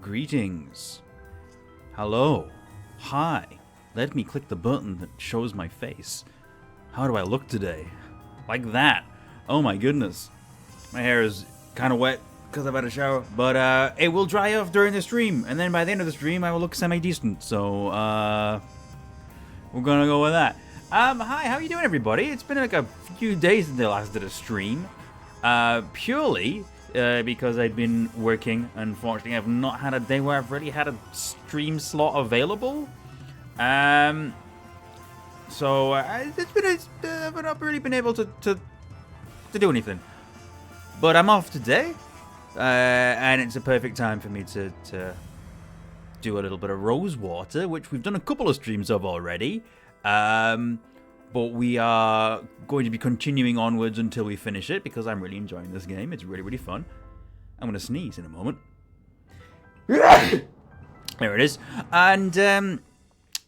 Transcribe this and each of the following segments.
Greetings. Hello. Hi. Let me click the button that shows my face. How do I look today? Like that. Oh my goodness. My hair is kind of wet because I've had a shower, but it will dry off during the stream, and then by the end of the stream I will look semi-decent, so we're gonna go with that. Hi, how you doing everybody? It's been like a few days since I last did a stream, purely because I've been working. Unfortunately, I've not had a day where I've really had a stream slot available. So I've not really been able to do anything. But I'm off today, and it's a perfect time for me to do a little bit of Rosewater, which we've done a couple of streams of already. But we are going to be continuing onwards until we finish it, because I'm really enjoying this game. It's really, really fun. I'm going to sneeze in a moment. There it is. And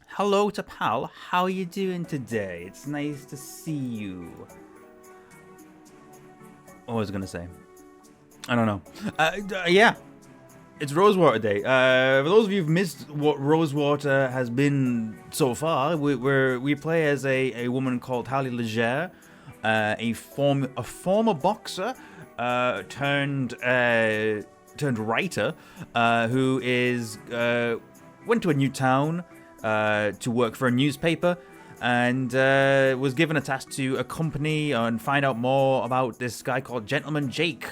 hello to Pal. How are you doing today? It's nice to see you. What was I going to say? I don't know. Yeah. It's Rosewater Day. For those of you who've missed what Rosewater has been so far, we play as a woman called Halle Legere, a former boxer turned writer, who went to a new town to work for a newspaper, and was given a task to accompany and find out more about this guy called Gentleman Jake.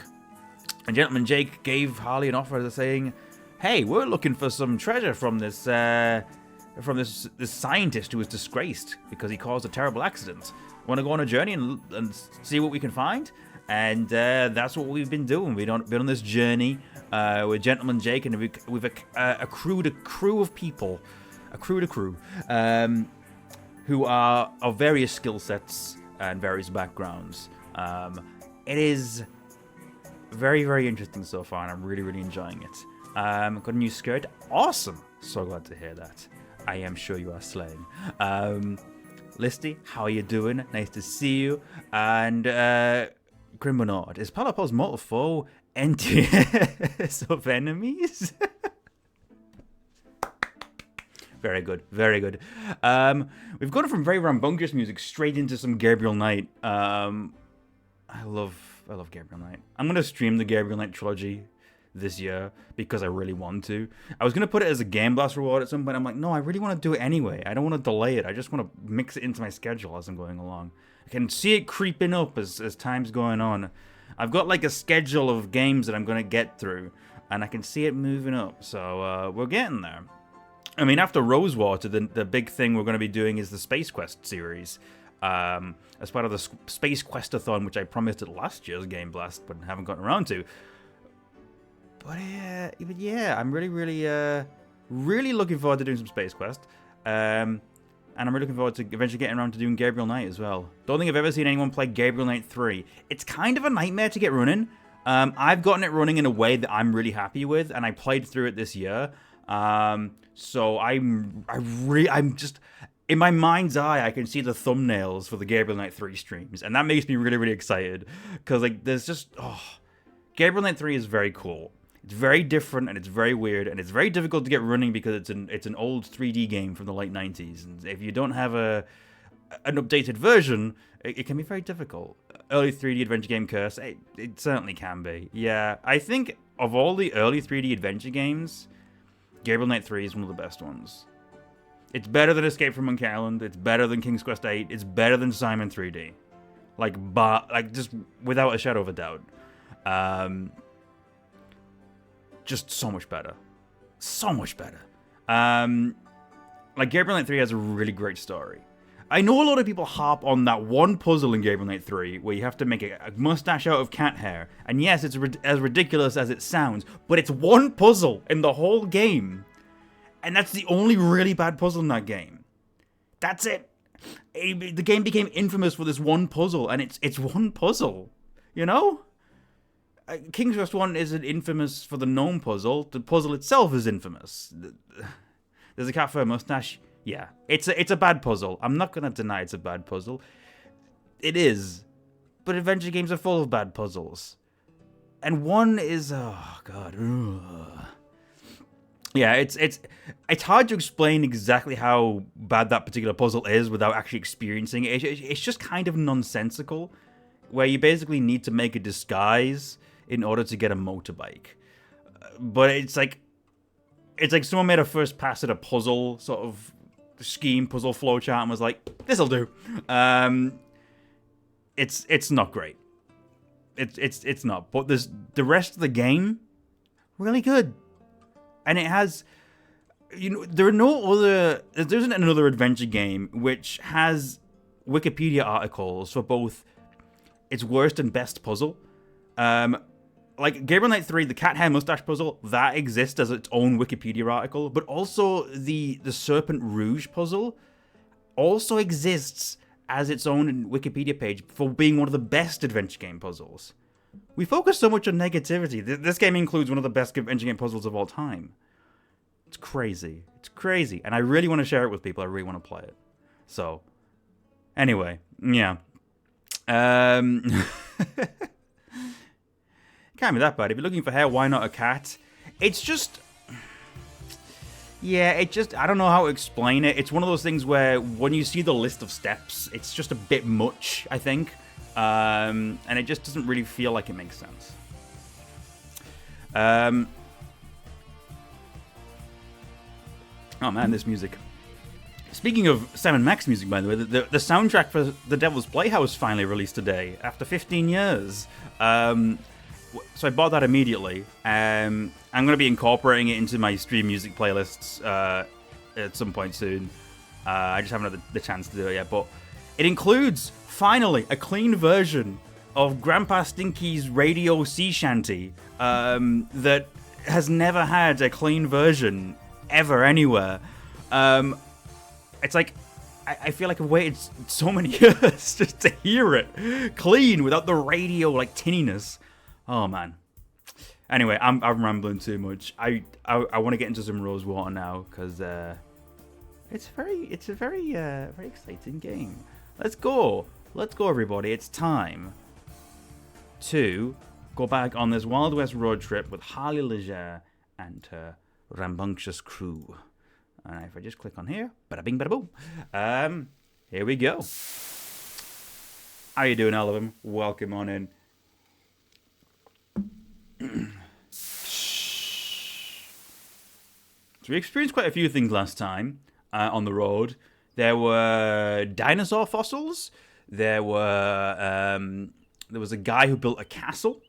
And Gentleman Jake gave Harley an offer saying, "Hey, we're looking for some treasure from this scientist who was disgraced because he caused a terrible accident. Want to go on a journey and see what we can find?" And that's what we've been doing. We've been on this journey with Gentleman Jake, and we've accrued a crew of people, who are of various skill sets and various backgrounds. It is very, very interesting so far, and I'm really, really enjoying it. Got a new skirt. Awesome. So glad to hear that. I am sure you are slaying. Listy, how are you doing? Nice to see you. And Grim Bernard, is Palapal's mortal foe envious of enemies? Very good, very good. We've gone from very rambunctious music straight into some Gabriel Knight. I love Gabriel Knight. I'm going to stream the Gabriel Knight trilogy this year because I really want to. I was going to put it as a Game Blast reward at some point. I'm like, no, I really want to do it anyway. I don't want to delay it. I just want to mix it into my schedule as I'm going along. I can see it creeping up as time's going on. I've got like a schedule of games that I'm going to get through, and I can see it moving up. So we're getting there. I mean, after Rosewater, the big thing we're going to be doing is the Space Quest series. As part of the Space Questathon, which I promised at last year's Game Blast, but haven't gotten around to. But yeah, I'm really, really, really looking forward to doing some Space Quest. And I'm really looking forward to eventually getting around to doing Gabriel Knight as well. Don't think I've ever seen anyone play Gabriel Knight 3. It's kind of a nightmare to get running. I've gotten it running in a way that I'm really happy with, and I played through it this year. So I'm just... In my mind's eye, I can see the thumbnails for the Gabriel Knight 3 streams, and that makes me really, really excited, because like there's just Gabriel Knight 3 is very cool. It's very different, and it's very weird, and it's very difficult to get running because it's an old 3D game from the late 90s, and if you don't have an updated version, it can be very difficult. Early 3D adventure game curse, it certainly can be. Yeah, I think of all the early 3D adventure games, Gabriel Knight 3 is one of the best ones. It's better than Escape from Monkey Island. It's better than King's Quest VIII. It's better than Simon 3D. Like just without a shadow of a doubt. Just so much better. So much better. Like, Gabriel Knight 3 has a really great story. I know a lot of people harp on that one puzzle in Gabriel Knight 3 where you have to make a mustache out of cat hair. And yes, it's as ridiculous as it sounds, but it's one puzzle in the whole game. And that's the only really bad puzzle in that game. That's it. The game became infamous for this one puzzle, and it's one puzzle, you know? King's Quest 1 isn't infamous for the gnome puzzle. The puzzle itself is infamous. There's a cat for a mustache. Yeah, it's a bad puzzle. I'm not going to deny it's a bad puzzle. It is. But adventure games are full of bad puzzles. And one is... oh, God. Ugh. Yeah, it's hard to explain exactly how bad that particular puzzle is without actually experiencing it. It's just kind of nonsensical, where you basically need to make a disguise in order to get a motorbike. But it's like someone made a first pass at a puzzle sort of scheme, puzzle flowchart, and was like, "This'll do." It's not great. It's not. But there's the rest of the game really good. And it has, there isn't another adventure game which has Wikipedia articles for both its worst and best puzzle. Like Gabriel Knight 3, the cat hair mustache puzzle, that exists as its own Wikipedia article, but also the Serpent Rouge puzzle also exists as its own Wikipedia page for being one of the best adventure game puzzles. We focus so much on negativity. This game includes one of the best adventure game puzzles of all time. It's crazy. It's crazy. And I really want to share it with people. I really want to play it. So, anyway, yeah. Can't be that bad. If you're looking for hair, why not a cat? It's just... Yeah, I don't know how to explain it. It's one of those things where when you see the list of steps, it's just a bit much, I think. And it just doesn't really feel like it makes sense. Oh man, this music. Speaking of Sam & Max music, by the way, the soundtrack for The Devil's Playhouse finally released today, after 15 years. So I bought that immediately. I'm going to be incorporating it into my stream music playlists at some point soon. I just haven't had the chance to do it yet. But it includes, finally, a clean version of Grandpa Stinky's radio sea shanty that has never had a clean version ever anywhere. It's like, I feel like I've waited so many years just to hear it clean without the radio like tinniness. Oh man. Anyway, I'm rambling too much. I want to get into some Rosewater now because it's a very exciting game. Let's go everybody. It's time to go back on this Wild West road trip with Harley Leger and her rambunctious crew. And if I just click on here, bada bing, bada boom. Here we go. How you doing, all of them? Welcome on in. So we experienced quite a few things last time on the road. There were dinosaur fossils. There was a guy who built a castle.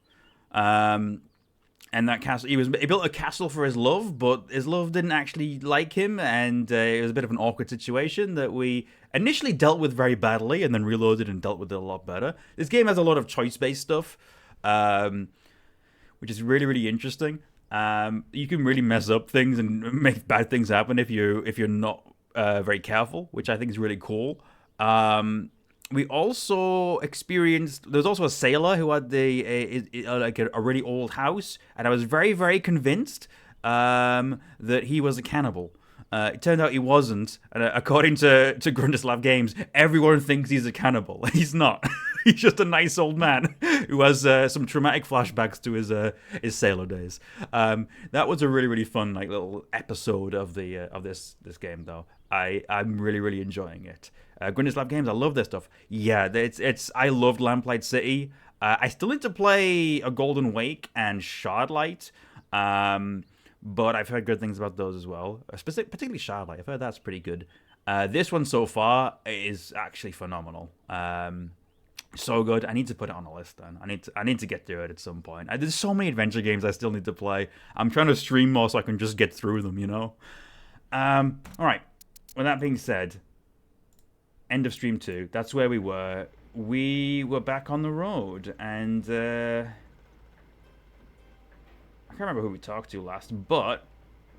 And that castle, he built a castle for his love, but his love didn't actually like him, and it was a bit of an awkward situation that we initially dealt with very badly, and then reloaded and dealt with it a lot better. This game has a lot of choice-based stuff, which is really, really interesting. You can really mess up things and make bad things happen if you're not very careful, which I think is really cool. We also experienced... There was also a sailor who had a really old house, and I was very, very convinced that he was a cannibal. It turned out he wasn't. And according to Grundislav Games, everyone thinks he's a cannibal. He's not. He's just a nice old man who has some traumatic flashbacks to his sailor days. That was a really, really fun little episode of this game, though. I'm really, really enjoying it. Grundislav Games, I love their stuff. Yeah, I loved Lamplight City. I still need to play A Golden Wake and Shardlight, but I've heard good things about those as well. Particularly Shardlight, I've heard that's pretty good. This one so far is actually phenomenal. So good. I need to put it on a list then. I need to get through it at some point. There's so many adventure games I still need to play. I'm trying to stream more so I can just get through them, you know? All right. With that being said, end of stream 2. That's where we were. We were back on the road, and I can't remember who we talked to last, but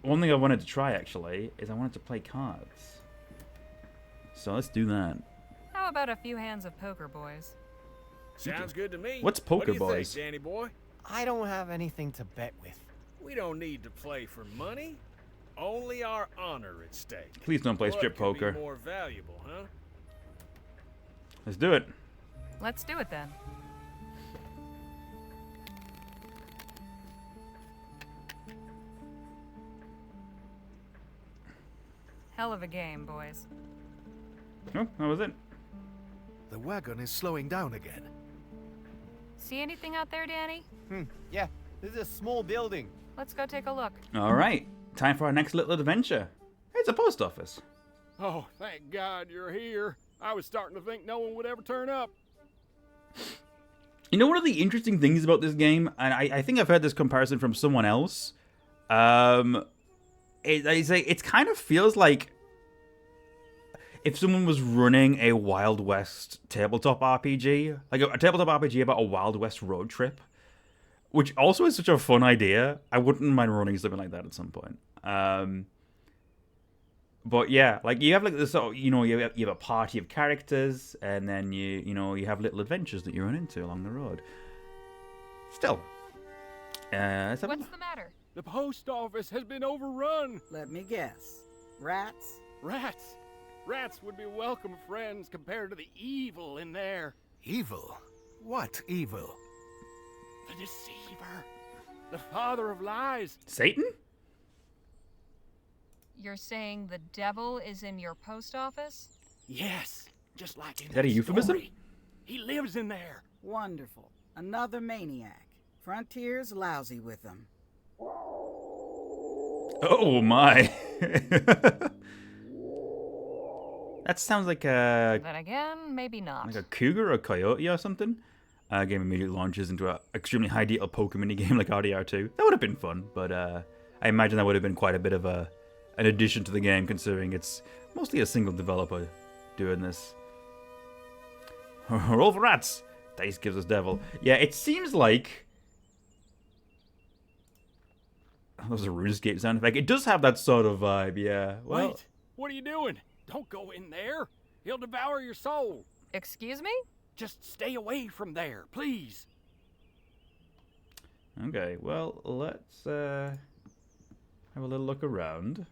one thing I wanted to try, actually, is I wanted to play cards. So let's do that. How about a few hands of poker, boys? Sounds good to me. What's poker, what do you boys? think, Danny boy? I don't have anything to bet with. We don't need to play for money. Only our honor at stake. Please don't play strip What could poker. be more valuable, huh? Let's do it. Let's do it then. Hell of a game, boys. Oh, that was it. The wagon is slowing down again. See anything out there, Danny? Yeah, this is a small building. Let's go take a look. All right, time for our next little adventure. It's a post office. Oh, thank God you're here. I was starting to think no one would ever turn up. You know, one of the interesting things about this game, and I think I've heard this comparison from someone else. It kind of feels like if someone was running a Wild West tabletop RPG, like a tabletop RPG about a Wild West road trip, which also is such a fun idea. I wouldn't mind running something like that at some point. But yeah, like you have like this, you have a party of characters, and then you have little adventures that you run into along the road. Still, What's the matter? The post office has been overrun. Let me guess. Rats? Rats. Rats would be welcome friends compared to the evil in there. Evil? What evil? The deceiver. The father of lies. Satan? You're saying the devil is in your post office? Yes, just like in Is that a the euphemism? story. He lives in there. Wonderful. Another maniac. Frontier's lousy with them. Oh my! That sounds like a Then again, maybe not. cougar or a coyote or something. Game immediately launches into an extremely high detail poker mini game like RDR2. That would have been fun, but I imagine that would have been quite a bit of an addition to the game, considering it's mostly a single developer doing this. Roll for rats. Dice gives us devil. Yeah, it seems like. Oh, that was a RuneScape sound effect. It does have that sort of vibe, yeah. Well, Wait, what are you doing? Don't go in there. He'll devour your soul. Excuse me? Just stay away from there, please. okay, well, let's have a little look around.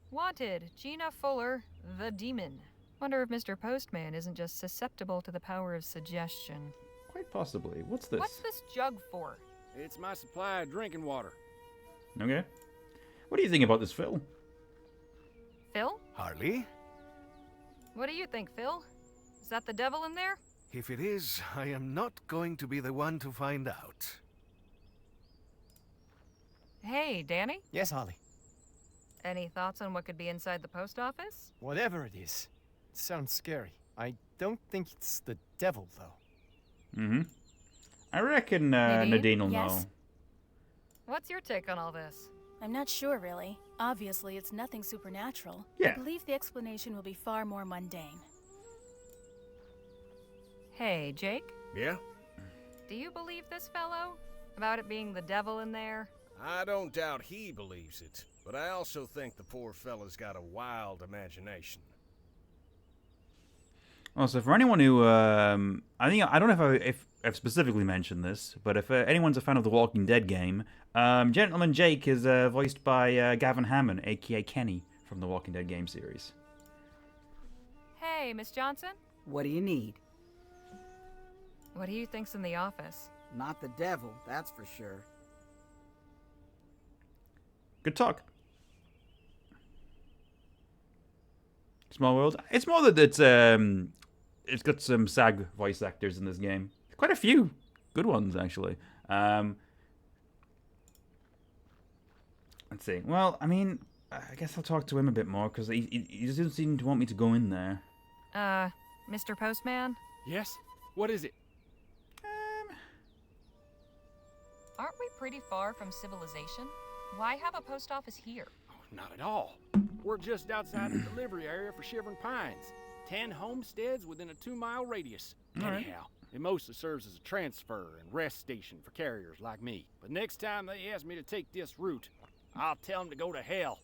Wanted, Gina Fuller, the demon. Wonder if Mr. Postman isn't just susceptible to the power of suggestion. Quite possibly. What's this? What's this jug for? It's my supply of drinking water. Okay. What do you think about this, Phil? Phil? Harley? What do you think, Phil? Is that the devil in there? If it is, I am not going to be the one to find out. Hey, Danny? Yes, Holly. Any thoughts on what could be inside the post office? Whatever it is, it sounds scary. I don't think it's the devil, though. Mm-hmm. I reckon Nadine? Nadine will Yes? know. What's your take on all this? I'm not sure, really. Obviously, it's nothing supernatural. Yeah. I believe the explanation will be far more mundane. Hey, Jake? Yeah? Do you believe this fellow? About it being the devil in there? I don't doubt he believes it, but I also think the poor fella's got a wild imagination. Also, for anyone who, I don't know if I've specifically mentioned this, but if anyone's a fan of the Walking Dead game, Gentleman Jake is voiced by Gavin Hammond, aka Kenny, from the Walking Dead game series. Hey, Miss Johnson? What do you need? What do you think's in the office? Not the devil, that's for sure. Good talk. Small World. It's more that it's got some SAG voice actors in this game. Quite a few good ones, actually. Let's see. Well, I mean, I guess I'll talk to him a bit more, because he doesn't seem to want me to go in there. Mr. Postman? Yes? What is it? Aren't we pretty far from civilization? Why have a post office here? Oh, not at all. We're just outside the delivery area for Shivering Pines. 10 homesteads within a 2-mile radius. All right. Anyhow, it mostly serves as a transfer and rest station for carriers like me. But next time they ask me to take this route, I'll tell them to go to hell.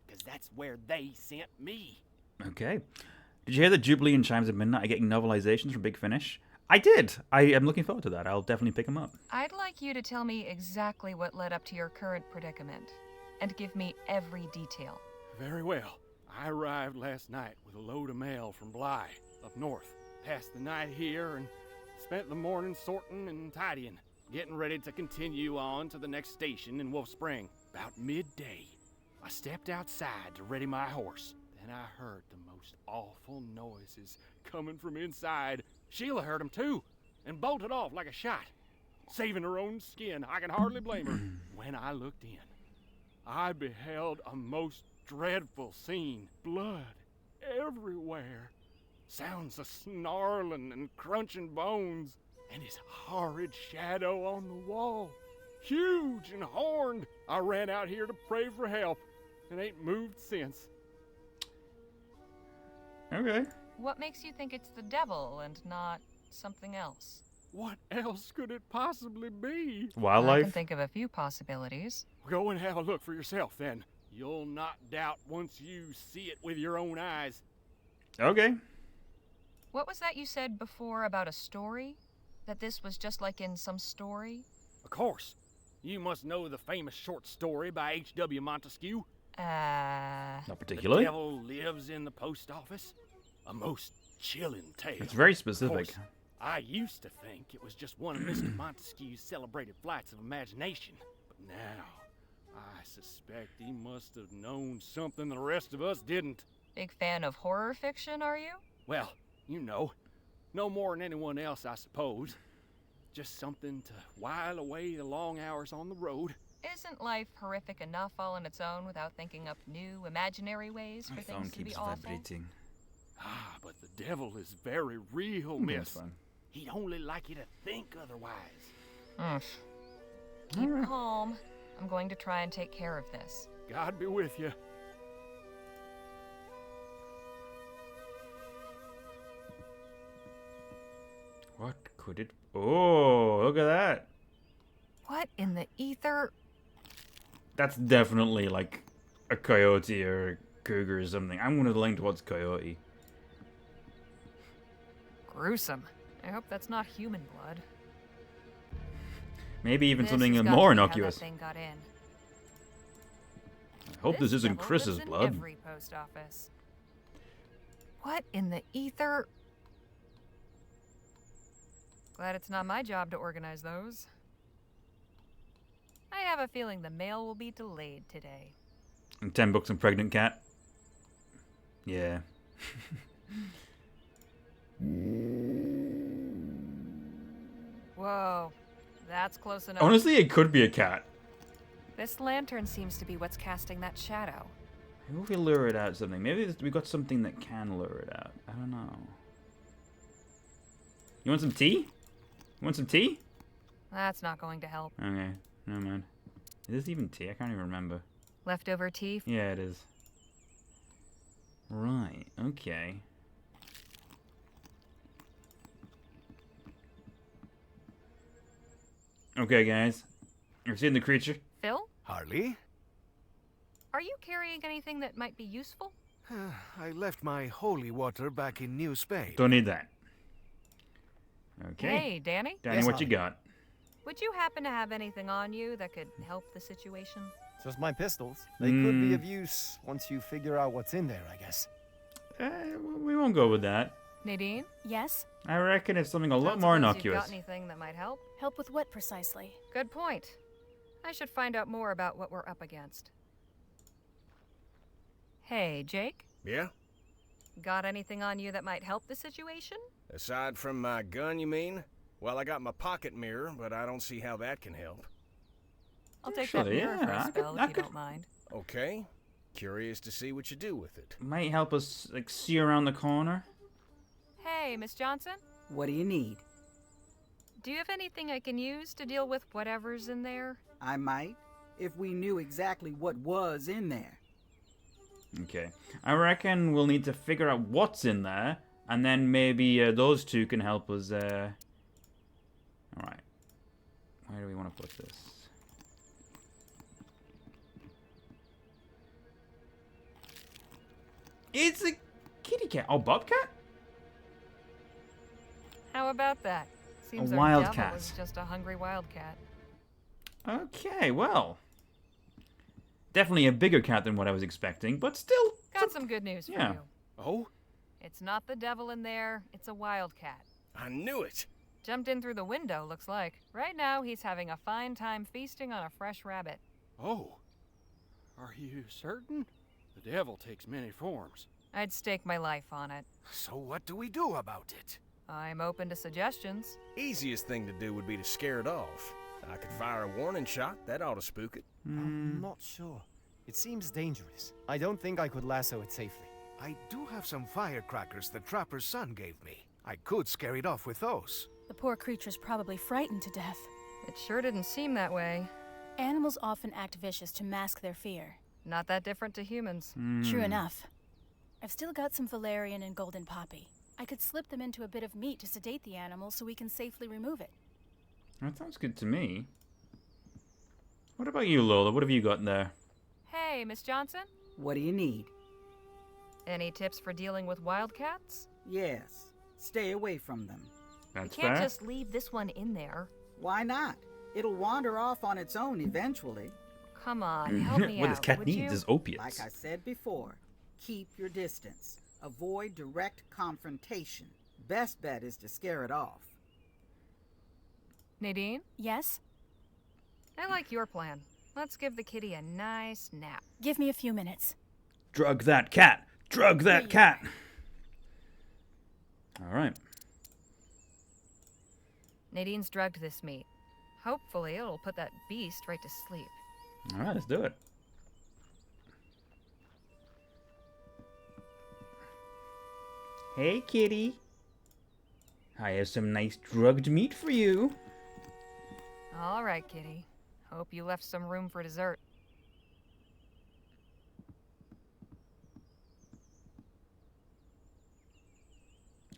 Because that's where they sent me. Okay. Did you hear that Jubilee and Chimes of Midnight are getting novelizations from Big Finish? I did. I am looking forward to that. I'll definitely pick them up. I'd like you to tell me exactly what led up to your current predicament, and give me every detail. Very well. I arrived last night with a load of mail from Bly, up north. Passed the night here and spent the morning sorting and tidying, getting ready to continue on to the next station in Wolf Spring. About midday, I stepped outside to ready my horse. Then I heard the most awful noises coming from inside. Sheila heard them too, and bolted off like a shot, saving her own skin. I can hardly blame her. When I looked in, I beheld a most dreadful scene. Blood everywhere. Sounds of snarling and crunching bones, and his horrid shadow on the wall. Huge and horned. I ran out here to pray for help, and ain't moved since. Okay. What makes you think it's the devil and not something else? What else could it possibly be? I Wildlife? can think of a few possibilities. Go and have a look for yourself, then. You'll not doubt once you see it with your own eyes. Okay. What was that you said before about a story? That this was just like in some story? Of course. You must know the famous short story by H.W. Montesquieu. Not The particularly. devil lives in the post office. A most chilling tale. It's very Of specific. course, I used to think it was just one of Mr. Montesquieu's celebrated flights of imagination. But now, I suspect he must have known something the rest of us didn't. Big fan of horror fiction, are you? Well, you know, no more than anyone else, I suppose. Just something to while away the long hours on the road. Isn't life horrific enough all on its own without thinking up new, imaginary ways for My phone things to be keeps awful? vibrating. Ah, but the devil is very real, That's miss. fine. He'd only like you to think otherwise. Keep Alright. calm. I'm going to try and take care of this. God be with you. What could it... Oh, look at that. What in the ether? That's definitely like a coyote or a cougar or something. I'm going to lean towards coyote. Gruesome. I hope that's not human blood. Maybe even This something has got more to be how that innocuous. thing got in. I hope this isn't devil Chris's lives in blood. Every post office. What in the ether? Glad it's not my job to organize those. I have a feeling the mail will be delayed today. And $10 and pregnant cat. Yeah. Whoa, that's close enough. Honestly, it could be a cat. This lantern seems to be what's casting that shadow. Maybe if we lure it out something. Maybe we got something that can lure it out. I don't know. You want some tea? You want some tea? That's not going to help. Okay, never mind. Is this even tea? I can't even remember. Leftover tea? Yeah, it is. Right, okay. Okay, guys. You've seen the creature? Phil? Harley? Are you carrying anything that might be useful? I left my holy water back in New Spain. Don't need that. Okay. Hey, Danny? Danny, Yes, what you Holly. got? Would you happen to have anything on you that could help the situation? Just my pistols. They could be of use once you figure out what's in there, I guess. We won't go with that. Nadine? Yes? I reckon it's something a lot Don't more suppose innocuous. You've got anything that might help? Help with what precisely? Good point. I should find out more about what we're up against. Hey, Jake? Yeah? Got anything on you that might help the situation? Aside from my gun, you mean? Well, I got my pocket mirror, but I don't see how that can help. I'll take that Actually, mirror yeah, for I a could- spell I if you could- don't mind. Okay. Curious to see what you do with it. Might help us like see around the corner. Hey, Miss Johnson? What do you need? Do you have anything I can use to deal with whatever's in there? I might, if we knew exactly what was in there. Okay. I reckon we'll need to figure out what's in there, and then maybe those two can help us. Alright. Where do we want to put this? It's a kitty cat. Oh, bobcat? How about that? Seems A our devil wildcat. was just a hungry wildcat. Okay, well. Definitely a bigger cat than what I was expecting, but still. Got some good news for Yeah. you. Oh? It's not the devil in there, it's a wildcat. I knew it! Jumped in through the window, looks like. Right now, he's having a fine time feasting on a fresh rabbit. Oh. Are you certain? The devil takes many forms. I'd stake my life on it. So what do we do about it? I'm open to suggestions. Easiest thing to do would be to scare it off. I could fire a warning shot. That ought to spook it. I'm not sure. It seems dangerous. I don't think I could lasso it safely. I do have some firecrackers the trapper's son gave me. I could scare it off with those. The poor creature's probably frightened to death. It sure didn't seem that way. Animals often act vicious to mask their fear. Not that different to humans. True enough. I've still got some valerian and golden poppy. I could slip them into a bit of meat to sedate the animal so we can safely remove it. That sounds good to me. What about you, Lola? What have you got in there? Hey, Miss Johnson? What do you need? Any tips for dealing with wildcats? Yes. Stay away from them. That's You can't fair. just leave this one in there. Why not? It'll wander off on its own eventually. Come on, help me What out, this cat would needs you? is opiates. Like I said before, keep your distance. Avoid direct confrontation. Best bet is to scare it off. Nadine? Yes? I like your plan. Let's give the kitty a nice nap. Give me a few minutes. Drug that cat! Drug that cat! Alright. Nadine's drugged this meat. Hopefully it'll put that beast right to sleep. Alright, let's do it. Hey, kitty. I have some nice drugged meat for you. All right, kitty. Hope you left some room for dessert.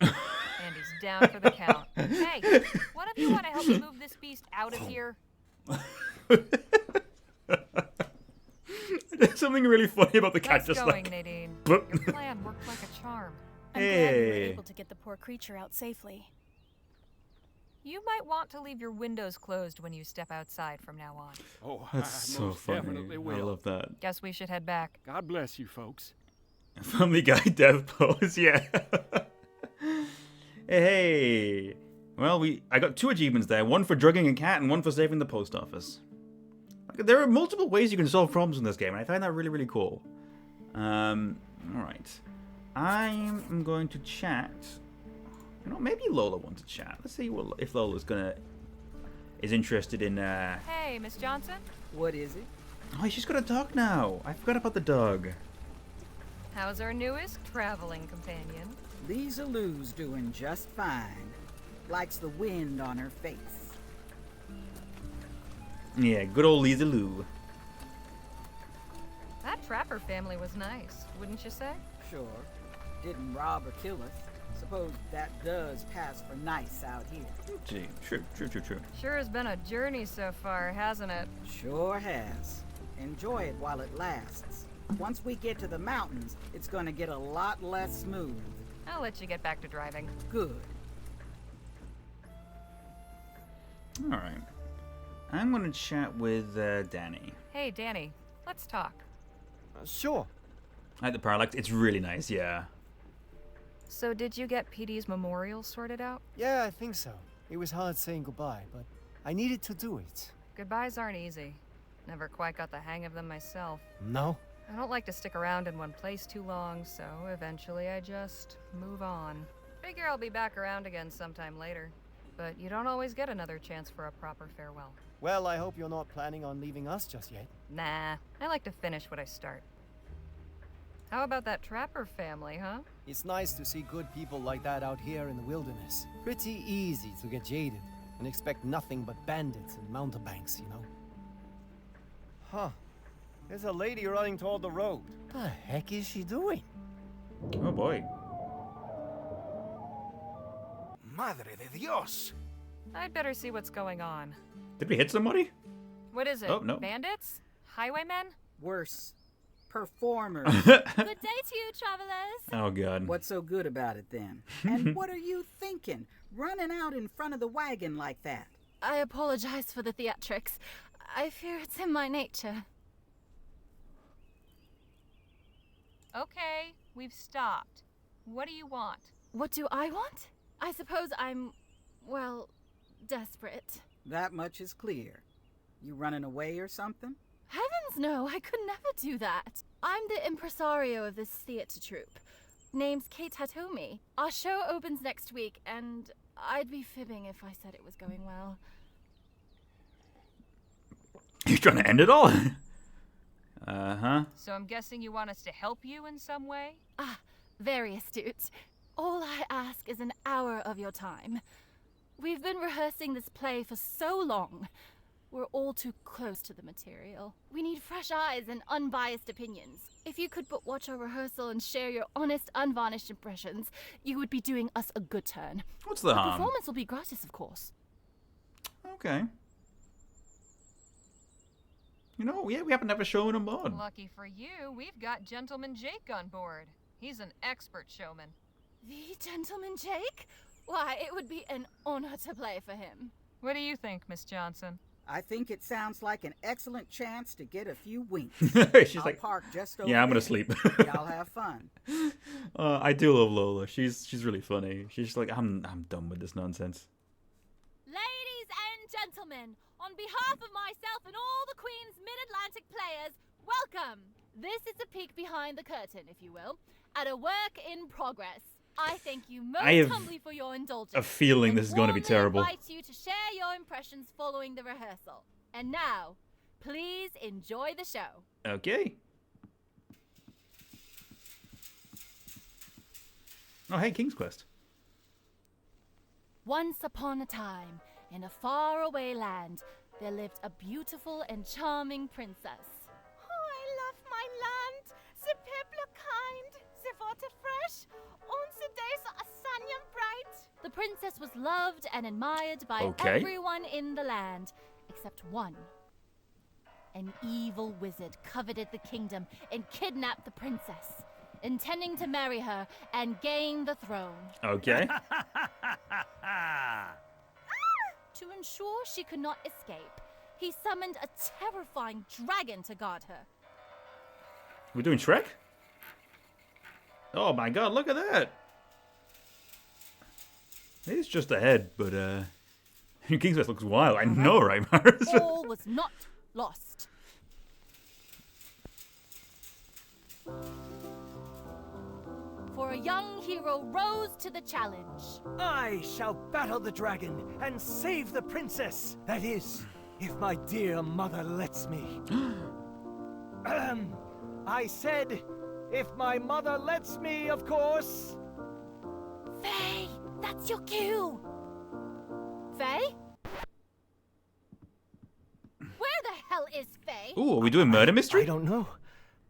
And he's down for the count. Hey, what if you want to help me move this beast out of here? There's something really funny about the cat Nice just going, like... Nadine. Bloop. Your plan worked like a charm. I'm glad we were Hey. able to get the poor creature out safely. You might want to leave your windows closed when you step outside from now on. Oh, That's I so most funny. definitely I will. love that. Guess we should head back. God bless you, folks. Family Guy death pose, yeah. Hey. Well, I got 2 achievements there. One for drugging a cat and one for saving the post office. There are multiple ways you can solve problems in this game, and I find that really, really cool. Alright. I'm going to chat. You know, maybe Lola wants to chat. Let's see if Lola's is interested in, Hey, Miss Johnson? What is it? Oh, she's got a dog now. I forgot about the dog. How's our newest traveling companion? Lisa Lou's doing just fine. Likes the wind on her face. Yeah, good old Lisa Lou. That trapper family was nice, wouldn't you say? Sure. Didn't rob or kill us. Suppose that does pass for nice out here. Gee, true. Sure has been a journey so far, hasn't it? Sure has. Enjoy it while it lasts. Once we get to the mountains, it's gonna get a lot less smooth. I'll let you get back to driving. Good. Alright. I'm going to chat with Danny. Hey, Danny, let's talk. Sure. I like the parallax. It's really nice, yeah. So did you get PD's memorial sorted out? Yeah, I think so. It was hard saying goodbye, but I needed to do it. Goodbyes aren't easy. Never quite got the hang of them myself. No? I don't like to stick around in one place too long, so eventually I just move on. Figure I'll be back around again sometime later. But you don't always get another chance for a proper farewell. Well, I hope you're not planning on leaving us just yet. Nah, I like to finish what I start. How about that trapper family, huh? It's nice to see good people like that out here in the wilderness. Pretty easy to get jaded and expect nothing but bandits and mountebanks, you know? Huh. There's a lady running toward the road. The heck is she doing? Oh boy. Madre de Dios! I'd better see what's going on. Did we hit somebody? What is it? Oh, no. Bandits? Highwaymen? Worse. Performers. Good day to you, travelers. Oh god. What's so good about it then? And what are you thinking? Running out in front of the wagon like that? I apologize for the theatrics. I fear it's in my nature. Okay, we've stopped. What do you want? What do I want? I suppose I'm, well, desperate. That much is clear. You running away or something? Heavens no, I could never do that. I'm the impresario of this theater troupe. Name's Kate Hatomi. Our show opens next week, and I'd be fibbing if I said it was going well. You're trying to end it all? Uh-huh. So I'm guessing you want us to help you in some way? Ah, very astute. All I ask is an hour of your time. We've been rehearsing this play for so long. We're all too close to the material. We need fresh eyes and unbiased opinions. If you could but watch our rehearsal and share your honest, unvarnished impressions, you would be doing us a good turn. What's the The harm? performance will be gratis, of course. Okay. You know, yeah, we happen to have a show in a mod. Lucky for you, we've got Gentleman Jake on board. He's an expert showman. The Gentleman Jake? Why, it would be an honor to play for him. What do you think, Miss Johnson? I think it sounds like an excellent chance to get a few winks. She's I'll like, park just over yeah, I'm gonna there. sleep. Y'all have fun. I do love Lola. She's really funny. She's just like, I'm done with this nonsense. Ladies and gentlemen, on behalf of myself and all the Queen's Mid-Atlantic players, welcome! This is a peek behind the curtain, if you will, at a work in progress. I thank you I have most humbly for your indulgence. a feeling and this is going to be warmly terrible. invite you to share your impressions following the rehearsal. And now, please enjoy the show. Okay. Oh, hey, King's Quest. Once upon a time, in a faraway land, there lived a beautiful and charming princess. Oh, I love my land. The people are kind, the water fresh, and the days are sunny and bright. The princess was loved and admired by Okay. everyone in the land, except one. An evil wizard coveted the kingdom and kidnapped the princess, intending to marry her and gain the throne. Okay. To ensure she could not escape, he summoned a terrifying dragon to guard her. We're doing Shrek? Oh my god, look at that! It's just a head, but King's Quest looks wild. I know, right, Mars? All was not lost. For a young hero rose to the challenge. I shall battle the dragon and save the princess. That is, if my dear mother lets me. I said, if my mother lets me, of course. Faye, that's your cue. Faye? Where the hell is Faye? Ooh, are we doing murder mystery? I don't know.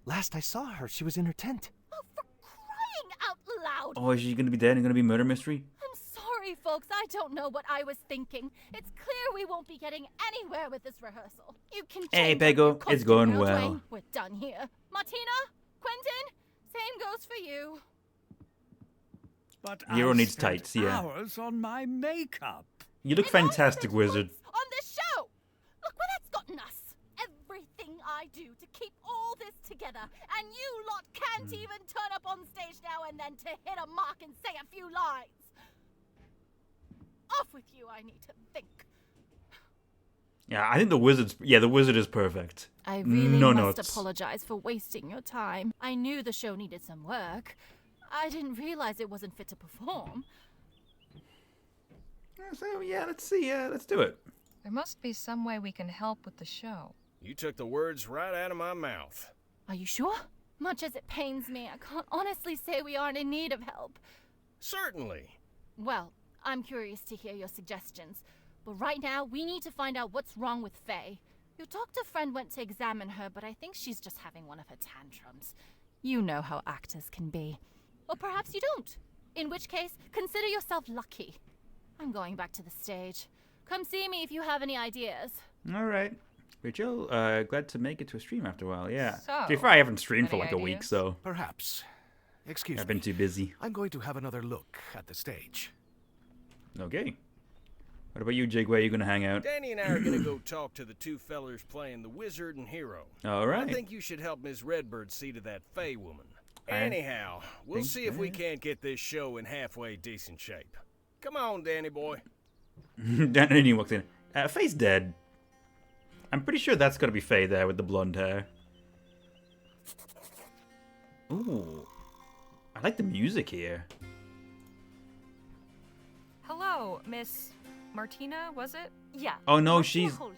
Last I saw her, she was in her tent. Oh, for crying out loud! Oh, is she gonna be dead and gonna be murder mystery? I'm sorry, folks. I don't know what I was thinking. It's clear we won't be getting anywhere with this rehearsal. You can Hey, change out Pego, your it's costume going now, well. Dwayne. We're done here. Martina, Quentin, same goes for you. But Hero I needs spent tights, yeah. hours on my makeup. You look And I fantastic, spent wizard. months on this show. Look where that's gotten us. Everything I do to keep all this together, and you lot can't even turn up on stage now and then to hit a mark and say a few lines. Off with you, I need to think. Yeah, I think the wizard is perfect. I really No must notes. apologize for wasting your time. I knew the show needed some work. I didn't realize it wasn't fit to perform. So yeah, let's see. Let's do it. There must be some way we can help with the show. You took the words right out of my mouth. Are you sure? Much as it pains me, I can't honestly say we aren't in need of help. Certainly. Well, I'm curious to hear your suggestions. But right now, we need to find out what's wrong with Faye. Your doctor friend went to examine her, but I think she's just having one of her tantrums. You know how actors can be. Or perhaps you don't. In which case, consider yourself lucky. I'm going back to the stage. Come see me if you have any ideas. All right. Rachel, glad to make it to a stream after a while. Yeah. So, To be fair, I haven't streamed for any like a week, ideas? so Perhaps. Excuse I've me. been too busy. I'm going to have another look at the stage. Okay. What about you, Jake? Where are you gonna hang out? Danny and I are gonna go talk to the two fellers playing the wizard and hero. All right. I think you should help Miss Redbird see to that Fey woman. I Anyhow, we'll think see if we that- can't get this show in halfway decent shape. Come on, Danny boy. Danny walks in. Faye's dead. I'm pretty sure that's got to be Faye there with the blonde hair. Ooh. I like the music here. Hello, Miss Martina, was it? Yeah. Oh no, Martina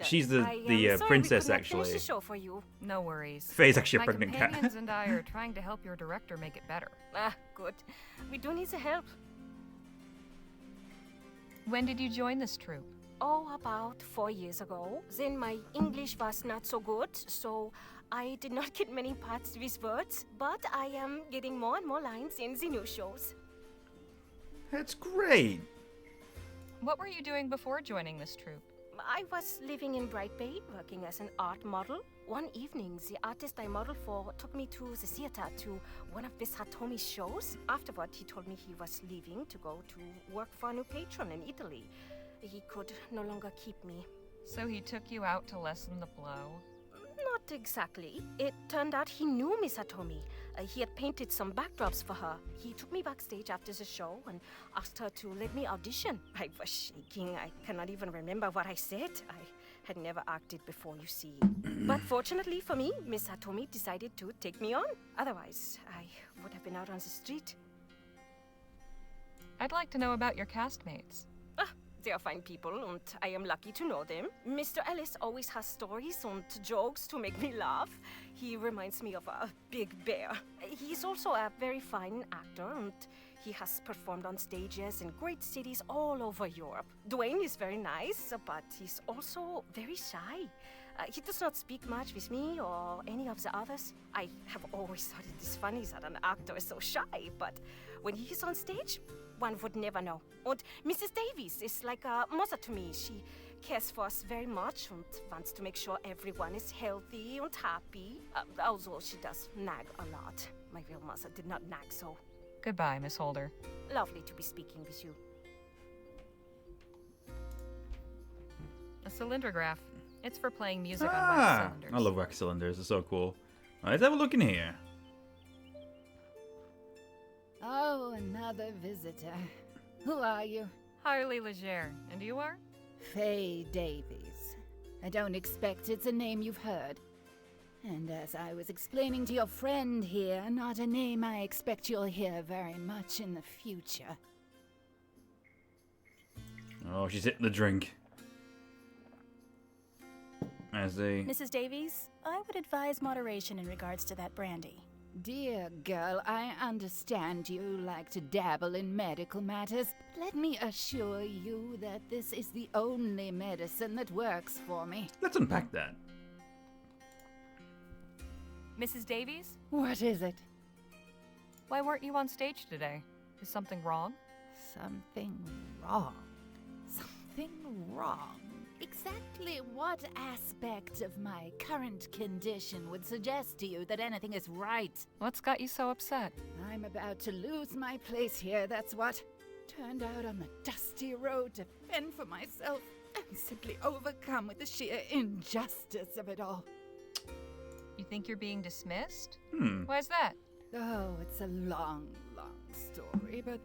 she's Holder. the Sorry princess we could not finish actually. the show for you. No worries. Faye's actually a My pregnant cat. companions and I are trying to help your director make it better. Ah, good. We do need the help. When did you join this troupe? Oh, about 4 years ago. Then my English was not so good, so I did not get many parts with words, but I am getting more and more lines in the new shows. That's great. What were you doing before joining this troupe? I was living in Bright Bay, working as an art model. One evening, the artist I modeled for took me to the theater to one of Miss Hatomi's shows. Afterward, he told me he was leaving to go to work for a new patron in Italy. He could no longer keep me. So he took you out to lessen the blow? Not exactly. It turned out he knew Miss Hatomi. He had painted some backdrops for her. He took me backstage after the show and asked her to let me audition. I was shaking. I cannot even remember what I said. I had never acted before, you see. But fortunately for me, Miss Hatomi decided to take me on. Otherwise, I would have been out on the street. I'd like to know about your castmates. They are fine people, and I am lucky to know them. Mr. Ellis always has stories and jokes to make me laugh. He reminds me of a big bear. He's also a very fine actor, and he has performed on stages in great cities all over Europe. Dwayne is very nice, but he's also very shy. He does not speak much with me or any of the others. I have always thought it is funny that an actor is so shy, but when he is on stage, one would never know. And Mrs. Davies is like a mother to me. She cares for us very much and wants to make sure everyone is healthy and happy. Although she does nag a lot. My real mother did not nag so. Goodbye, Miss Holder. Lovely to be speaking with you. A cylindrograph. It's for playing music on wax cylinders. I love wax cylinders. It's so cool. Let's have a look in here. Oh, another visitor. Who are you? Harley Legere. And you are? Faye Davies. I don't expect it's a name you've heard. And as I was explaining to your friend here, not a name I expect you'll hear very much in the future. Oh, she's hitting the drink. As a... Mrs. Davies, I would advise moderation in regards to that brandy. Dear girl, I understand you like to dabble in medical matters. Let me assure you that this is the only medicine that works for me. Let's unpack that. Mrs. Davies? What is it? Why weren't you on stage today? Is something wrong? Something wrong. Something wrong. Exactly what aspect of my current condition would suggest to you that anything is right? What's got you so upset? I'm about to lose my place here, that's what. Turned out on the dusty road to fend for myself and simply overcome with the sheer injustice of it all. You think you're being dismissed? Why is that? Oh, it's a long, long story, but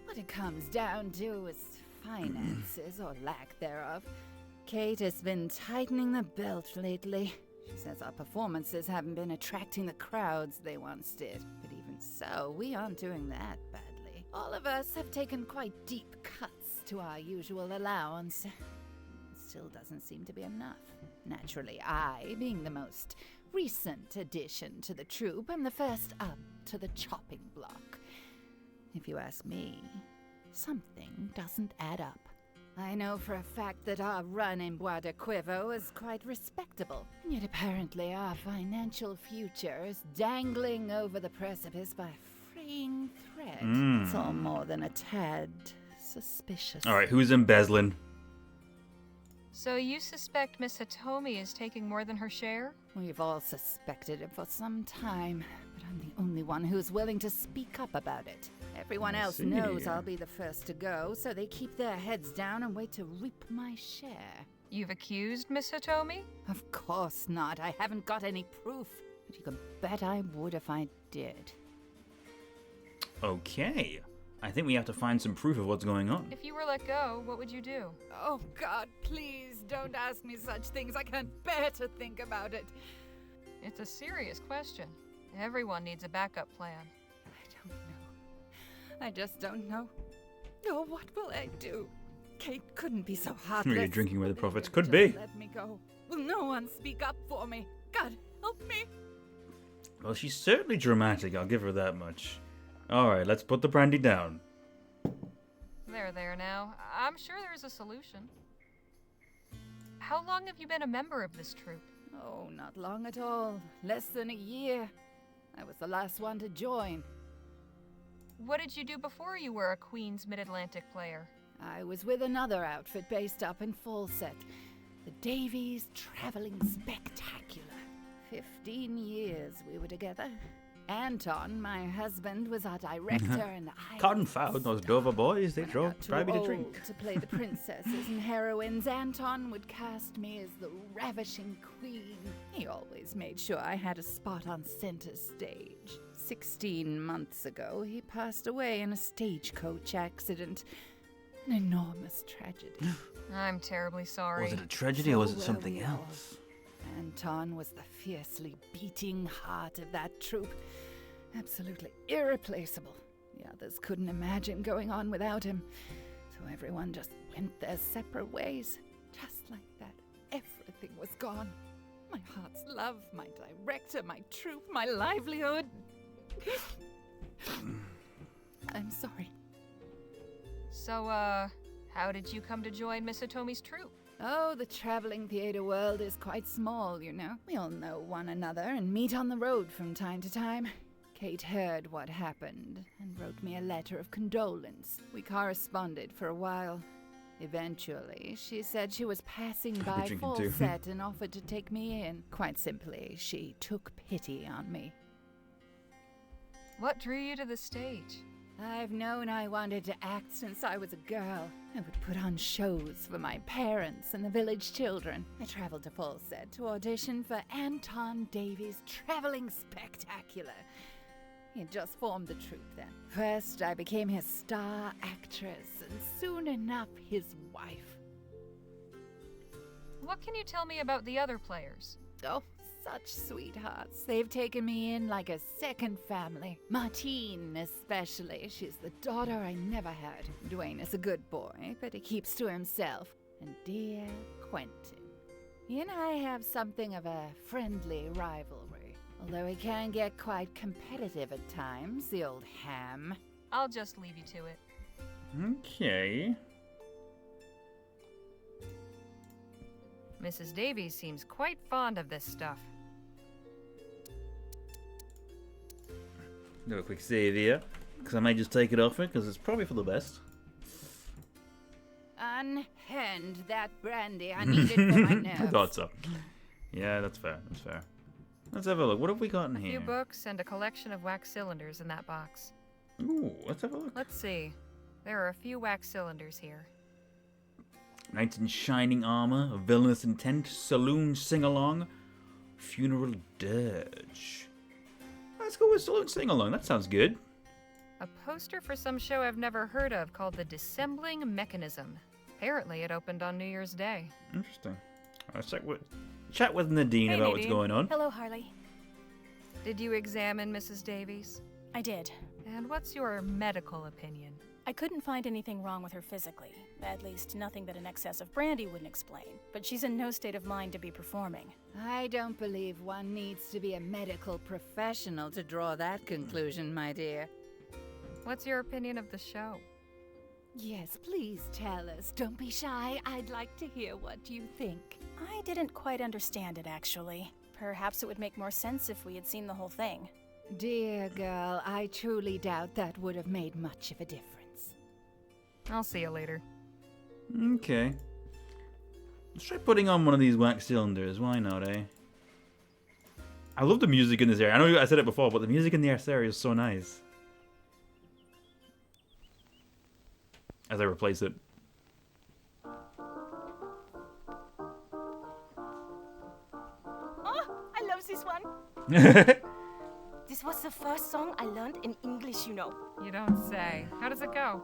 what it comes down to is finances, or lack thereof. Kate has been tightening the belt lately. She says our performances haven't been attracting the crowds they once did. But even so, we aren't doing that badly. All of us have taken quite deep cuts to our usual allowance. It still doesn't seem to be enough. Naturally, I, being the most recent addition to the troupe, am the first up to the chopping block. If you ask me, something doesn't add up. I know for a fact that our run in Bois de Quivo is quite respectable, and yet apparently our financial future is dangling over the precipice by a fraying thread. It's all more than a tad suspicious. Alright, who's embezzling? So you suspect Miss Hatomi is taking more than her share? We've all suspected it for some time, but I'm the only one who's willing to speak up about it. Everyone else knows I'll be the first to go, so they keep their heads down and wait to reap my share. You've accused Miss Hatomi? Of course not. I haven't got any proof. But you can bet I would if I did. Okay. I think we have to find some proof of what's going on. If you were let go, what would you do? Oh, God, please don't ask me such things. I can't bear to think about it. It's a serious question. Everyone needs a backup plan. I don't know. I just don't know. Oh, what will I do? Kate couldn't be so heartless. Really drinking with the prophets. Just Could be. let me go. Will no one speak up for me? God, help me. Well, she's certainly dramatic, I'll give her that much. Alright, let's put the brandy down. There now. I'm sure there's a solution. How long have you been a member of this troupe? Oh, not long at all. Less than a year. I was the last one to join. What did you do before you were a Queen's Mid-Atlantic player? I was with another outfit based up in Fawcett. The Davies Traveling Spectacular. 15 years we were together. Anton, my husband, was our director, and I... Confound those Dover boys, they drove Bribey to drink. to play the princesses and heroines, Anton would cast me as the ravishing queen. He always made sure I had a spot on center stage. 16 months ago, he passed away in a stagecoach accident. An enormous tragedy. I'm terribly sorry. Was it a tragedy or was it So something were we all. else? Anton was the fiercely beating heart of that troupe. Absolutely irreplaceable. The others couldn't imagine going on without him. So everyone just went their separate ways. Just like that, everything was gone. My heart's love, my director, my troupe, my livelihood. I'm sorry. So, how did you come to join Miss Otomi's troupe? Oh, the traveling theater world is quite small, you know. We all know one another and meet on the road from time to time. Kate heard what happened and wrote me a letter of condolence. We corresponded for a while. Eventually, she said she was passing by Fawcett and offered to take me in. Quite simply, she took pity on me. What drew you to the stage? I've known I wanted to act since I was a girl. I would put on shows for my parents and the village children. I traveled to Fawcett to audition for Anton Davies' Traveling Spectacular. He had just formed the troupe then. First, I became his star actress, and soon enough, his wife. What can you tell me about the other players? Oh, such sweethearts. They've taken me in like a second family. Martine, especially. She's the daughter I never had. Dwayne is a good boy, but he keeps to himself. And dear Quentin. He and I have something of a friendly rivalry. Although he can get quite competitive at times, the old ham. I'll just leave you to it. Okay. Mrs. Davies seems quite fond of this stuff. Do a quick save here, because I might just take it off her, because it's probably for the best. Unhand that brandy. I need it for my nerves. I thought so. Yeah, that's fair. That's fair. Let's have a look. What have we got in A here? few books and a collection of wax cylinders in that box. Ooh, let's have a look. Let's see. There are a few wax cylinders here. Knights in shining armor, a villainous intent, saloon sing-along, funeral dirge. Let's go with saloon sing-along. That sounds good. A poster for some show I've never heard of called The Dissembling Mechanism. Apparently it opened on New Year's Day. Interesting. Let's chat with Nadine about what's going on. Hello, Harley. Did you examine Mrs. Davies? I did. And what's your medical opinion? I couldn't find anything wrong with her physically. At least nothing that an excess of brandy wouldn't explain. But she's in no state of mind to be performing. I don't believe one needs to be a medical professional to draw that conclusion, my dear. What's your opinion of the show? Yes, please tell us. Don't be shy. I'd like to hear what you think. I didn't quite understand it, actually. Perhaps it would make more sense if we had seen the whole thing. Dear girl, I truly doubt that would have made much of a difference. I'll see you later. Okay. Let's try putting on one of these wax cylinders. Why not, eh? I love the music in this area. I know I said it before, but the music in this area is so nice. As I replace it. Oh, I love this one. This was the first song I learned in English, you know. You don't say. How does it go?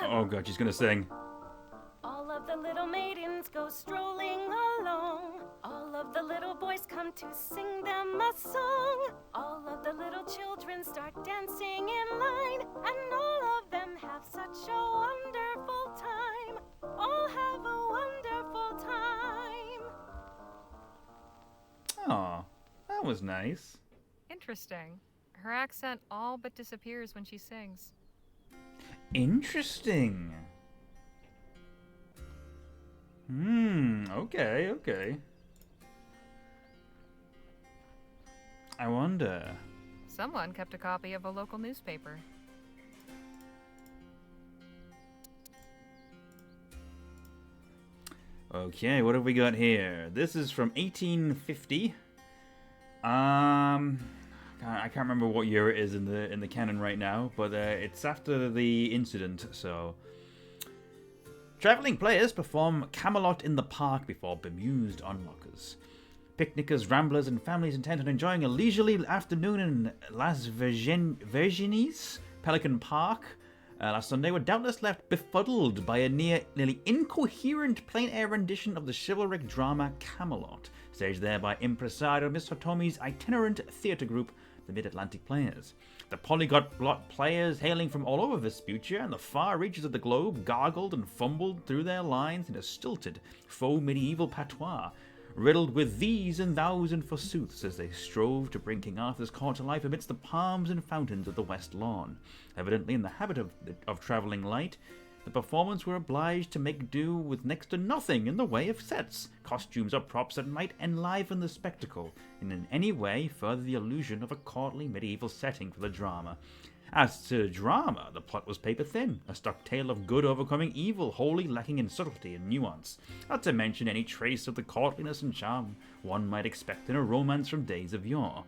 Oh god, she's gonna sing. All of the little maidens go strolling along. All of the little boys come to sing them a song. All of the little children start dancing in line, and all of them have such a wonderful time. All have a wonderful time. Aw, that was nice. Interesting. Her accent all but disappears when she sings. Interesting. Okay. I wonder. Someone kept a copy of a local newspaper. Okay, what have we got here? This is from 1850. I can't remember what year it is in the canon right now, but it's after the incident, so. Traveling players perform Camelot in the Park before bemused onlookers. Picnickers, ramblers, and families intent on enjoying a leisurely afternoon in Las Virginies, Pelican Park, last Sunday were doubtless left befuddled by a nearly incoherent plein-air rendition of the chivalric drama Camelot, staged there by impresario Miss Hatomi's itinerant theatre group, the Mid-Atlantic Players. The polyglot players hailing from all over Vespuccia and the far reaches of the globe gargled and fumbled through their lines in a stilted, faux medieval patois, riddled with these and thous and forsooths as they strove to bring King Arthur's court to life amidst the palms and fountains of the West Lawn. Evidently in the habit of travelling light, the performers were obliged to make do with next to nothing in the way of sets, costumes, or props that might enliven the spectacle, and in any way further the illusion of a courtly medieval setting for the drama. As to drama, the plot was paper-thin, a stock tale of good overcoming evil, wholly lacking in subtlety and nuance, not to mention any trace of the courtliness and charm one might expect in a romance from days of yore.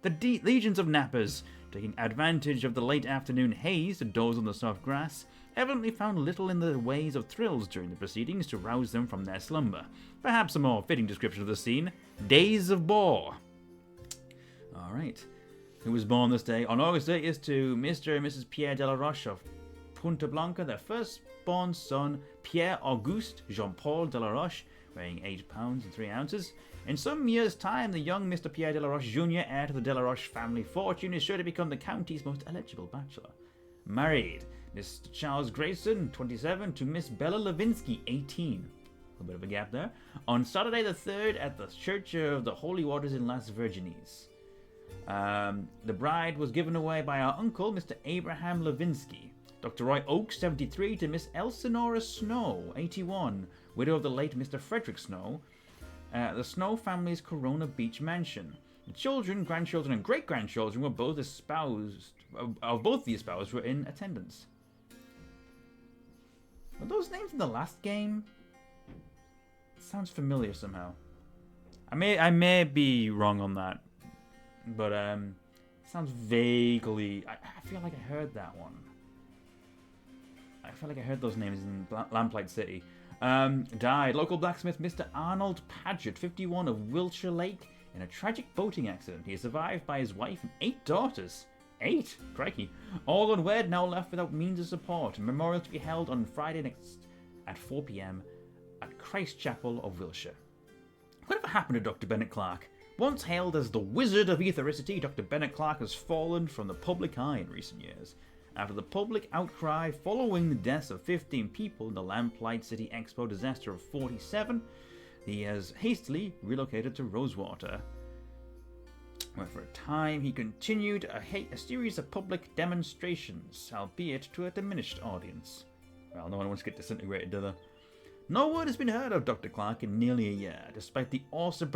The legions of nappers, taking advantage of the late afternoon haze to doze on the soft grass, evidently found little in the ways of thrills during the proceedings to rouse them from their slumber. Perhaps a more fitting description of the scene: Days of Bore. Alright. Who was born this day? On August 30th to Mr. and Mrs. Pierre de la Roche of Punta Blanca, their firstborn son, Pierre Auguste Jean-Paul de la Roche, weighing 8 pounds and 3 ounces. In some years' time, the young Mr. Pierre de la Roche Jr., heir to the de la Roche family fortune, is sure to become the county's most eligible bachelor. Married, Mr. Charles Grayson, 27, to Miss Bella Levinsky, 18. A little bit of a gap there. On Saturday the 3rd at the Church of the Holy Waters in Las Virginies. The bride was given away by our uncle, Mr. Abraham Levinsky. Dr. Roy Oakes, 73, to Miss Elsinora Snow, 81, widow of the late Mr. Frederick Snow, the Snow family's Corona Beach mansion. The children, grandchildren, and great-grandchildren were both espoused, of both the espoused were in attendance. Were those names in the last game? It sounds familiar somehow. I may be wrong on that, but it sounds vaguely. I feel like I heard that one. I feel like I heard those names in Lamplight City. Died local blacksmith Mr. Arnold Paget, 51, of Wiltshire Lake, in a tragic boating accident. He is survived by his wife and 8 daughters. 8? Crikey. All unwed, now left without means of support. Memorial to be held on Friday next at 4 p.m. at Christ Chapel of Wiltshire. Whatever happened to Dr. Bennett Clark? Once hailed as the Wizard of Ethericity, Dr. Bennett Clark has fallen from the public eye in recent years. After the public outcry following the deaths of 15 people in the Lamplight City Expo disaster of 47, he has hastily relocated to Rosewater, where for a time he continued a series of public demonstrations, albeit to a diminished audience. Well, no one wants to get disintegrated, do they? No word has been heard of Dr. Clark in nearly a year, despite the awesome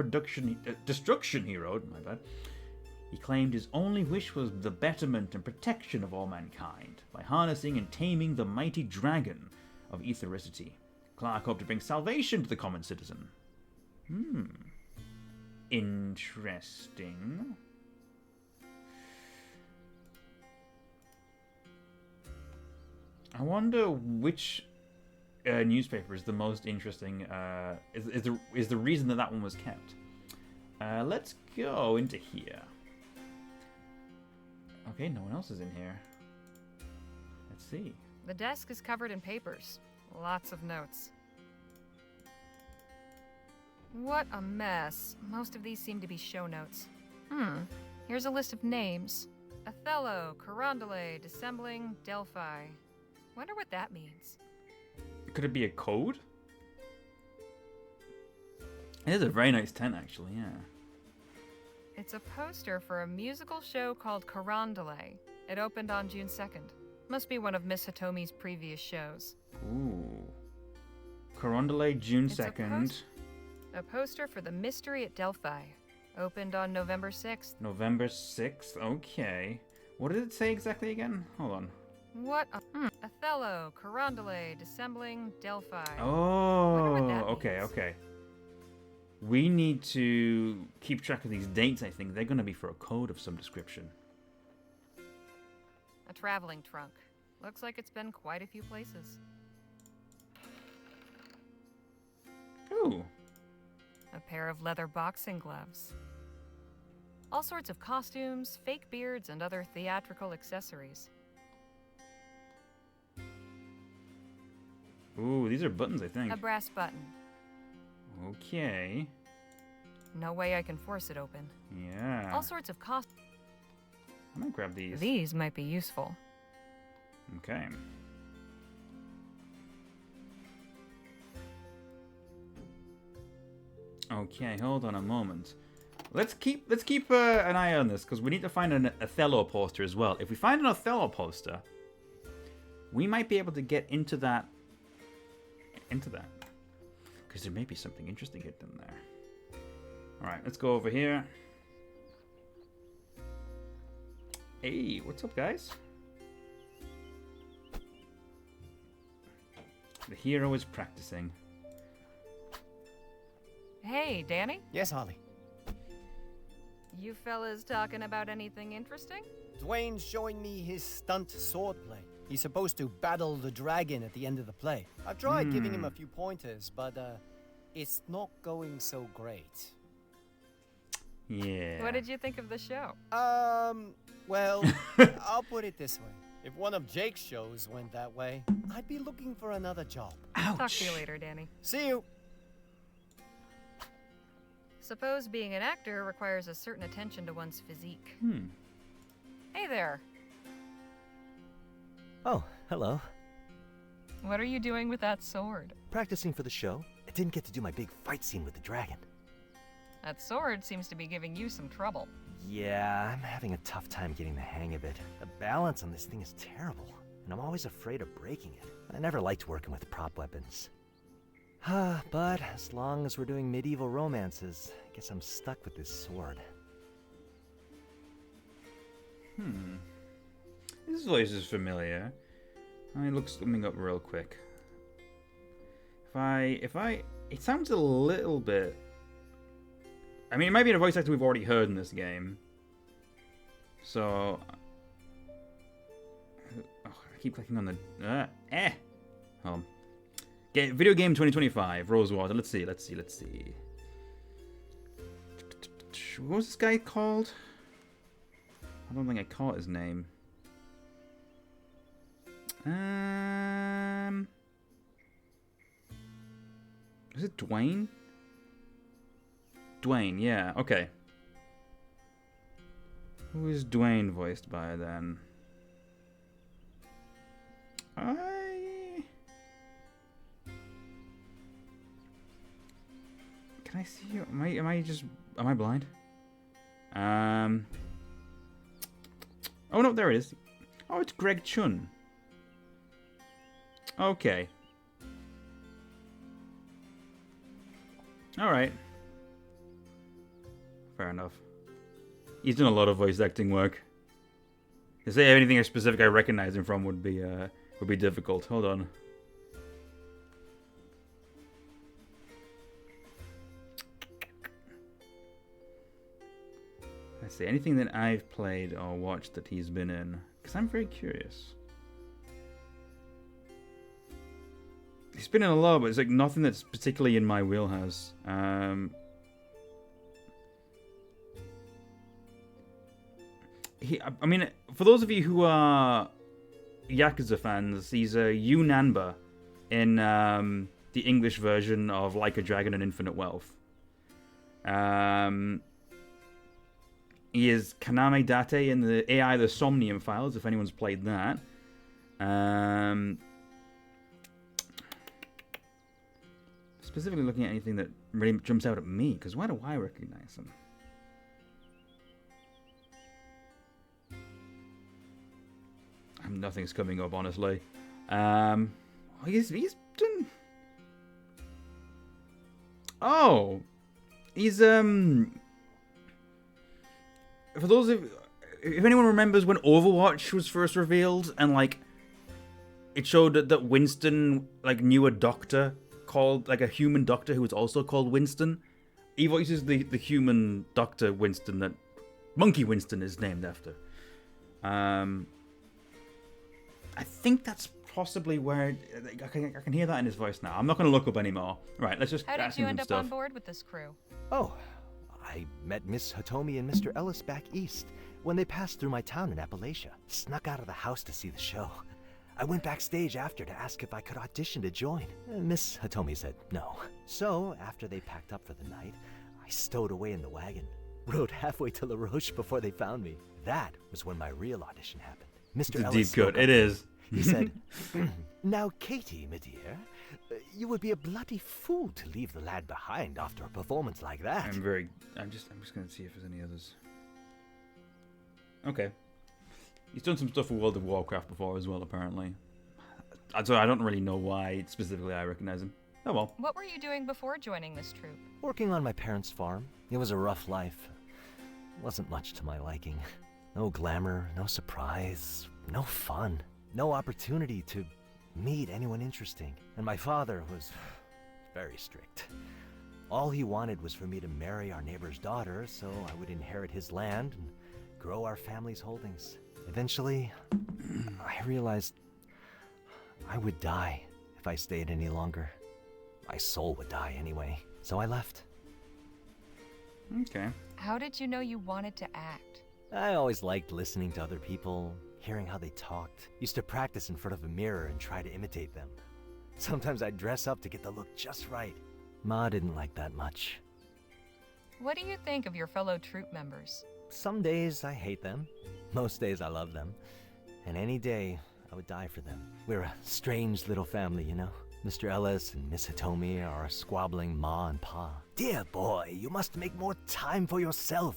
destruction he wrote, my bad. He claimed his only wish was the betterment and protection of all mankind, by harnessing and taming the mighty dragon of ethericity. Clark hoped to bring salvation to the common citizen. Interesting. I wonder which newspaper is the most interesting, is the reason that one was kept. Let's go into here. Okay, no one else is in here. Let's see. The desk is covered in papers. Lots of notes. What a mess. Most of these seem to be show notes. Here's a list of names. Othello, Carondelet, Dissembling, Delphi. Wonder what that means. Could it be a code? It is a very nice tent, actually, yeah. It's a poster for a musical show called Carondelet. It opened on June 2nd. Must be one of Miss Hitomi's previous shows. Ooh. Carondelet, June It's 2nd. A poster for The Mystery at Delphi. Opened on November 6th. November 6th, okay. What did it say exactly again? Hold on. What a... Othello, Carondelet, Dissembling, Delphi. Oh, Wonder what that okay, means. okay. We need to keep track of these dates, I think. They're going to be for a code of some description. A traveling trunk. Looks like it's been quite a few places. Ooh. A pair of leather boxing gloves. All sorts of costumes, fake beards, and other theatrical accessories. Ooh, these are buttons, I think. A brass button. Okay. No way I can force it open. Yeah. All sorts of costumes. I'm going to grab these. These might be useful. Okay. Okay, hold on a moment. Let's keep an eye on this because we need to find an Othello poster as well. If we find an Othello poster, we might be able to get into that. Because there may be something interesting hidden there. All right, let's go over here. Hey, what's up, guys? The hero is practicing. Hey, Danny? Yes, Holly. You fellas talking about anything interesting? Dwayne's showing me his stunt swordplay. He's supposed to battle the dragon at the end of the play. I've tried giving him a few pointers, but it's not going so great. Yeah. What did you think of the show? Well, I'll put it this way. If one of Jake's shows went that way, I'd be looking for another job. Ouch. Talk to you later, Danny. See you. Suppose being an actor requires a certain attention to one's physique. Hey there. Oh, hello. What are you doing with that sword? Practicing for the show. I didn't get to do my big fight scene with the dragon. That sword seems to be giving you some trouble. Yeah, I'm having a tough time getting the hang of it. The balance on this thing is terrible, and I'm always afraid of breaking it. I never liked working with prop weapons. But as long as we're doing medieval romances, I guess I'm stuck with this sword. This voice is familiar. Let me look something up real quick. It sounds a little bit. I mean, it might be a voice actor we've already heard in this game. So, I keep clicking on the Hold on. Video game 2025, Rosewater. Let's see. What was this guy called? I don't think I caught his name. Is it Dwayne? Dwayne, yeah, okay. Who is Dwayne voiced by then? Can I see you? Am I blind? Oh no, there it is. Oh, it's Greg Chun. Okay. Alright. Fair enough. He's done a lot of voice acting work. To say anything specific I recognize him from would be difficult. Hold on. Let's see, anything that I've played or watched that he's been in. Because I'm very curious. He's been in a lot, but it's like nothing that's particularly in my wheelhouse. I mean, for those of you who are Yakuza fans, he's a Yu Nanba in the English version of Like a Dragon and Infinite Wealth. He is Kaname Date in the AI The Somnium Files, if anyone's played that. Specifically looking at anything that really jumps out at me, because why do I recognize him? Nothing's coming up, honestly. He's done... Oh! He's, For those of... If anyone remembers when Overwatch was first revealed, and, like, it showed that Winston, like, knew a doctor called, like, a human doctor who was also called Winston. He voices the human doctor Winston that Monkey Winston is named after. I think that's possibly where I can hear that in his voice now. I'm not going to look up anymore. Right, let's just How ask did you him end some up stuff. on board with this crew? Oh, I met Miss Hitomi and Mr. Ellis back east when they passed through my town in Appalachia. Snuck out of the house to see the show. I went backstage after to ask if I could audition to join. Miss Hitomi said no. So, after they packed up for the night, I stowed away in the wagon. Rode halfway to La Roche before they found me. That was when my real audition happened. Mr. It's a Ellis deep cut. spoke It up. is. He said, "Now, Katie, my dear, you would be a bloody fool to leave the lad behind after a performance like that." I'm just going to see if there's any others. Okay. He's done some stuff with World of Warcraft before as well, apparently. I don't really know why specifically I recognize him. Oh well. What were you doing before joining this troupe? Working on my parents' farm. It was a rough life. Wasn't much to my liking. No glamour, no surprise, no fun, no opportunity to meet anyone interesting. And my father was very strict. All he wanted was for me to marry our neighbor's daughter so I would inherit his land and grow our family's holdings. Eventually, I realized I would die if I stayed any longer. My soul would die anyway, so I left. Okay. How did you know you wanted to act? I always liked listening to other people, hearing how they talked. Used to practice in front of a mirror and try to imitate them. Sometimes I'd dress up to get the look just right. Ma didn't like that much. What do you think of your fellow troupe members? Some days I hate them. Most days I love them. And any day, I would die for them. We're a strange little family, you know? Mr. Ellis and Miss Hitomi are a squabbling ma and pa. Dear boy, you must make more time for yourself.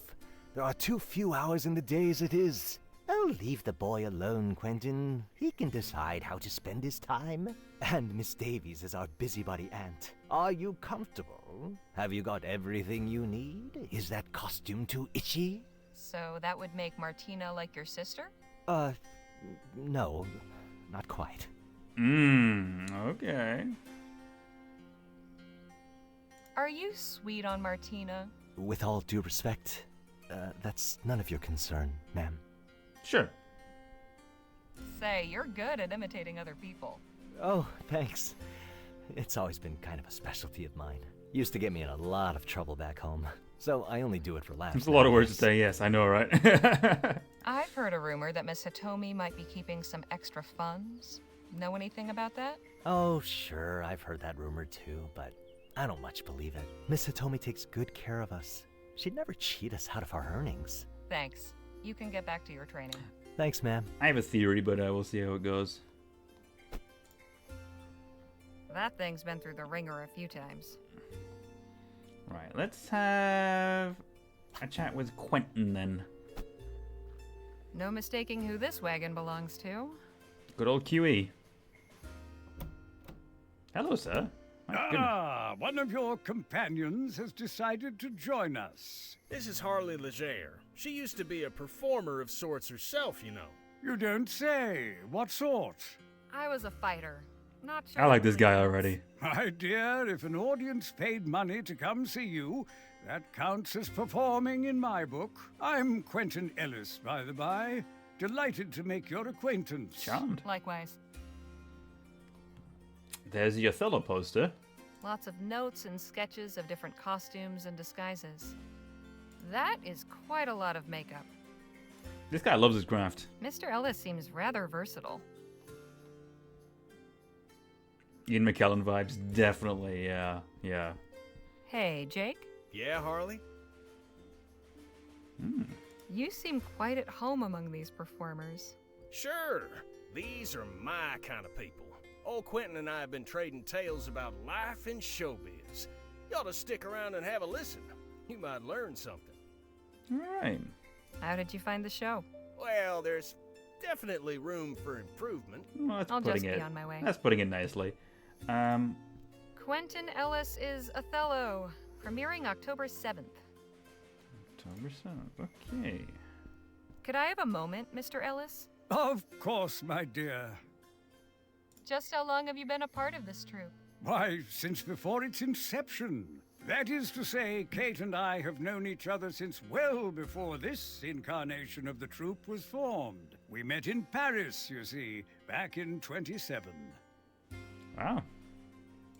There are too few hours in the day as it is. Oh, leave the boy alone, Quentin. He can decide how to spend his time. And Miss Davies is our busybody aunt. Are you comfortable? Have you got everything you need? Is that costume too itchy? So that would make Martina like your sister? No, not quite. Okay. Are you sweet on Martina? With all due respect, that's none of your concern, ma'am. Sure. Say, you're good at imitating other people. Oh, thanks. It's always been kind of a specialty of mine. Used to get me in a lot of trouble back home, so I only do it for laughs. There's a lot of words to say, yes, I know, right? I've heard a rumor that Miss Hitomi might be keeping some extra funds. Know anything about that? Oh, sure, I've heard that rumor too, but I don't much believe it. Miss Hitomi takes good care of us. She'd never cheat us out of our earnings. Thanks. You can get back to your training. Thanks, ma'am. I have a theory, but we'll see how it goes. That thing's been through the ringer a few times. Right, let's have a chat with Quentin then. No mistaking who this wagon belongs to. Good old QE. Hello, sir. My goodness. One of your companions has decided to join us. This is Harley Leger. She used to be a performer of sorts herself, you know. You don't say. What sort? I was a fighter. Not sure. I like this guy already. My dear, if an audience paid money to come see you, that counts as performing in my book. I'm Quentin Ellis, by the by. Delighted to make your acquaintance. Charmed. Likewise. There's the Othello poster. Lots of notes and sketches of different costumes and disguises. That is quite a lot of makeup. This guy loves his craft. Mr. Ellis seems rather versatile. Ian McKellen vibes, definitely, yeah. Hey, Jake? Yeah, Harley? You seem quite at home among these performers. Sure. These are my kind of people. Old Quentin and I have been trading tales about life in showbiz. You ought to stick around and have a listen. You might learn something. Right. How did you find the show? Well, there's definitely room for improvement. Well, that's I'll putting just it, be on my way. That's putting it nicely. Quentin Ellis is Othello, premiering October 7th. October 7th. Okay. Could I have a moment, Mr. Ellis? Of course, my dear. Just how long have you been a part of this troupe? Why, since before its inception. That is to say, Kate and I have known each other since well before this incarnation of the troupe was formed. We met in Paris, you see, back in 27. Wow.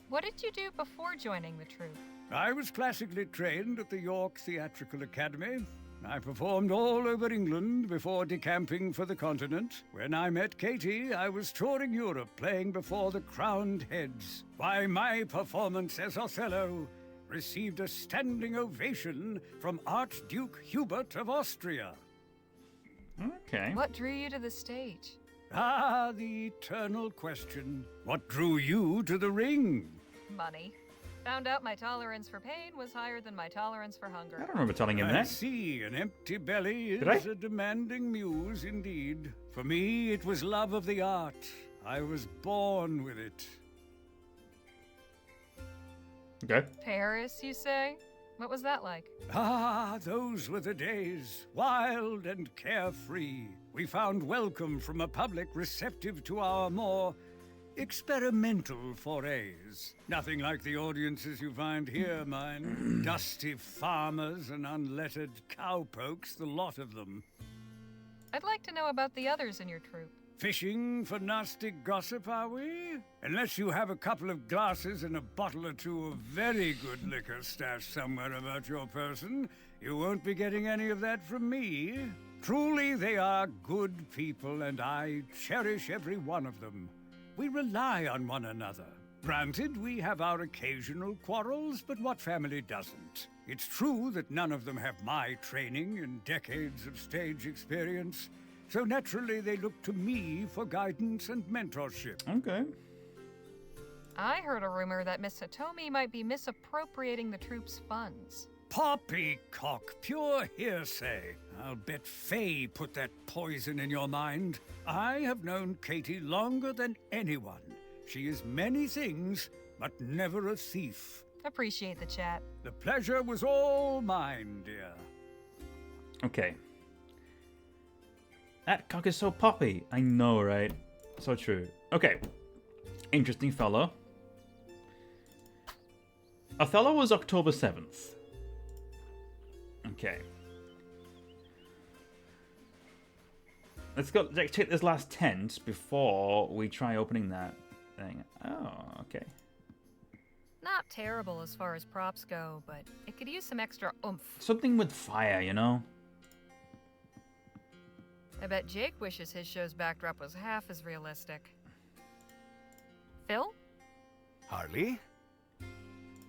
What did you do before joining the troupe? I was classically trained at the York Theatrical Academy. I performed all over England before decamping for the continent. When I met Katie, I was touring Europe playing before the crowned heads. Why, my performance as Othello received a standing ovation from Archduke Hubert of Austria. Okay. What drew you to the stage? Ah, the eternal question. What drew you to the ring? Money. Found out my tolerance for pain was higher than my tolerance for hunger. I don't remember telling him I that. see, an empty belly Did I? is a demanding muse indeed. For me, it was love of the art. I was born with it. Okay. Paris, you say? What was that like? Ah, those were the days, wild and carefree. We found welcome from a public receptive to our more experimental forays. Nothing like the audiences you find here, mind. Dusty farmers and unlettered cowpokes, the lot of them. I'd like to know about the others in your troupe. Fishing for nasty gossip, are we? Unless you have a couple of glasses and a bottle or two of very good liquor stashed somewhere about your person, you won't be getting any of that from me. Truly, they are good people, and I cherish every one of them. We rely on one another. Granted, we have our occasional quarrels, but what family doesn't? It's true that none of them have my training and decades of stage experience, so naturally they look to me for guidance and mentorship. Okay. I heard a rumor that Miss Hitomi might be misappropriating the troupe's funds. Poppycock, pure hearsay. I'll bet Faye put that poison in your mind. I have known Katie longer than anyone. She is many things, but never a thief. Appreciate the chat. The pleasure was all mine, dear. Okay. That cock is so poppy. I know, right? So true. Okay. Interesting fellow. Othello was October 7th. Okay. Let's check this last tent before we try opening that thing. Oh, okay. Not terrible as far as props go, but it could use some extra oomph. Something with fire, you know? I bet Jake wishes his show's backdrop was half as realistic. Phil? Harley?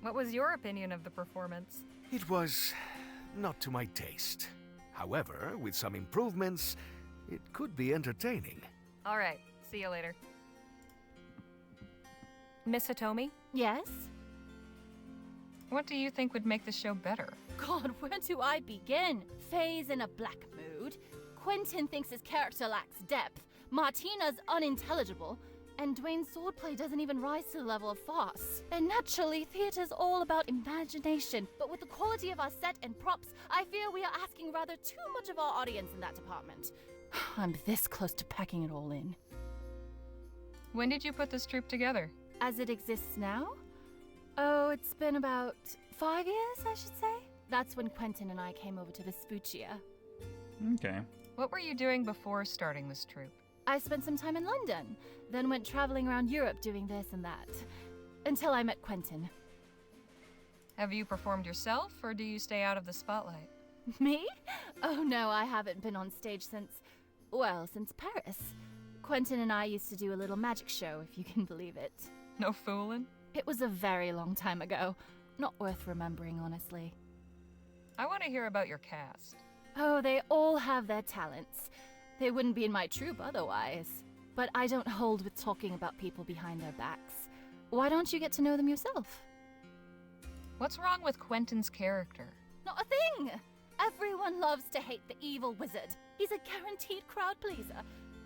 What was your opinion of the performance? It was not to my taste. However, with some improvements, it could be entertaining. All right, see you later. Miss Hitomi? Yes? What do you think would make the show better? God, where do I begin? Faye's in a black mood. Quentin thinks his character lacks depth. Martina's unintelligible. And Dwayne's swordplay doesn't even rise to the level of farce. And naturally, theater's all about imagination. But with the quality of our set and props, I fear we are asking rather too much of our audience in that department. I'm this close to packing it all in. When did you put this troupe together? As it exists now? Oh, it's been about 5 years, I should say. That's when Quentin and I came over to Vespuccia. Okay. What were you doing before starting this troupe? I spent some time in London, then went traveling around Europe doing this and that, until I met Quentin. Have you performed yourself, or do you stay out of the spotlight? Me? Oh no, I haven't been on stage since Paris. Quentin and I used to do a little magic show, if you can believe it. No fooling? It was a very long time ago. Not worth remembering, honestly. I want to hear about your cast. Oh, they all have their talents. They wouldn't be in my troupe otherwise. But I don't hold with talking about people behind their backs. Why don't you get to know them yourself? What's wrong with Quentin's character? Not a thing! Everyone loves to hate the evil wizard. He's a guaranteed crowd pleaser.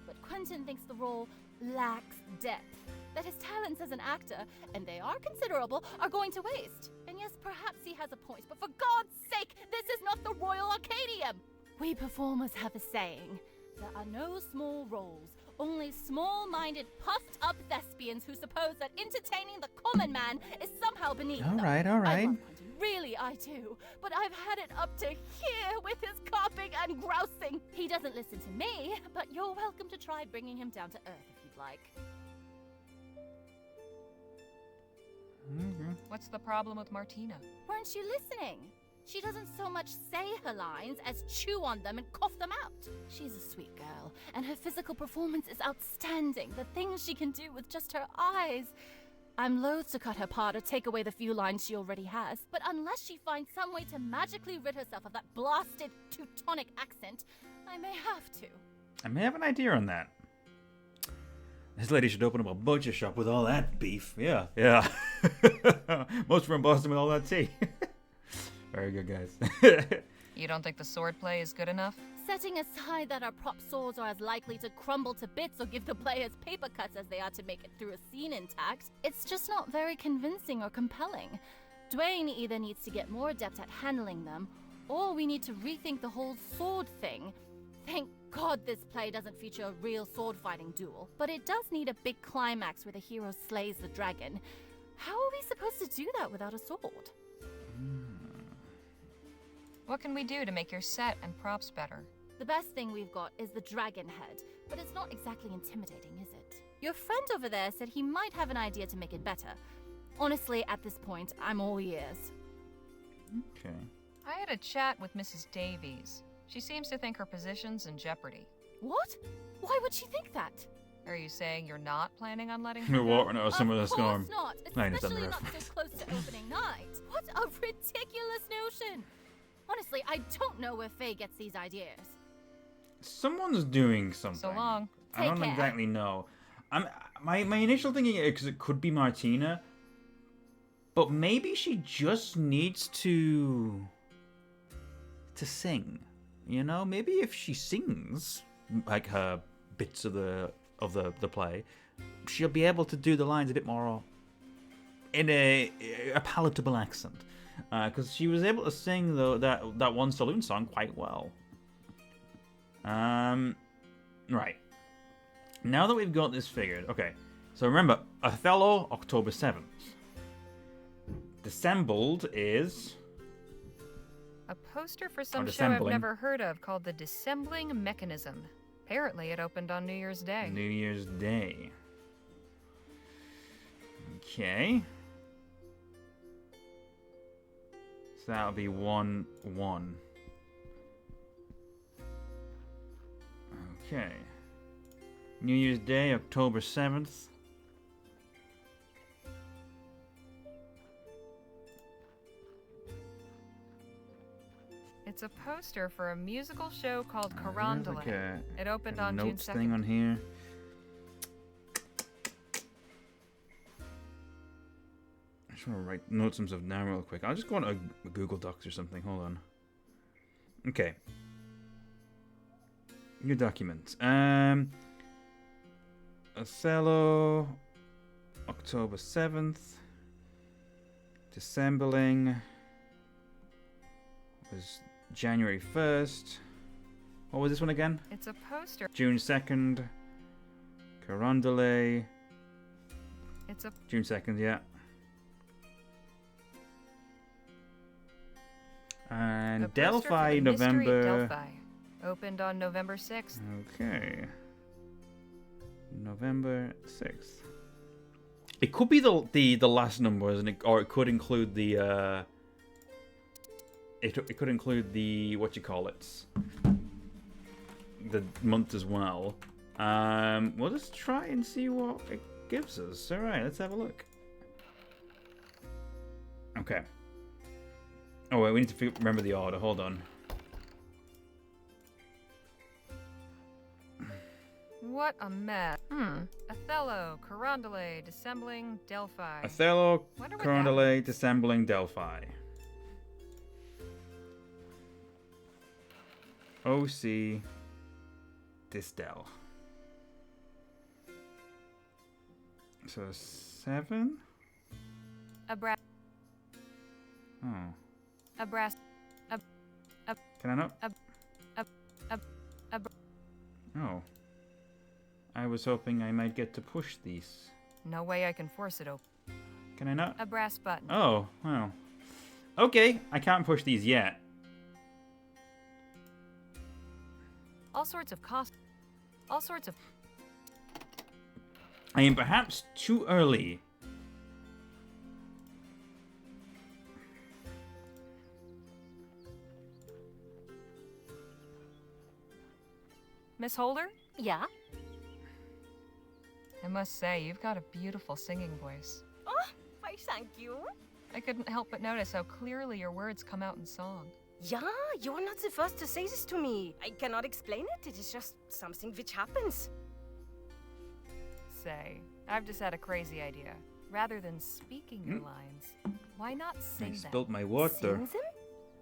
But Quentin thinks the role lacks depth. That his talents as an actor, and they are considerable, are going to waste. And yes, perhaps he has a point, but for God's sake, this is not the Royal Arcadium! We performers have a saying. There are no small roles, only small-minded, puffed-up thespians who suppose that entertaining the common man is somehow beneath them. All right. I love Quentin, really I do, but I've had it up to here with his carping and grousing. He doesn't listen to me, but you're welcome to try bringing him down to earth if you'd like. What's the problem with Martina? Weren't you listening? She doesn't so much say her lines as chew on them and cough them out. She's a sweet girl, and her physical performance is outstanding. The things she can do with just her eyes. I'm loath to cut her part or take away the few lines she already has, but unless she finds some way to magically rid herself of that blasted Teutonic accent, I may have to. I may have an idea on that. This lady should open up a butcher shop with all that beef. Yeah. Most from Boston with all that tea. Very good, guys. You don't think the swordplay is good enough? Setting aside that our prop swords are as likely to crumble to bits or give the players paper cuts as they are to make it through a scene intact, it's just not very convincing or compelling. Dwayne either needs to get more adept at handling them, or we need to rethink the whole sword thing. Thank God this play doesn't feature a real sword-fighting duel, but it does need a big climax where the hero slays the dragon. How are we supposed to do that without a sword? What can we do to make your set and props better? The best thing we've got is the dragon head, but it's not exactly intimidating, is it? Your friend over there said he might have an idea to make it better. Honestly, at this point, I'm all ears. Okay. I had a chat with Mrs. Davies. She seems to think her position's in jeopardy. What? Why would she think that? Are you saying you're not planning on letting her We're go? walking out of some of the storm. Of course not, especially not so close to opening night. What a ridiculous notion! Honestly, I don't know where Faye gets these ideas. Someone's doing something. So long. I don't Take care. exactly know. My initial thinking is because it could be Martina, but maybe she just needs to sing. You know, maybe if she sings like her bits of the play, she'll be able to do the lines a bit more in a palatable accent. Because she was able to sing that one saloon song quite well. Right. Now that we've got this figured, okay. So remember, Othello, October 7th. Dissembled is A poster for some show I've Dissembling. never heard of called The Dissembling Mechanism. Apparently it opened on New Year's Day. New Year's Day. Okay. So that'll be 1-1. Okay. New Year's Day, October 7th. It's a poster for a musical show called Carondelet. Like It opened a on June notes 2nd. thing on here. I just want to note some stuff down real quick. I'll just go on a Google Docs or something. Hold on. Okay. Your document. Othello, October 7th. Dissembling was January 1st. What was this one again? It's a poster. June 2nd. Carondelet. It's a June 2nd, yeah. And a poster for Delphi, the Mystery November. Delphi. Opened on November 6th. Okay. November 6th. It could be the last number, isn't it? Or it could include the it could include the what you call it, the month as well. We'll just try and see what it gives us. All right, let's have a look. Okay. Oh wait, we need to remember the order. Hold on. What a mess. Othello, Corondale, Dissembling, Delphi. Othello, Wonder what Corondale, Dissembling, Delphi. OC, Distel. So 7? A brass. Oh. A brass. Can I not? A Oh. I was hoping I might get to push these. No way I can force it open. Can I not? A brass button. Oh, well. Okay, I can't push these yet. All sorts of cost. All sorts of. I am perhaps too early. Miss Holder? Yeah? I must say, you've got a beautiful singing voice. Oh, why thank you. I couldn't help but notice how clearly your words come out in song. Yeah, you are not the first to say this to me. I cannot explain it. It is just something which happens. Say, I've just had a crazy idea. Rather than speaking your lines, why not sing I them? spilled my water. Sing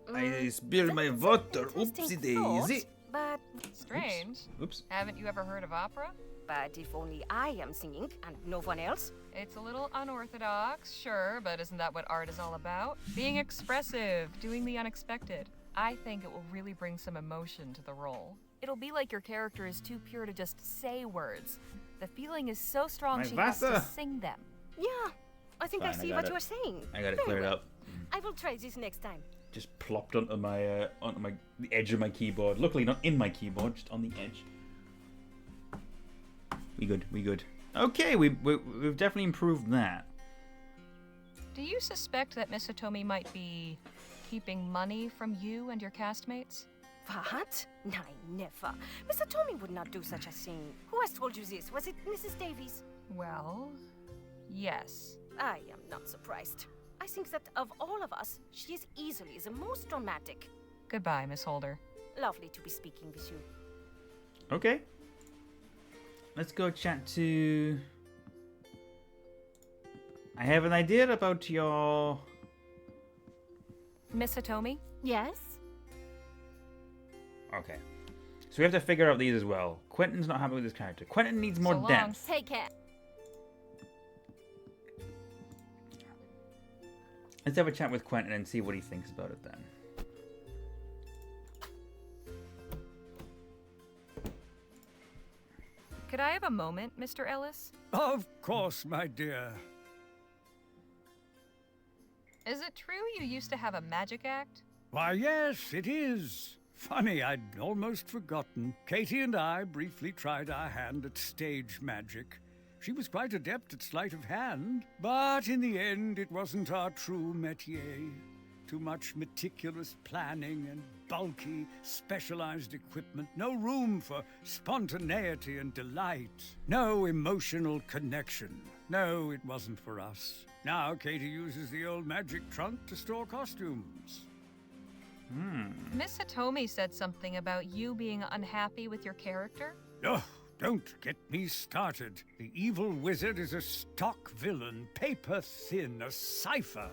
them? I spilled my water. Interesting Oopsie thought, daisy. but Strange. Oops. Haven't you ever heard of opera? But if only I am singing and no one else. It's a little unorthodox, sure, but isn't that what art is all about? Being expressive, doing the unexpected. I think it will really bring some emotion to the role. It'll be like your character is too pure to just say words. The feeling is so strong My she has to Vasa. sing them. Yeah, I think I Fine, I see got what it. you are saying. I got it Very cleared well. up. I will try this next time. Just plopped onto the edge of my keyboard. Luckily not in my keyboard, just on the edge. We good. Okay, we've definitely improved that. Do you suspect that Miss Hitomi might be keeping money from you and your castmates? What? No, never. Mr. Tommy would not do such a thing. Who has told you this? Was it Mrs. Davies? Well, yes. I am not surprised. I think that of all of us, she is easily the most dramatic. Goodbye, Miss Holder. Lovely to be speaking with you. Okay. Let's go chat to... I have an idea about your... Miss Hitomi? Yes? Okay. So we have to figure out these as well. Quentin's not happy with his character. Quentin needs more So long. depth. Take care. Let's have a chat with Quentin and see what he thinks about it then. Could I have a moment, Mr. Ellis? Of course, my dear. Is it true you used to have a magic act? Why, yes, it is. Funny, I'd almost forgotten. Katie and I briefly tried our hand at stage magic. She was quite adept at sleight of hand, but in the end, it wasn't our true métier. Too much meticulous planning and bulky, specialized equipment. No room for spontaneity and delight. No emotional connection. No, it wasn't for us. Now Katie uses the old magic trunk to store costumes. Miss Hitomi said something about you being unhappy with your character? Oh, don't get me started. The evil wizard is a stock villain, paper thin, a cipher.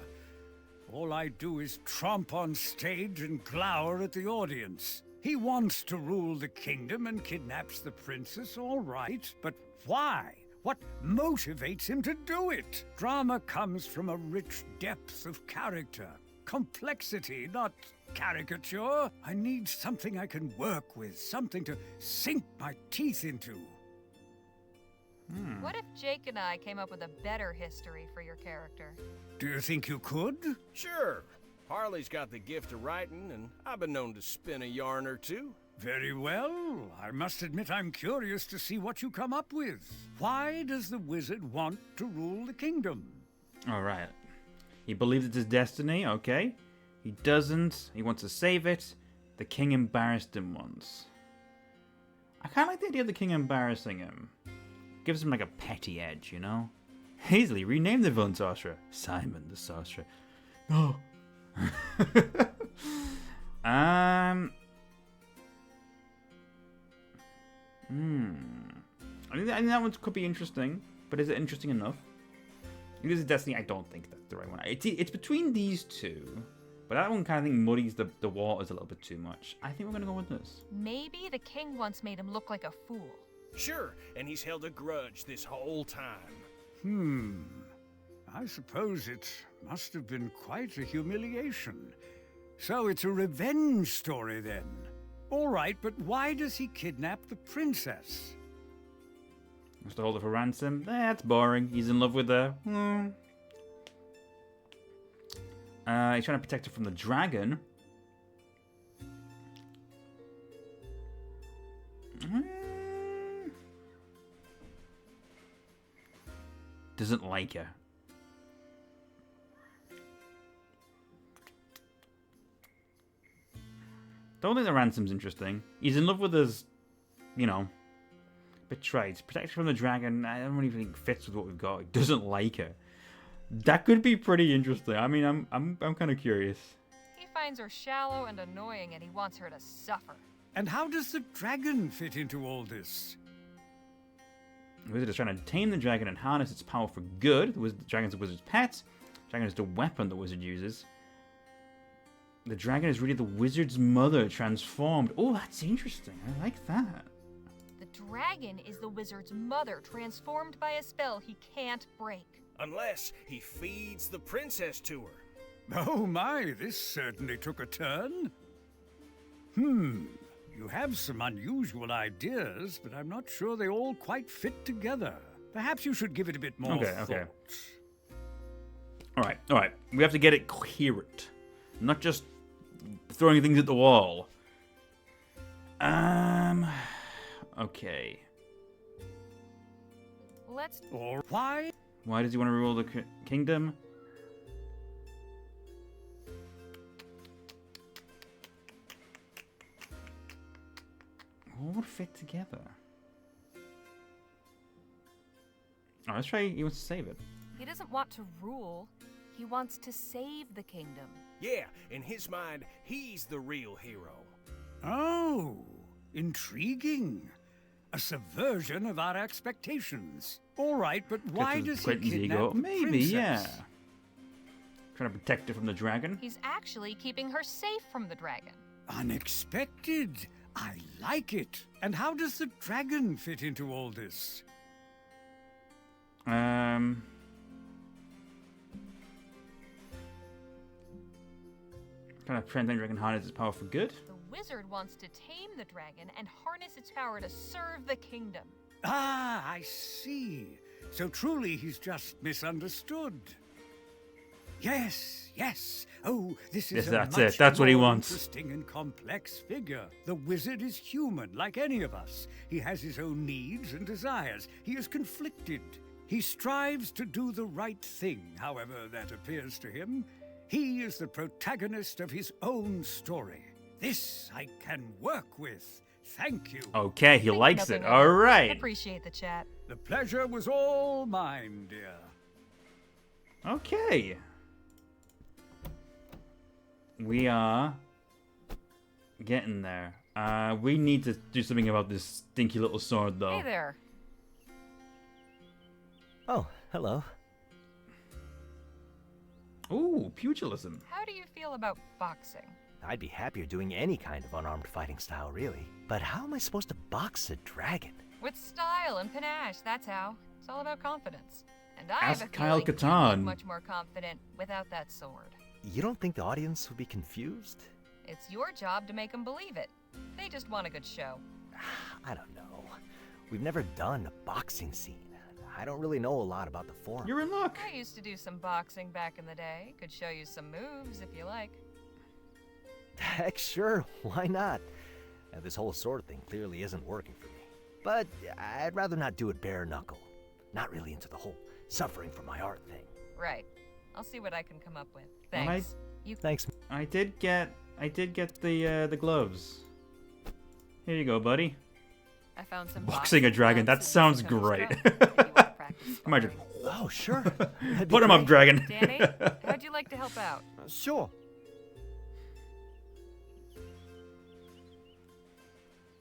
All I do is tromp on stage and glower at the audience. He wants to rule the kingdom and kidnaps the princess, all right, but why? What motivates him to do it? Drama comes from a rich depth of character. Complexity, not caricature. I need something I can work with, something to sink my teeth into. What if Jake and I came up with a better history for your character? Do you think you could? Sure. Harley's got the gift of writing, and I've been known to spin a yarn or two. Very well. I must admit I'm curious to see what you come up with. Why does the wizard want to rule the kingdom? Alright. He believes it's his destiny, okay. He doesn't. He wants to save it. The king embarrassed him once. I kind of like the idea of the king embarrassing him. Gives him like a petty edge, you know? Easily rename the villain sorcerer. Simon the sorcerer. Oh, I think that one could be interesting, but is it interesting enough? If this is Destiny, I don't think that's the right one. It's between these two, but that one kind of muddies the waters a little bit too much. I think we're gonna go with this. Maybe the king once made him look like a fool. Sure, and he's held a grudge this whole time. I suppose it must have been quite a humiliation. So it's a revenge story then. All right, but why does he kidnap the princess? Wants to hold her for ransom. That's boring. He's in love with her. He's trying to protect her from the dragon. Doesn't like her. Don't think the ransom's interesting. He's in love with his, betrayed. Protect her from the dragon. I don't really think fits with what we've got. He doesn't like her. That could be pretty interesting. I mean, I'm kind of curious. He finds her shallow and annoying, and he wants her to suffer. And how does the dragon fit into all this? The wizard is trying to tame the dragon and harness its power for good. The dragon's the wizard's pet. The dragon is the weapon the wizard uses. The dragon is really the wizard's mother transformed. Oh, that's interesting. I like that. The dragon is the wizard's mother transformed by a spell he can't break. Unless he feeds the princess to her. Oh my, this certainly took a turn. You have some unusual ideas, but I'm not sure they all quite fit together. Perhaps you should give it a bit more thought. All right. We have to get it coherent. Not just throwing things at the wall. Okay. Or why? Why does he want to rule the kingdom? What would fit together? Oh, let's try. He wants to save it. He doesn't want to rule. He wants to save the kingdom. Yeah, in his mind, he's the real hero. Oh, intriguing. A subversion of our expectations. All right, but why does he kidnap the Maybe, princess? yeah. Trying to protect her from the dragon. He's actually keeping her safe from the dragon. Unexpected. I like it. And how does the dragon fit into all this? Trying to prevent the dragon harness its power for good. The wizard wants to tame the dragon and harness its power to serve the kingdom. Ah, I see. So truly he's just misunderstood. Yes. Oh, this is That's a it. That's what he more wants. Interesting and complex figure. The wizard is human, like any of us. He has his own needs and desires. He is conflicted. He strives to do the right thing, however that appears to him. He is the protagonist of his own story. This I can work with. Thank you. Okay, he likes it. All right. Appreciate the chat. The pleasure was all mine, dear. Okay. We are getting there. We need to do something about this stinky little sword, though. Hey there. Oh, hello. Ooh, pugilism. How do you feel about boxing? I'd be happier doing any kind of unarmed fighting style, really. But how am I supposed to box a dragon? With style and panache, that's how. It's all about confidence. And I Ask have a Kyle feeling you'd Katarn. look much more confident without that sword. You don't think the audience would be confused? It's your job to make them believe it. They just want a good show. I don't know. We've never done a boxing scene. I don't really know a lot about the forum. You're in luck. I used to do some boxing back in the day. Could show you some moves if you like. Heck, sure. Why not? This whole sword thing clearly isn't working for me. But I'd rather not do it bare knuckle. Not really into the whole suffering for my art thing. Right. I'll see what I can come up with. Well, Thanks. Thanks. I did get the gloves. Here you go, buddy. I found some Boxing a dragon. That sounds great. Imagine. Oh, sure. Put him up, dragon. Danny, how'd you like to help out? Sure.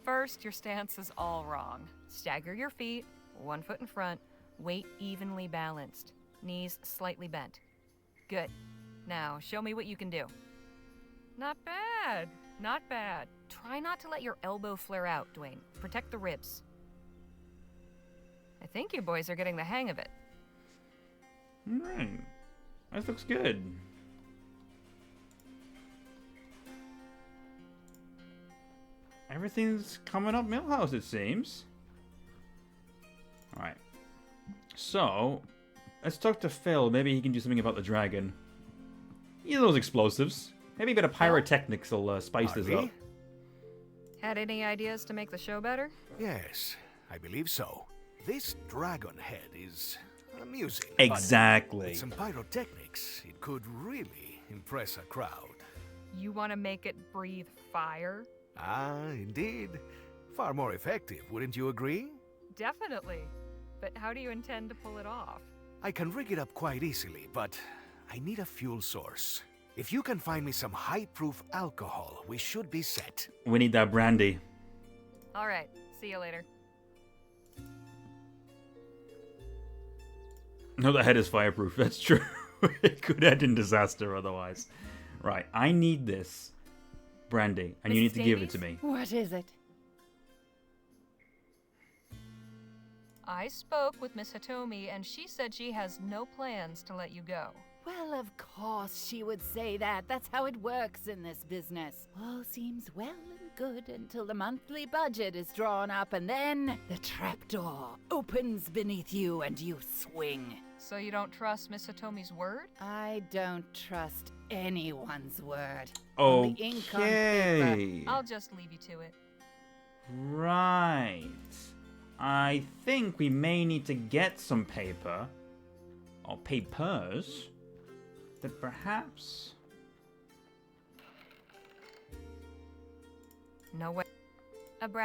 First, your stance is all wrong. Stagger your feet, 1 foot in front, weight evenly balanced, knees slightly bent. Good. Now, show me what you can do. Not bad. Not bad. Try not to let your elbow flare out, Dwayne. Protect the ribs. I think you boys are getting the hang of it. Alright. That looks good. Everything's coming up Millhouse, it seems. Alright. So, let's talk to Phil. Maybe he can do something about the dragon. Use those explosives. Maybe a bit of pyrotechnics will spice this up. Had any ideas to make the show better? Yes, I believe so. This dragon head is amusing. Exactly. With some pyrotechnics, it could really impress a crowd. You want to make it breathe fire? Ah, indeed. Far more effective, wouldn't you agree? Definitely. But how do you intend to pull it off? I can rig it up quite easily, but I need a fuel source. If you can find me some high-proof alcohol, we should be set. We need that brandy. All right. See you later. No, the head is fireproof. That's true. It could end in disaster otherwise. Right, I need this brandy, and you need to give it to me. What is it? I spoke with Miss Hitomi, and she said she has no plans to let you go. Well, of course she would say that. That's how it works in this business. All seems well and good until the monthly budget is drawn up, and then the trapdoor opens beneath you and you swing. So you don't trust Miss Hitomi's word? I don't trust anyone's word. Only ink on paper. Okay. I'll just leave you to it. Right. I think we may need to get some paper, or papers, that perhaps... No way.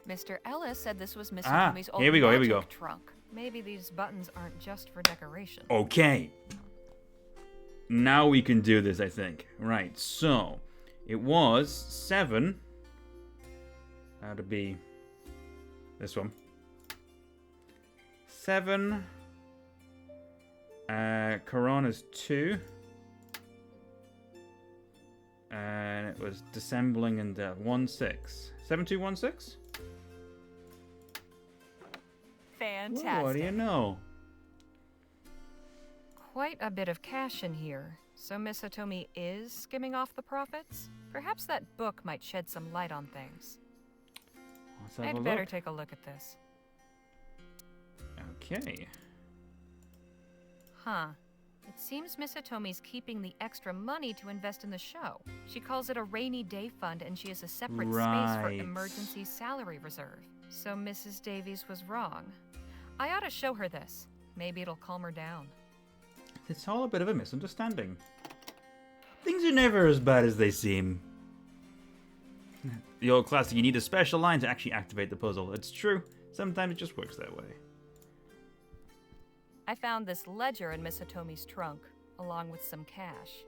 Mr. Ellis said this was Miss Hitomi's old here we magic go. trunk. Maybe these buttons aren't just for decoration. Okay. Now we can do this, I think. Right, so it was 7. That would be this one. 7. Corona's 2. And it was dissembling and 1-6. 7216? Fantastic. What do you know? Quite a bit of cash in here. So Miss Hitomi is skimming off the profits? Perhaps that book might shed some light on things. Let's have a I'd better look. take a look at this. Okay. Huh. It seems Miss Hitomi's keeping the extra money to invest in the show. She calls it a rainy day fund, and she has a separate space for Right. emergency salary reserve. So Mrs. Davies was wrong. I ought to show her this. Maybe it'll calm her down. It's all a bit of a misunderstanding. Things are never as bad as they seem. The old classic, you need a special line to actually activate the puzzle. It's true. Sometimes it just works that way. I found this ledger in Miss Hitomi's trunk, along with some cash.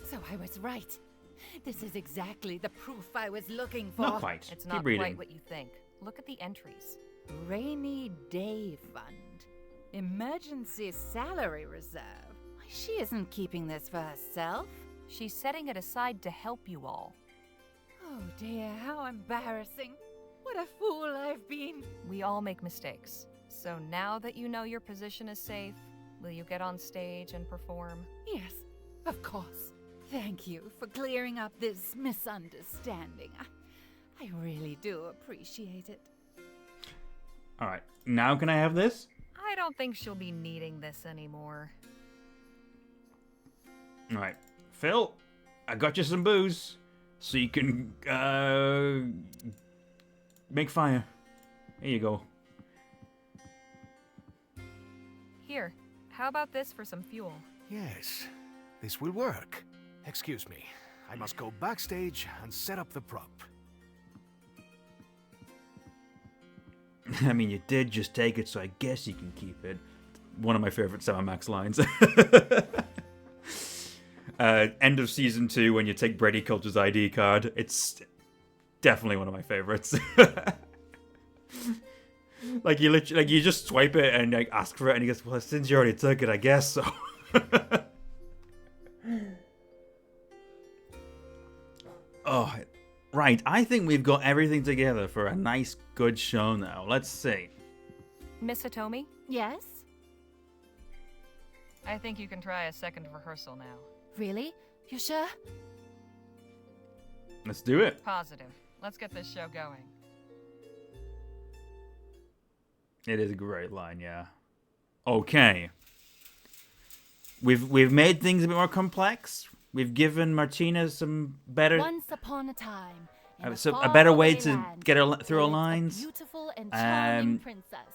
So I was right. This is exactly the proof I was looking for. Not quite. It's Keep not reading. quite what you think. Look at the entries. Rainy Day Fund. Emergency Salary Reserve. Why, she isn't keeping this for herself. She's setting it aside to help you all. Oh dear, how embarrassing. What a fool I've been. We all make mistakes. So now that you know your position is safe, will you get on stage and perform? Yes, of course. Thank you for clearing up this misunderstanding. I really do appreciate it. Alright, now can I have this? I don't think she'll be needing this anymore. Alright, Phil, I got you some booze, so you can, make fire. Here you go. Here, how about this for some fuel? Yes, this will work. Excuse me, I must go backstage and set up the prop. I mean, you did just take it, so I guess you can keep it. One of my favorite Sam Max lines. End of season 2, when you take Brady Culture's ID card, it's definitely one of my favorites. Like you literally, like you just swipe it and like ask for it, and he goes, "Well, since you already took it, I guess so." Oh, right. I think we've got everything together for a nice, good show now. Let's see. Miss Hitomi, Yes? I think you can try a second rehearsal now. Really? You sure? Let's do it. Positive. Let's get this show going. It is a great line, yeah. Okay. We've made things a bit more complex. We've given Martina some better Once upon a time, in a better way faraway to land, get her through her lived a lines. beautiful and charming Um, princess.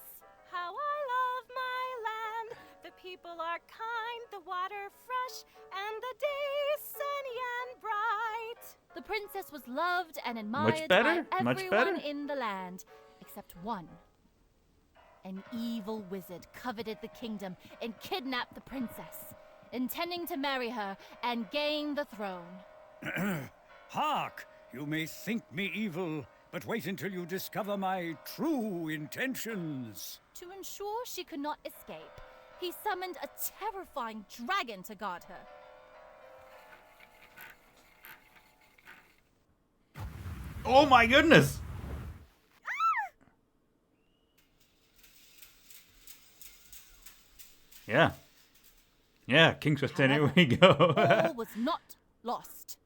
How I love my land. The people are kind, the water fresh, and the day sunny and bright. The princess was loved and admired better, by much everyone better. in the land, except one. An evil wizard coveted the kingdom and kidnapped the princess, intending to marry her and gain the throne. Hark! You may think me evil, but wait until you discover my true intentions. To ensure she could not escape, he summoned a terrifying dragon to guard her. Oh my goodness! Yeah. Yeah, King's Twisted, here we go. All was not lost.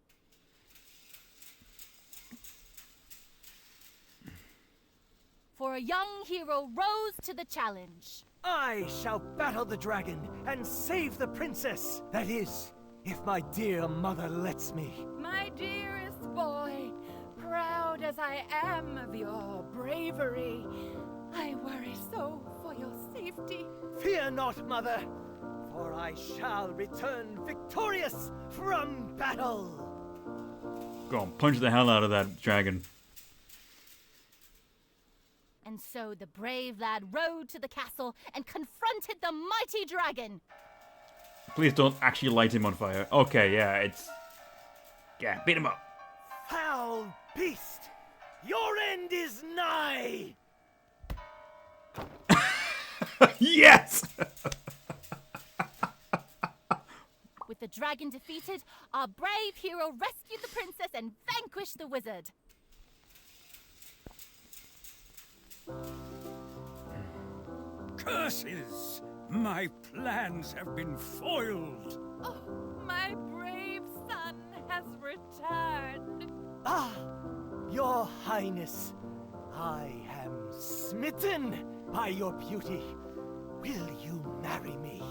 For a young hero rose to the challenge. I shall battle the dragon and save the princess. That is, if my dear mother lets me. My dearest boy, proud as I am of your bravery, I worry so for your safety. Fear not, mother, for I shall return victorious from battle. Go on, punch the hell out of that dragon. And so the brave lad rode to the castle and confronted the mighty dragon. Please don't actually light him on fire. Okay, yeah, it's... Yeah, beat him up. Foul beast, your end is nigh. Yes! With the dragon defeated, our brave hero rescued the princess and vanquished the wizard. Curses! My plans have been foiled. Oh, my brave son has returned. Ah, your highness, I am smitten by your beauty. Will you marry me?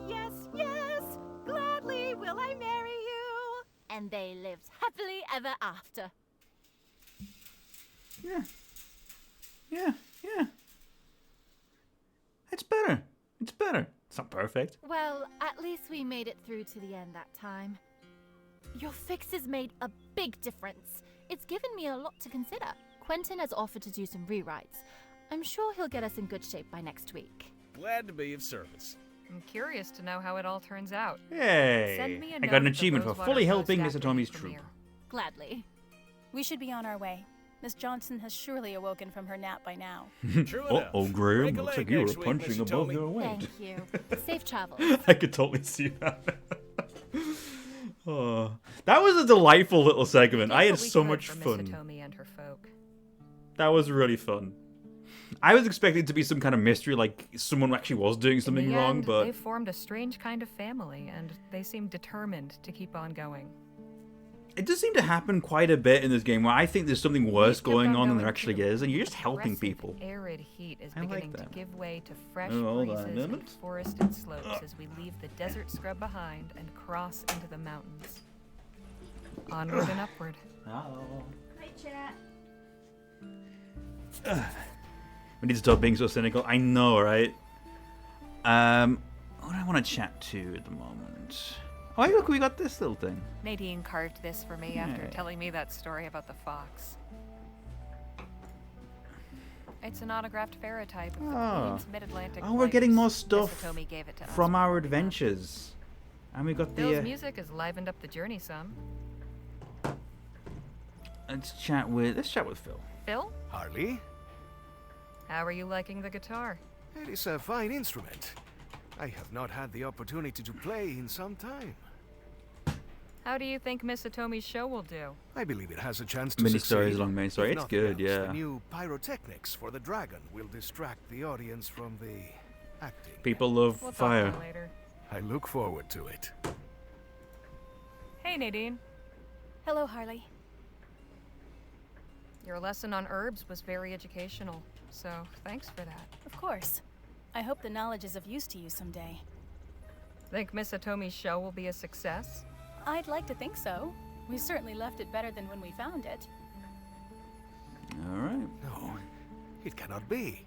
Yes, yes, gladly will I marry you. And they lived happily ever after. Yeah. Yeah, yeah. It's better. It's better. It's not perfect. Well, at least we made it through to the end that time. Your fixes made a big difference. It's given me a lot to consider. Quentin has offered to do some rewrites. I'm sure he'll get us in good shape by next week. Glad to be of service. I'm curious to know how it all turns out. Yay! Send me a I note got an at the achievement for Rosewater fully helping Post Mr. after Tommy's the troop. premiere. Gladly. We should be on our way. Miss Johnson has surely awoken from her nap by now. True enough. Uh-oh, Graham. Break a Looks leg like you were next week, punching Mr. above Tommy. your weight. Thank you. Safe travels. I could totally see that. Oh, that was a delightful little segment. I had What we so could much for fun. Miss Hitomi and her folk. That was really fun. I was expecting it to be some kind of mystery, like someone actually was doing something In the wrong, end, but they formed a strange kind of family, and they seem determined to keep on going. it does seem to happen quite a bit in this game where I think there's something worse Keep on going on than going there actually too. is, and you're just helping Oppressive, people. Arid heat is I like beginning that. to give way to fresh Oh, hold on a breezes and minute. forested slopes as we leave the desert scrub behind and cross into the mountains. Onward and upward. Hi, chat. We need to stop being so cynical. I know, right? What do I want to chat to at the moment? Oh, hey, look, we got this little thing. Nadine carved this for me after Yeah. telling me that story about the fox. It's an autographed ferrotype of the Oh. Queen's Mid-Atlantic Oh, we're getting more Flights. stuff Miss Hitomi gave it to us from our for the month. adventures. And we got Bill's the... music has livened up the journey some. Let's chat with Phil. Phil? Harley? How are you liking the guitar? It is a fine instrument. I have not had the opportunity to play in some time. How do you think Miss Atomi's show will do? I believe it has a chance to Mini succeed. stories, long main story. If It's nothing good, else, yeah. The new pyrotechnics for the dragon will distract the audience from the acting. People love We'll fire. talk more later. I look forward to it. Hey, Nadine. Hello, Harley. Your lesson on herbs was very educational, so thanks for that. Of course. I hope the knowledge is of use to you someday. Think Miss Atomi's show will be a success? I'd like to think so. We certainly left it better than when we found it. All right. No, it cannot be.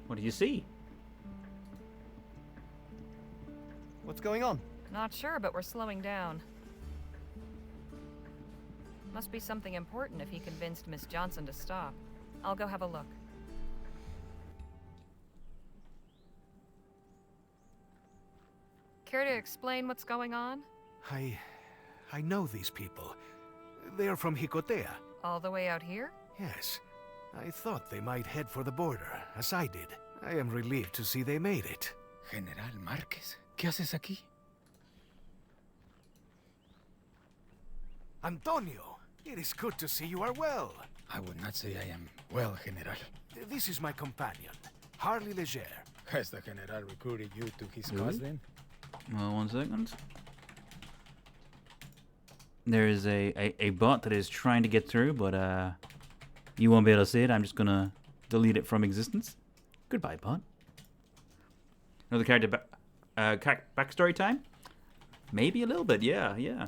What do you see? What's going on? Not sure, but we're slowing down. Must be something important if he convinced Miss Johnson to stop. I'll go have a look. Care to explain what's going on? I know these people. They are from Jicotea. All the way out here? Yes. I thought they might head for the border, as I did. I am relieved to see they made it. General Márquez, ¿qué haces aquí? Antonio, it is good to see you are well. I would not say I am well, General. This is my companion, Harley Leger. Has the General recruited you to his cause then? Well, 1 second. There is a bot that is trying to get through, but you won't be able to see it. I'm just gonna delete it from existence. Goodbye, bot. Another character backstory time? Maybe a little bit, yeah.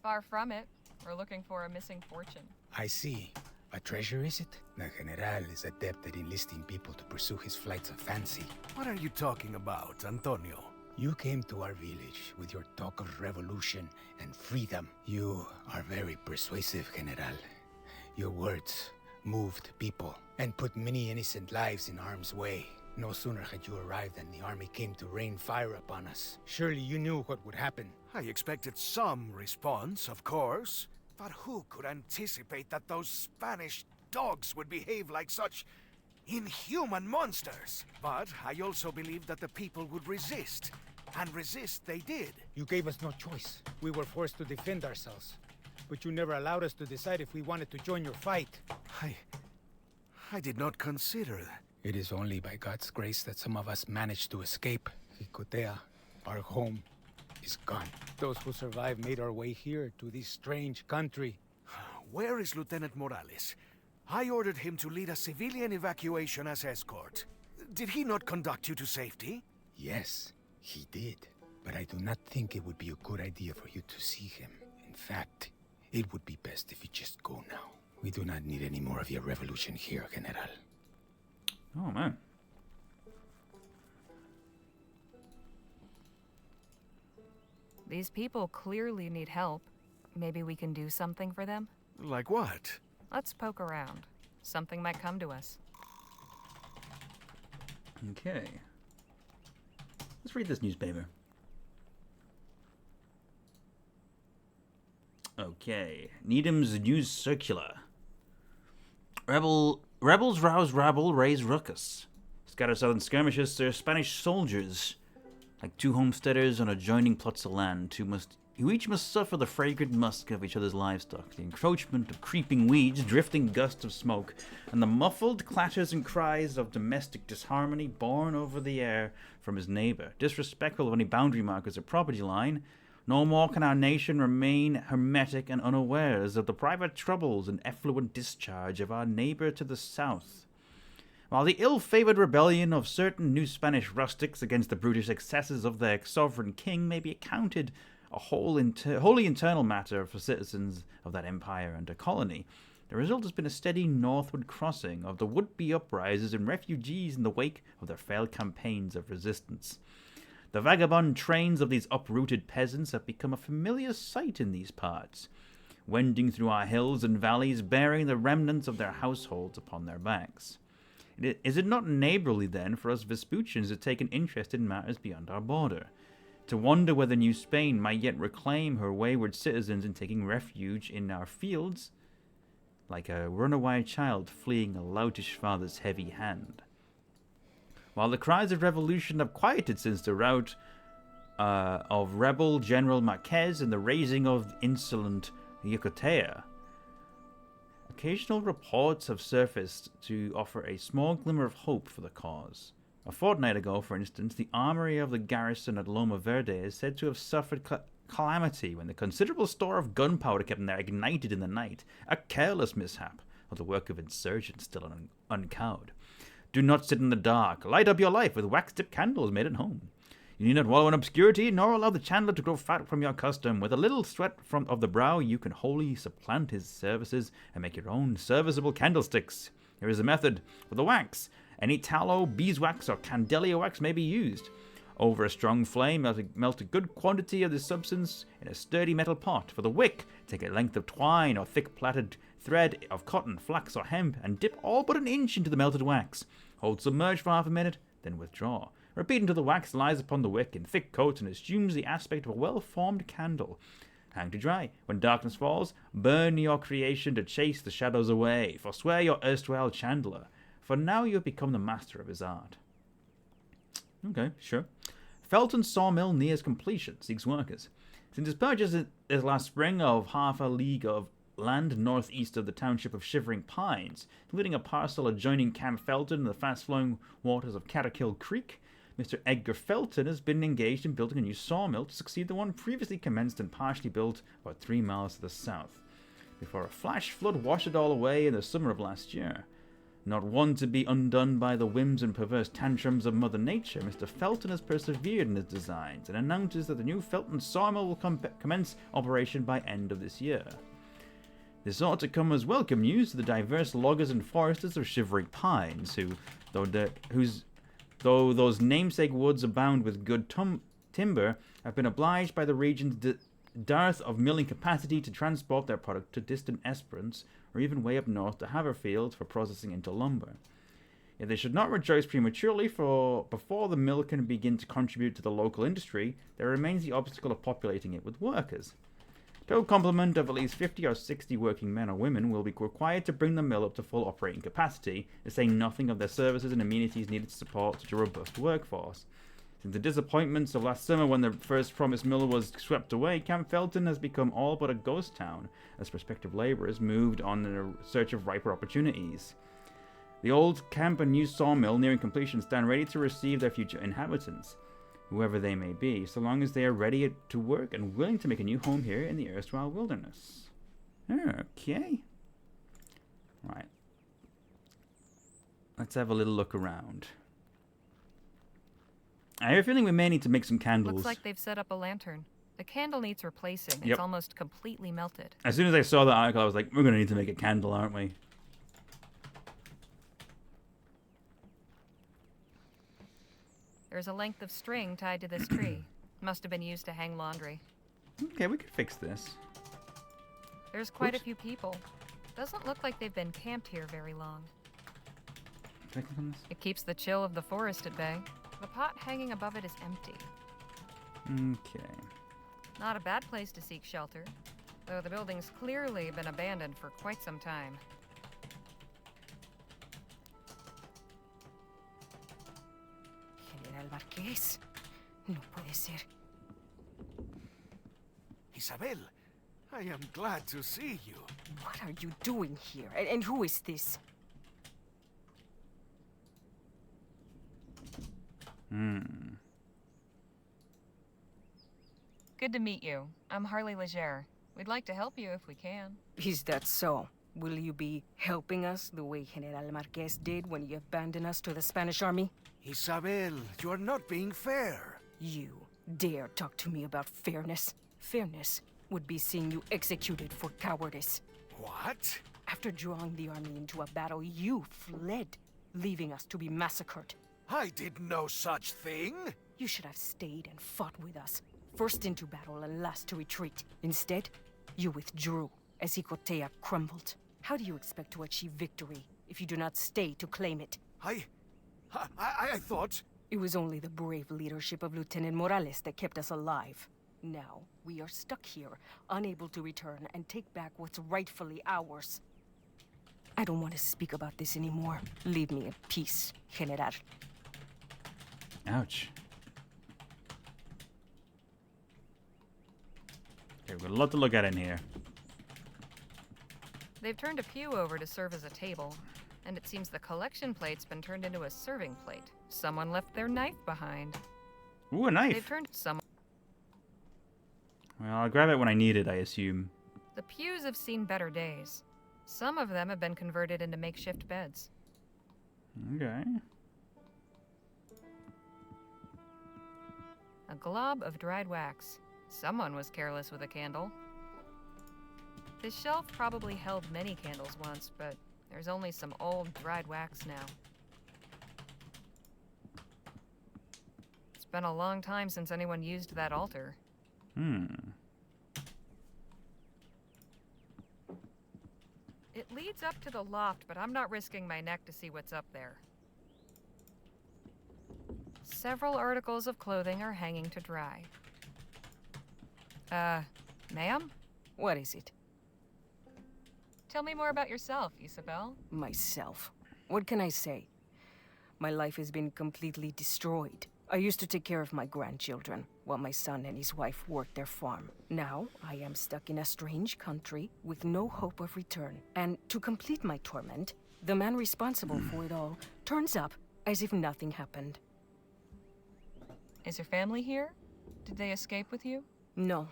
Far from it. We're looking for a missing fortune. I see. A treasure, is it? The General is adept at enlisting people to pursue his flights of fancy. What are you talking about, Antonio? You came to our village with your talk of revolution and freedom. You are very persuasive, General. Your words moved people and put many innocent lives in harm's way. No sooner had you arrived than the army came to rain fire upon us. Surely you knew what would happen. I expected some response, of course. But who could anticipate that those Spanish dogs would behave like such inhuman monsters? But I also believed that the people would resist. And resist they did. You gave us no choice. We were forced to defend ourselves. But you never allowed us to decide if we wanted to join your fight. I did not consider. It is only by God's grace that some of us managed to escape. Jicotea, our home, is gone. Those who survived made our way here to this strange country. Where is Lieutenant Morales? I ordered him to lead a civilian evacuation as escort. Did he not conduct you to safety? Yes, he did. But I do not think it would be a good idea for you to see him. In fact, it would be best if you just go now. We do not need any more of your revolution here, General. Oh, man. These people clearly need help. Maybe we can do something for them? Like what? Let's poke around. Something might come to us. Okay. Let's read this newspaper. Okay. Needham's News Circular. Rebels rouse rabble, raise ruckus. Scatter southern skirmishes, stir Spanish soldiers. Like two homesteaders on adjoining plots of land, who each must suffer the fragrant musk of each other's livestock, the encroachment of creeping weeds, drifting gusts of smoke, and the muffled clatters and cries of domestic disharmony borne over the air from his neighbour, disrespectful of any boundary markers or property line. No more can our nation remain hermetic and unawares of the private troubles and effluent discharge of our neighbour to the south. While the ill-favoured rebellion of certain new Spanish rustics against the brutish excesses of their sovereign king may be accounted a wholly internal matter for citizens of that empire and a colony, the result has been a steady northward crossing of the would-be uprisers and refugees in the wake of their failed campaigns of resistance. The vagabond trains of these uprooted peasants have become a familiar sight in these parts, wending through our hills and valleys, bearing the remnants of their households upon their backs. Is it not neighborly, then, for us Vespuccians to take an interest in matters beyond our border? To wonder whether New Spain might yet reclaim her wayward citizens in taking refuge in our fields, like a runaway child fleeing a loutish father's heavy hand. While the cries of revolution have quieted since the rout of rebel General Marquez and the raising of insolent Yucatea, occasional reports have surfaced to offer a small glimmer of hope for the cause. A fortnight ago, for instance, the armory of the garrison at Loma Verde is said to have suffered calamity when the considerable store of gunpowder kept there ignited in the night, a careless mishap, or the work of insurgents still uncowed. Do not sit in the dark. Light up your life with wax-tipped candles made at home. You need not wallow in obscurity, nor allow the chandler to grow fat from your custom. With a little sweat of the brow, you can wholly supplant his services and make your own serviceable candlesticks. Here is a method. With the wax, any tallow, beeswax, or candelia wax may be used. Over a strong flame, melt a good quantity of this substance in a sturdy metal pot. For the wick, take a length of twine or thick plaited thread of cotton, flax, or hemp, and dip all but an inch into the melted wax. Hold submerged for half a minute, then withdraw. Repeat until the wax lies upon the wick in thick coats and assumes the aspect of a well-formed candle. Hang to dry. When darkness falls, burn your creation to chase the shadows away. Forswear your erstwhile chandler, for now you have become the master of his art. Okay, sure. Felton Sawmill nears completion, seeks workers. Since his purchase this last spring of half a league of land northeast of the township of Shivering Pines, including a parcel adjoining Camp Felton and the fast-flowing waters of Catakill Creek, Mr. Edgar Felton has been engaged in building a new sawmill to succeed the one previously commenced and partially built about 3 miles to the south, before a flash flood washed it all away in the summer of last year. Not one to be undone by the whims and perverse tantrums of Mother Nature, Mr. Felton has persevered in his designs and announces that the new Felton sawmill will commence operation by end of this year. This ought to come as welcome news to the diverse loggers and foresters of Shivering Pines, though those namesake woods abound with good timber, have been obliged by the region's dearth of milling capacity to transport their product to distant Esperance, or even way up north to Haverfield for processing into lumber. Yet they should not rejoice prematurely, for before the mill can begin to contribute to the local industry, there remains the obstacle of populating it with workers. Total complement of at least 50 or 60 working men or women will be required to bring the mill up to full operating capacity, to say nothing of their services and amenities needed to support such a robust workforce. Since the disappointments of last summer when the first promised mill was swept away, Camp Felton has become all but a ghost town, as prospective labourers moved on in a search of riper opportunities. The old camp and new sawmill nearing completion stand ready to receive their future inhabitants, whoever they may be, so long as they are ready to work and willing to make a new home here in the erstwhile wilderness. Okay. Right. Let's have a little look around. I have a feeling we may need to make some candles. Looks like they've set up a lantern. The candle needs replacing. Yep. It's almost completely melted. As soon as I saw that article, I was like, we're going to need to make a candle, aren't we? There's a length of string tied to this tree. Must have been used to hang laundry. Okay, we could fix this. There's quite a few people. Doesn't look like they've been camped here very long. Can I click on this? It keeps the chill of the forest at bay. The pot hanging above it is empty. Okay. Not a bad place to seek shelter, though the building's clearly been abandoned for quite some time. General Marquez? No puede ser. Isabel, I am glad to see you. What are you doing here? And who is this? Good to meet you. I'm Harley Legere. We'd like to help you if we can. Is that so? Will you be helping us the way General Marquez did when he abandoned us to the Spanish army? Isabel, you are not being fair. You dare talk to me about fairness? Fairness would be seeing you executed for cowardice. What? After drawing the army into a battle, you fled, leaving us to be massacred. I did no such thing. You should have stayed and fought with us, first into battle and last to retreat. Instead, you withdrew as Icotea crumbled. How do you expect to achieve victory if you do not stay to claim it? I thought... It was only the brave leadership of Lieutenant Morales that kept us alive. Now, we are stuck here, unable to return and take back what's rightfully ours. I don't want to speak about this anymore. Leave me in peace, General. Ouch. Okay, we've got a lot to look at in here. They've turned a pew over to serve as a table, and it seems the collection plate's been turned into a serving plate. Someone left their knife behind. Ooh, a knife. They've turned some. Well, I'll grab it when I need it, I assume. The pews have seen better days. Some of them have been converted into makeshift beds. Okay. A glob of dried wax. Someone was careless with a candle. This shelf probably held many candles once, but there's only some old dried wax now. It's been a long time since anyone used that altar. It leads up to the loft, but I'm not risking my neck to see what's up there. Several articles of clothing are hanging to dry. Ma'am? What is it? Tell me more about yourself, Isabel. Myself. What can I say? My life has been completely destroyed. I used to take care of my grandchildren, while my son and his wife worked their farm. Now, I am stuck in a strange country with no hope of return. And to complete my torment, the man responsible for it all turns up as if nothing happened. Is your family here? Did they escape with you? No.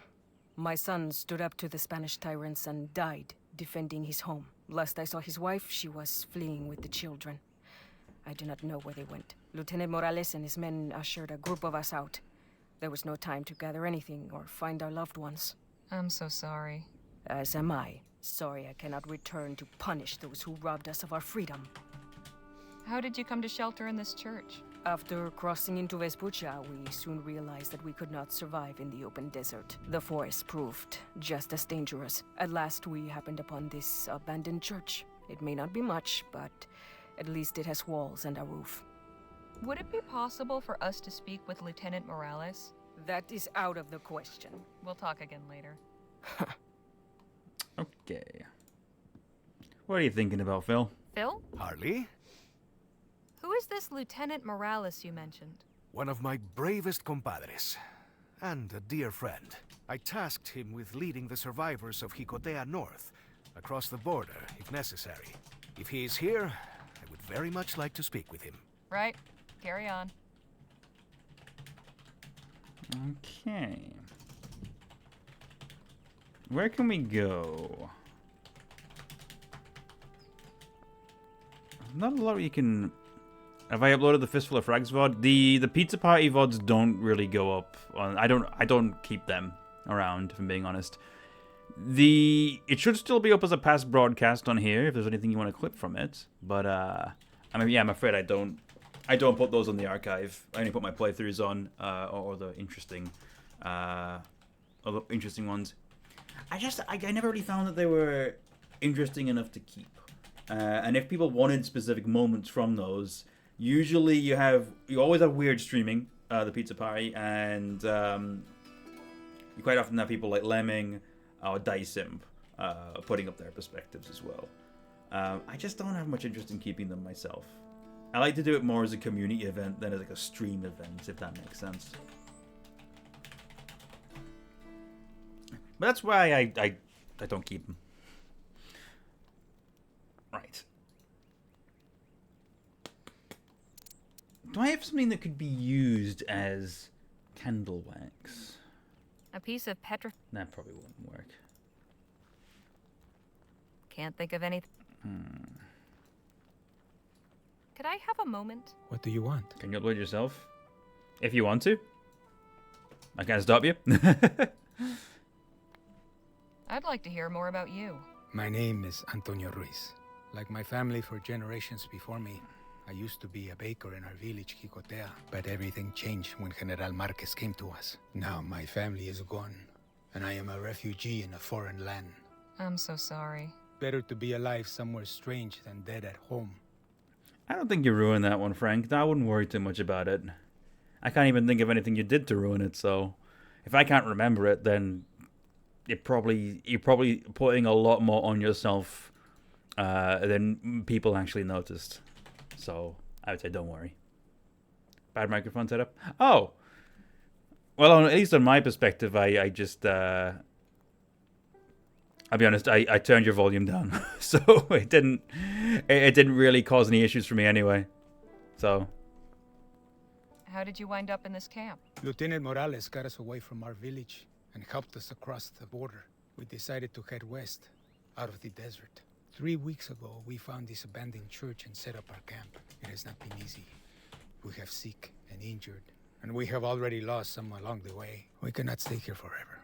My son stood up to the Spanish tyrants and died defending his home. Last I saw his wife, she was fleeing with the children. I do not know where they went. Lieutenant Morales and his men ushered a group of us out. There was no time to gather anything or find our loved ones. I'm so sorry. As am I. Sorry I cannot return to punish those who robbed us of our freedom. How did you come to shelter in this church? After crossing into Vespuccia, we soon realized that we could not survive in the open desert. The forest proved just as dangerous. At last, we happened upon this abandoned church. It may not be much, but at least it has walls and a roof. Would it be possible for us to speak with Lieutenant Morales? That is out of the question. We'll talk again later. Okay. What are you thinking about, Phil? Phil? Harley? Who is this Lieutenant Morales you mentioned? One of my bravest compadres. And a dear friend. I tasked him with leading the survivors of Jicotea north, across the border, if necessary. If he is here, I would very much like to speak with him. Right. Carry on. Okay. Where can we go? Not a lot you can... Have I uploaded the Fistful of Frags VOD? The Pizza Party VODs don't really go up. I don't keep them around, if I'm being honest. It should still be up as a past broadcast on here if there's anything you want to clip from it. But I mean, yeah, I'm afraid I don't put those on the archive. I only put my playthroughs on or the interesting ones. I never really found that they were interesting enough to keep. And if people wanted specific moments from those, usually you always have weird streaming, the Pizza Party, and you quite often have people like Lemming or Dicimp putting up their perspectives as well. I just don't have much interest in keeping them myself. I like to do it more as a community event than as like a stream event, if that makes sense. But that's why I don't keep them. Right. Do I have something that could be used as candle wax? A piece of That probably wouldn't work. Can't think of anything. Could I have a moment? What do you want? Can you upload yourself? If you want to. I can't stop you. I'd like to hear more about you. My name is Antonio Ruiz. Like my family for generations before me, I used to be a baker in our village, Jicotea, but everything changed when General Marquez came to us. Now my family is gone, and I am a refugee in a foreign land. I'm so sorry. Better to be alive somewhere strange than dead at home. I don't think you ruined that one, Frank. I wouldn't worry too much about it. I can't even think of anything you did to ruin it, so if I can't remember it, then you're probably putting a lot more on yourself than people actually noticed. So I would say don't worry. Bad microphone setup? Oh! Well, at least on my perspective, I just... I'll be honest, I turned your volume down. So it didn't really cause any issues for me anyway. So... How did you wind up in this camp? Lieutenant Morales got us away from our village and helped us across the border. We decided to head west, out of the desert. 3 weeks ago, we found this abandoned church and set up our camp. It has not been easy. We have sick and injured, and we have already lost some along the way. We cannot stay here forever.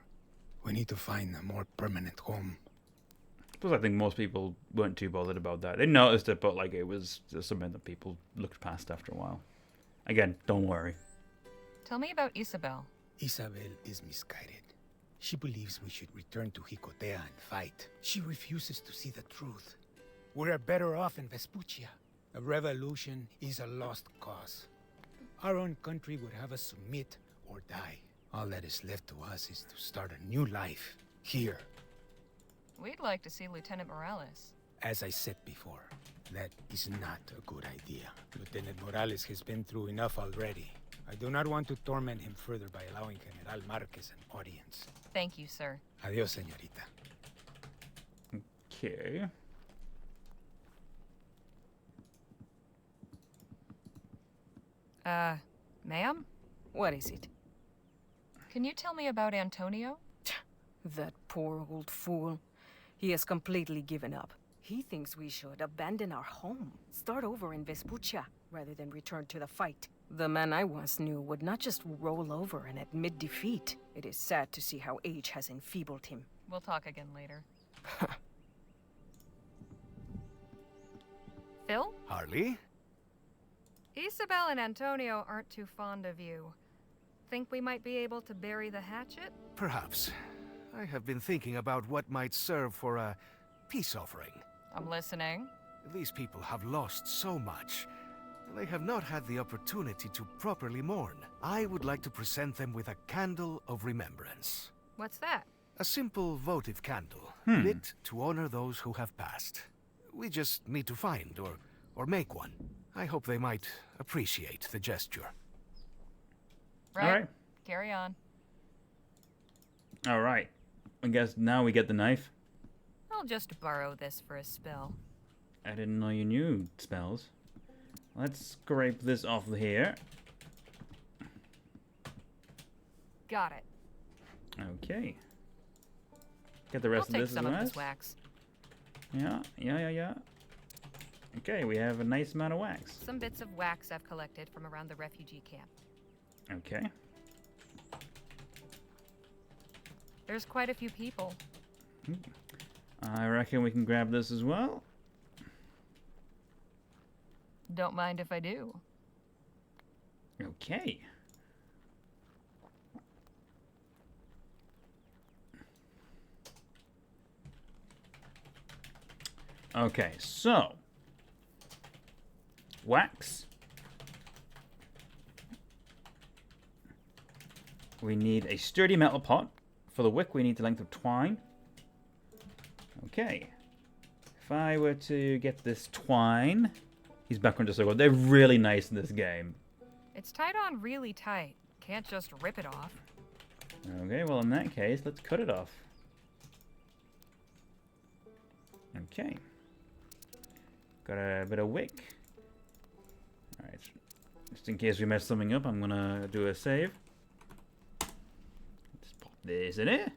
We need to find a more permanent home. Plus, I think most people weren't too bothered about that. They noticed it, but like it was just something that people looked past after a while. Again, don't worry. Tell me about Isabel. Isabel is misguided. She believes we should return to Jicotea and fight. She refuses to see the truth. We're better off in Vespuccia. A revolution is a lost cause. Our own country would have us submit or die. All that is left to us is to start a new life here. We'd like to see Lieutenant Morales. As I said before, that is not a good idea. Lieutenant Morales has been through enough already. I do not want to torment him further by allowing General Marquez an audience. Thank you, sir. Adios, señorita. Okay. Ma'am? What is it? Can you tell me about Antonio? That poor old fool. He has completely given up. He thinks we should abandon our home, start over in Vespuccia, rather than return to the fight. The man I once knew would not just roll over and admit defeat. It is sad to see how age has enfeebled him. We'll talk again later. Phil? Harley? Isabel and Antonio aren't too fond of you. Think we might be able to bury the hatchet? Perhaps. I have been thinking about what might serve for a peace offering. I'm listening. These people have lost so much. They have not had the opportunity to properly mourn. I would like to present them with a candle of remembrance. What's that? A simple votive candle, lit to honor those who have passed. We just need to find or make one. I hope they might appreciate the gesture. Right. All right. Carry on. All right. I guess now we get the knife. I'll just borrow this for a spell. I didn't know you knew spells. Let's scrape this off here. Got it. Okay. Get the rest I'll of take this some as of well. this wax. Yeah. Okay, we have a nice amount of wax. Some bits of wax I've collected from around the refugee camp. Okay. There's quite a few people. I reckon we can grab this as well. Don't mind if I do. Okay. Okay, so wax. We need a sturdy metal pot. For the wick, we need the length of twine. Okay. If I were to get this twine, he's back onto circle. They're really nice in this game. It's tied on really tight. Can't just rip it off. Okay, well in that case, let's cut it off. Okay. Got a bit of wick. Alright. Just in case we mess something up, I'm gonna do a save. Just pop this in it.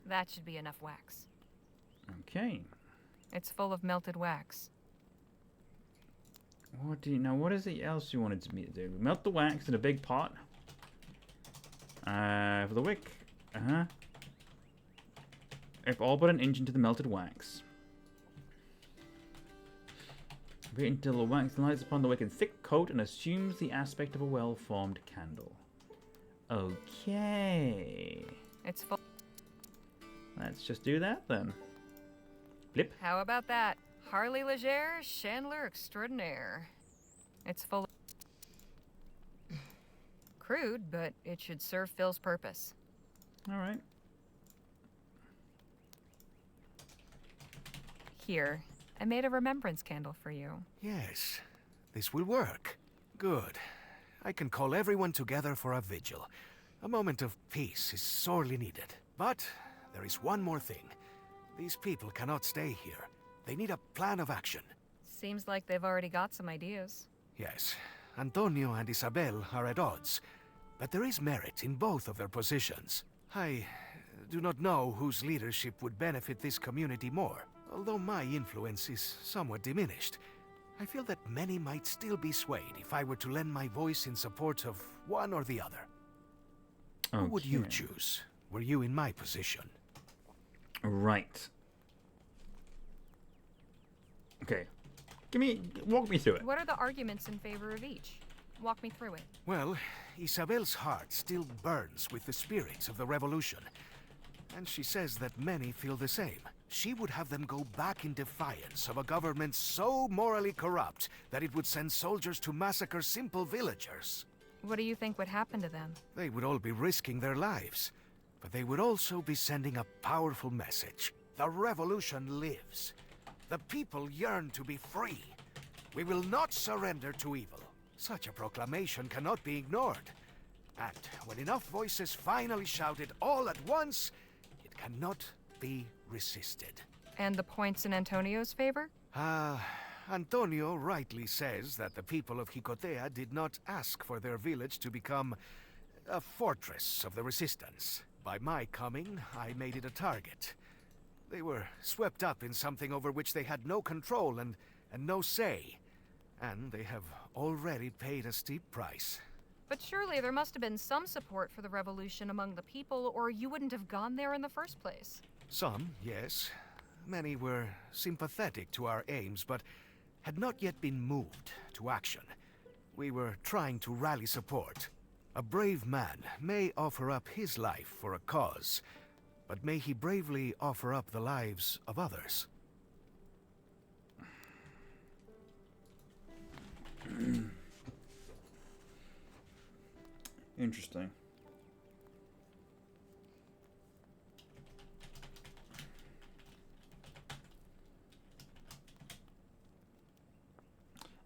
That should be enough wax. Okay. It's full of melted wax. What is it else you wanted me to do? Melt the wax in a big pot. For the wick. If all but an inch into the melted wax. Wait until the wax lights upon the wick in thick coat and assumes the aspect of a well-formed candle. Okay. It's full. Let's just do that then. Blip. How about that? Harley Legere, Chandler extraordinaire. It's full of... Crude, but it should serve Phil's purpose. All right. Here, I made a remembrance candle for you. Yes, this will work. Good. I can call everyone together for a vigil. A moment of peace is sorely needed. But there is one more thing. These people cannot stay here. They need a plan of action. Seems like they've already got some ideas. Yes, Antonio and Isabel are at odds, but there is merit in both of their positions. I do not know whose leadership would benefit this community more. Although my influence is somewhat diminished, I feel that many might still be swayed if I were to lend my voice in support of one or the other. Who would you choose, were you in my position? Right. Okay. Walk me through it. What are the arguments in favor of each? Walk me through it. Well, Isabel's heart still burns with the spirits of the revolution. And she says that many feel the same. She would have them go back in defiance of a government so morally corrupt that it would send soldiers to massacre simple villagers. What do you think would happen to them? They would all be risking their lives. But they would also be sending a powerful message. The revolution lives. The people yearn to be free. We will not surrender to evil. Such a proclamation cannot be ignored. And when enough voices finally shout it all at once, it cannot be resisted. And the points in Antonio's favor? Antonio rightly says that the people of Jicotea did not ask for their village to become a fortress of the resistance. By my coming, I made it a target. They were swept up in something over which they had no control and no say. And they have already paid a steep price. But surely there must have been some support for the revolution among the people, or you wouldn't have gone there in the first place. Some, yes. Many were sympathetic to our aims, but had not yet been moved to action. We were trying to rally support. A brave man may offer up his life for a cause, but may he bravely offer up the lives of others. Interesting.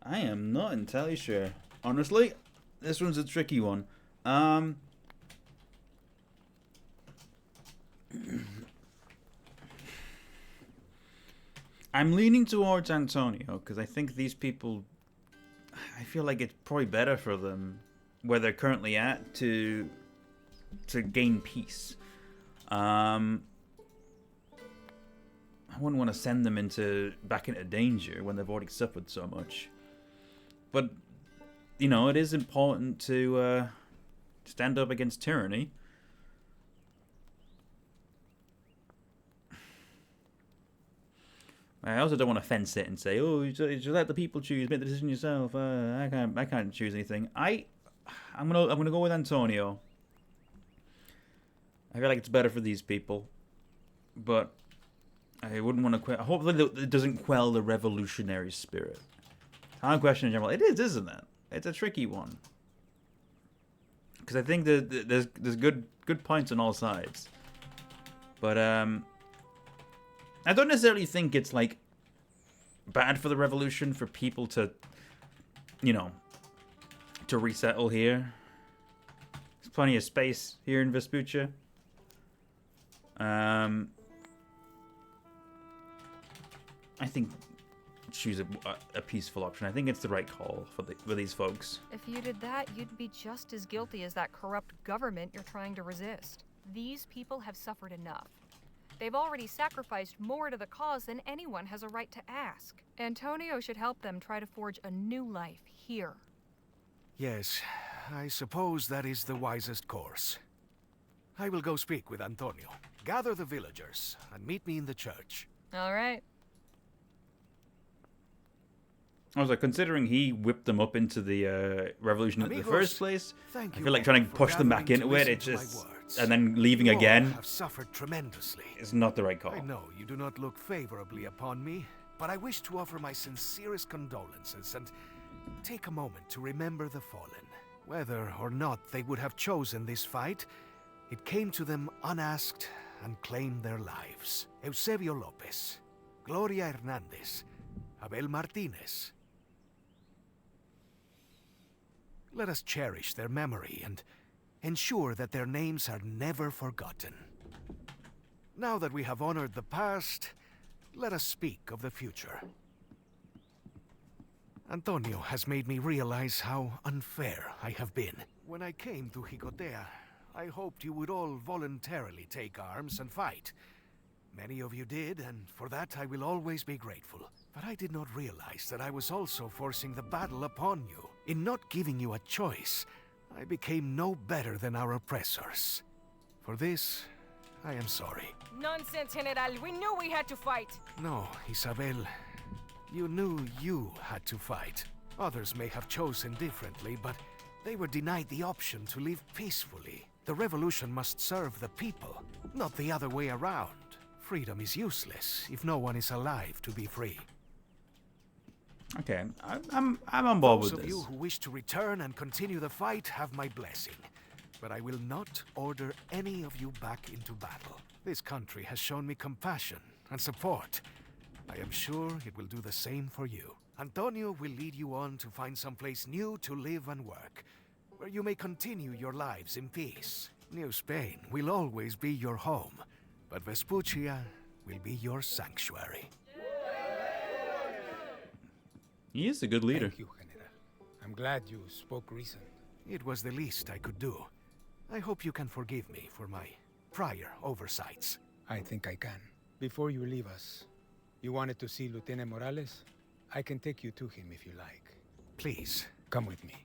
I am not entirely sure. Honestly, this one's a tricky one. I'm leaning towards Antonio because I think these people, I feel like it's probably better for them where they're currently at to gain peace. I wouldn't want to send them back into danger when they've already suffered so much. But you know, it is important to stand up against tyranny. I also don't want to fence it and say, "Oh, you should let the people choose, make the decision yourself." I can't choose anything. I'm gonna go with Antonio. I feel like it's better for these people, but I wouldn't want to quit. Hopefully, it doesn't quell the revolutionary spirit. Time question in general, it is, isn't it? It's a tricky one because I think that there's good points on all sides, but I don't necessarily think it's like bad for the revolution for people to, you know, to resettle here. There's plenty of space here in Vespuccia. I think choose a peaceful option. I think it's the right call for these folks. If you did that, you'd be just as guilty as that corrupt government you're trying to resist. These people have suffered enough. They've already sacrificed more to the cause than anyone has a right to ask. Antonio should help them try to forge a new life here. Yes, I suppose that is the wisest course. I will go speak with Antonio. Gather the villagers and meet me in the church. All right. I was like, considering he whipped them up into the revolution in the first place, I thank you feel like trying to push them back into it, it's just, and then leaving again, have suffered tremendously. It's not the right call. I know you do not look favorably upon me, but I wish to offer my sincerest condolences and take a moment to remember the fallen. Whether or not they would have chosen this fight, it came to them unasked and claimed their lives. Eusebio Lopez, Gloria Hernandez, Abel Martinez. Let us cherish their memory and ensure that their names are never forgotten. Now that we have honored the past, let us speak of the future. Antonio has made me realize how unfair I have been. When I came to Jicotea, I hoped you would all voluntarily take arms and fight. Many of you did, and for that I will always be grateful. But I did not realize that I was also forcing the battle upon you. In not giving you a choice, I became no better than our oppressors. For this, I am sorry. Nonsense, General. We knew we had to fight. No, Isabel. You knew you had to fight. Others may have chosen differently, but they were denied the option to live peacefully. The revolution must serve the people, not the other way around. Freedom is useless if no one is alive to be free. Okay, I'm on board with Those of this. you who wish to return and continue the fight have my blessing. But I will not order any of you back into battle. This country has shown me compassion and support. I am sure it will do the same for you. Antonio will lead you on to find some place new to live and work, where you may continue your lives in peace. New Spain will always be your home, but Vespuccia will be your sanctuary. He is a good leader. Thank you, General. I'm glad you spoke reason. It was the least I could do. I hope you can forgive me for my prior oversights. I think I can. Before you leave us, you wanted to see Lieutenant Morales? I can take you to him if you like. Please. Come with me.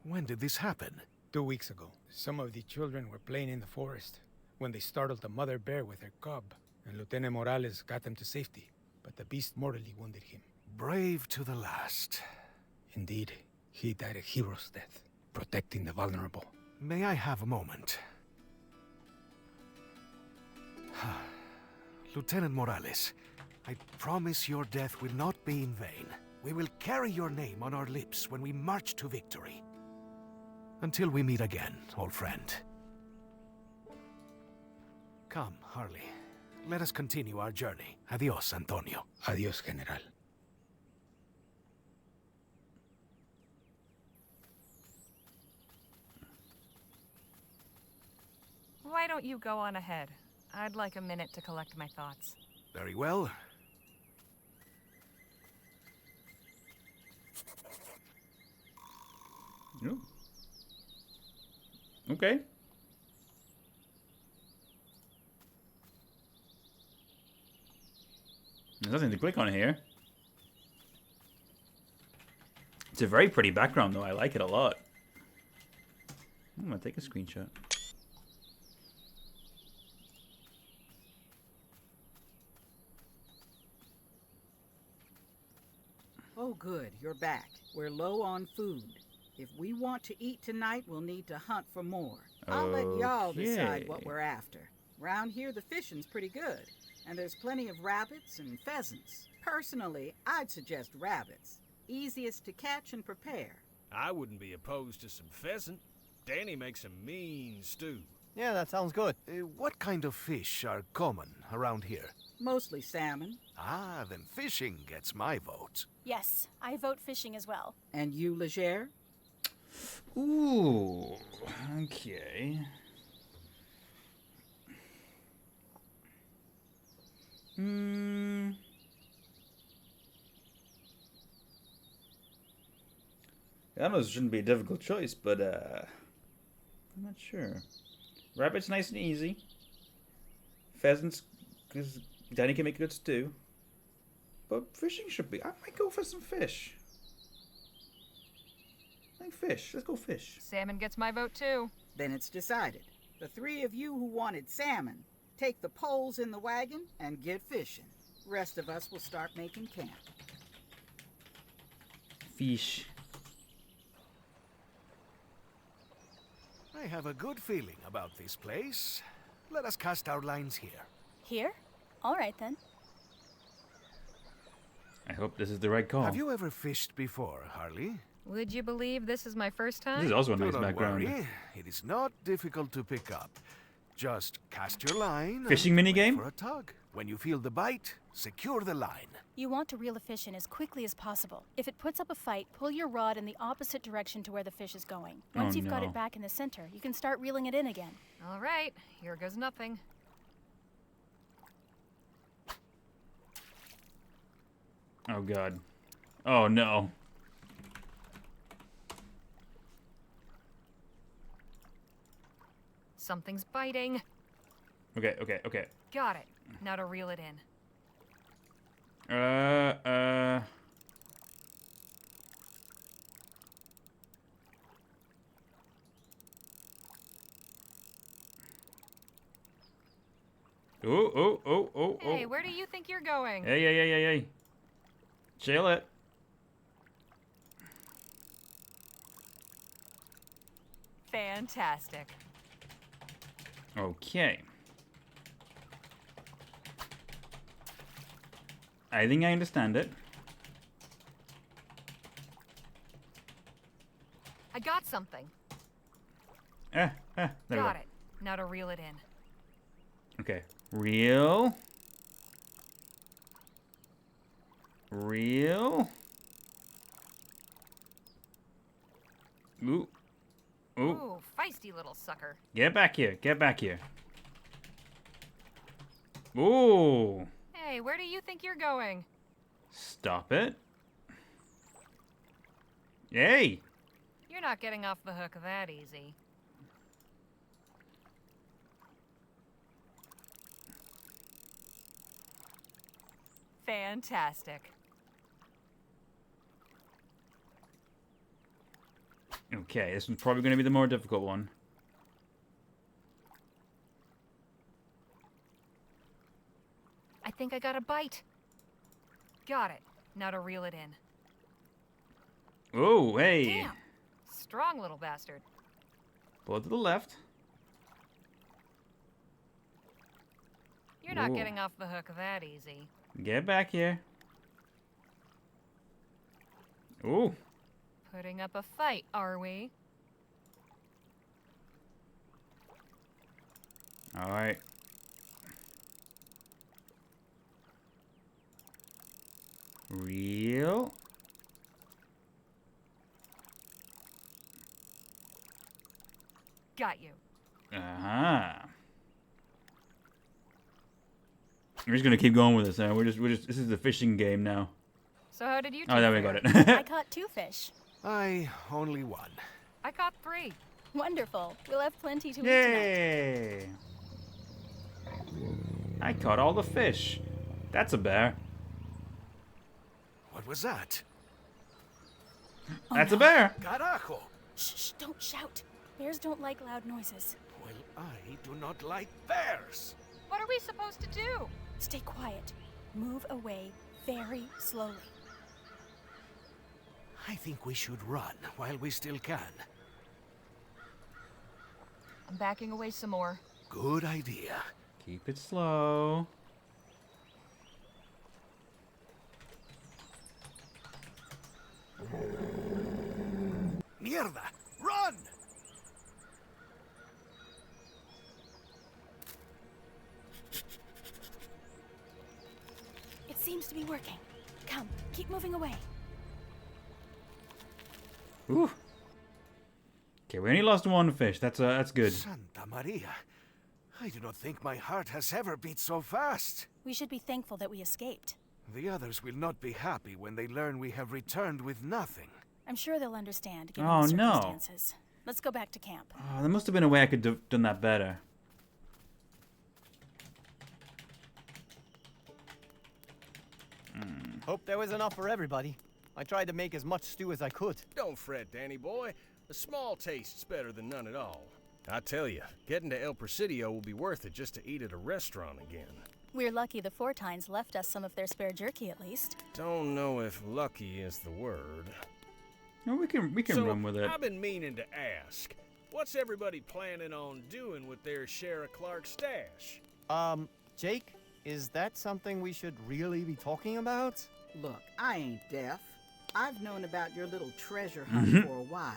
When did this happen? 2 weeks ago. Some of the children were playing in the forest when they startled a mother bear with her cub, and Lieutenant Morales got them to safety, but the beast mortally wounded him. Brave to the last. Indeed, he died a hero's death, protecting the vulnerable. May I have a moment? Lieutenant Morales, I promise your death will not be in vain. We will carry your name on our lips when we march to victory. Until we meet again, old friend. Come, Harley. Let us continue our journey. Adios, Antonio. Adios, General. Why don't you go on ahead? I'd like a minute to collect my thoughts. Very well. Ooh. Okay. There's nothing to click on here. It's a very pretty background, though. I like it a lot. I'm gonna take a screenshot. Oh, good, you're back. We're low on food. If we want to eat tonight, we'll need to hunt for more. I'll let y'all decide what we're after. Round here, the fishing's pretty good, and there's plenty of rabbits and pheasants. Personally, I'd suggest rabbits. Easiest to catch and prepare. I wouldn't be opposed to some pheasant. Danny makes a mean stew. Yeah, that sounds good. What kind of fish are common around here? Mostly salmon. Ah, then fishing gets my vote. Yes, I vote fishing as well. And you, Legere? Ooh, okay. I know this shouldn't be a difficult choice, but I'm not sure. Rabbit's nice and easy. Pheasants, because Danny can make a good stew. But fishing should be. I might go for some fish. I think fish. Let's go fish. Salmon gets my vote too. Then it's decided. The three of you who wanted salmon, take the poles in the wagon and get fishing. Rest of us will start making camp. Fish. I have a good feeling about this place. Let us cast our lines here. Here? All right then. I hope this is the right call. Have you ever fished before, Harley? Would you believe this is my first time? This is also a Do nice not background. worry. It is not difficult to pick up. Just cast your line. Fishing and wait minigame? for a tug. When you feel the bite, secure the line. You want to reel the fish in as quickly as possible. If it puts up a fight, pull your rod in the opposite direction to where the fish is going. Once you've got no. it back in the center, you can start reeling it in again. All right, here goes nothing. Oh god. Oh no. Something's biting. Okay. Got it. Now to reel it in. Oh. Hey, where do you think you're going? Hey. Chill it. Fantastic. Okay. I think I understand it. I got something. There we go. Got it. Now to reel it in. Okay. Reel. Ooh. Ooh, feisty little sucker. Get back here. Ooh. Hey, where do you think you're going? Stop it. Hey. You're not getting off the hook that easy. Fantastic. Okay, this one's probably going to be the more difficult one. I think I got a bite. Got it. Now to reel it in. Oh, hey. Damn. Strong little bastard. Pull it to the left. You're not Ooh. getting off the hook that easy. Get back here. Ooh. Putting up a fight, are we? All right. Reel. Got you. Uh-huh. We're just gonna keep going with this now. We're just this is the fishing game now. So how did you do? Oh, there we got it. I caught 2 fish. I only one. I caught 3. Wonderful. We'll have plenty to eat Yay! I caught all the fish. That's a bear. What was that? That's a bear. Carajo! Shh, don't shout. Bears don't like loud noises. Well, I do not like bears. What are we supposed to do? Stay quiet. Move away very slowly. I think we should run while we still can. I'm backing away some more. Good idea. Keep it slow. Mierda! Run! It seems to be working. Come, keep moving away. Ooh. Okay, we only lost 1 fish. That's good. Santa Maria. I do not think my heart has ever beat so fast. We should be thankful that we escaped. The others will not be happy when they learn we have returned with nothing. I'm sure they'll understand, given Oh, the no. circumstances. Let's go back to camp. Oh, there must have been a way I could have done that better. Hope there was enough for everybody. I tried to make as much stew as I could. Don't fret, Danny boy. A small taste's better than none at all. I tell you, getting to El Presidio will be worth it just to eat at a restaurant again. We're lucky the Fortines left us some of their spare jerky at least. Don't know if lucky is the word. No, we can So, run with it. I've been meaning to ask, What's everybody planning on doing with their share of Clark's stash? Jake, is that something we should really be talking about? Look, I ain't deaf. I've known about your little treasure hunt for a while.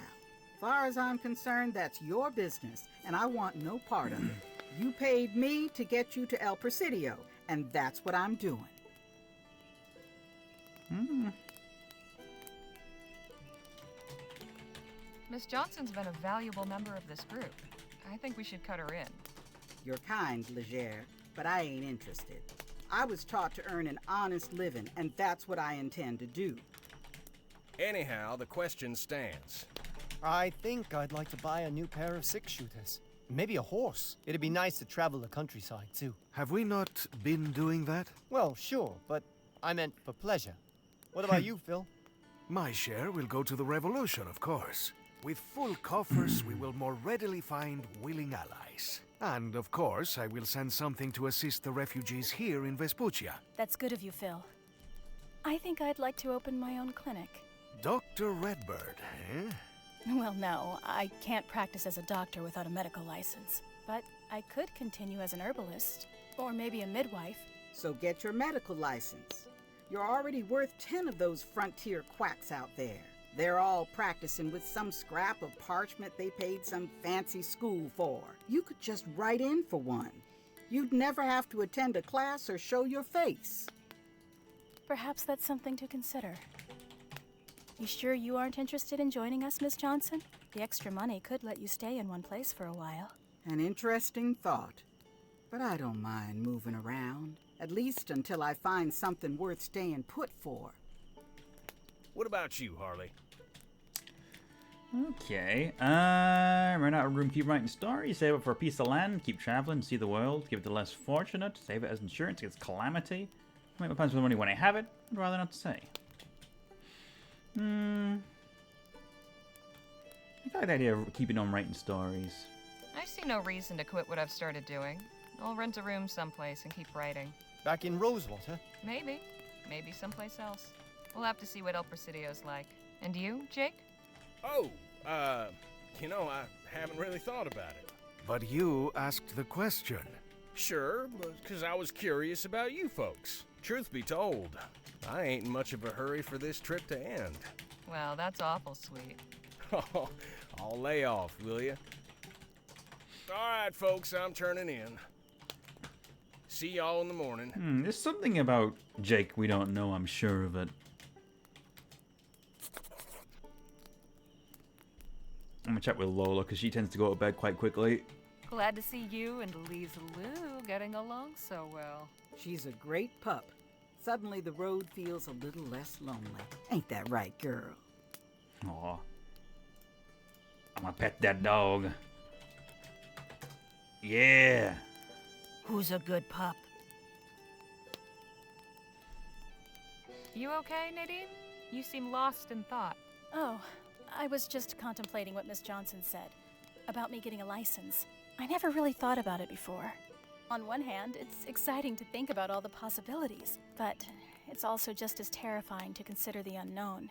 Far as I'm concerned, that's your business, and I want no part of it. You paid me to get you to El Presidio, and that's what I'm doing. Miss Johnson's been a valuable member of this group. I think we should cut her in. You're kind, Legere, but I ain't interested. I was taught to earn an honest living, and that's what I intend to do. Anyhow, the question stands. I think I'd like to buy a new pair of six-shooters. Maybe a horse. It'd be nice to travel the countryside, too. Have we not been doing that? Well, sure, but I meant for pleasure. What about you, Phil? My share will go to the revolution, of course. With full coffers, we will more readily find willing allies. And, of course, I will send something to assist the refugees here in Vespuccia. That's good of you, Phil. I think I'd like to open my own clinic. Dr. Redbird, eh? Well, no, I can't practice as a doctor without a medical license. But I could continue as an herbalist, or maybe a midwife. So get your medical license. You're already worth 10 of those frontier quacks out there. They're all practicing with some scrap of parchment they paid some fancy school for. You could just write in for one. You'd never have to attend a class or show your face. Perhaps that's something to consider. You sure you aren't interested in joining us, Miss Johnson? The extra money could let you stay in one place for a while. An interesting thought. But I don't mind moving around, at least until I find something worth staying put for. What about you, Harley? Okay. Run out of room, keep writing stories, save it for a piece of land, keep traveling, see the world, give it to the less fortunate, save it as insurance against calamity. Make my plans with the money when I have it. I'd rather not say. I like the idea of keeping on writing stories. I see no reason to quit what I've started doing. I'll rent a room someplace and keep writing. Back in Rosewater? Maybe. Maybe someplace else. We'll have to see what El Presidio's like. And you, Jake? Oh, you know, I haven't really thought about it. But you asked the question. Sure, because I was curious about you folks. Truth be told, I ain't in much of a hurry for this trip to end. Well, that's awful sweet. I'll lay off, will ya? All right, folks, I'm turning in. See y'all in the morning. There's something about Jake we don't know, I'm sure of it. I'm gonna chat with Lola because she tends to go to bed quite quickly. Glad to see you and Lisa Lou getting along so well. She's a great pup. Suddenly the road feels a little less lonely. Ain't that right, girl? Aw. I'm gonna pet that dog. Yeah. Who's a good pup? You okay, Nadine? You seem lost in thought. Oh, I was just contemplating what Miss Johnson said about me getting a license. I never really thought about it before. On one hand, it's exciting to think about all the possibilities, but it's also just as terrifying to consider the unknown.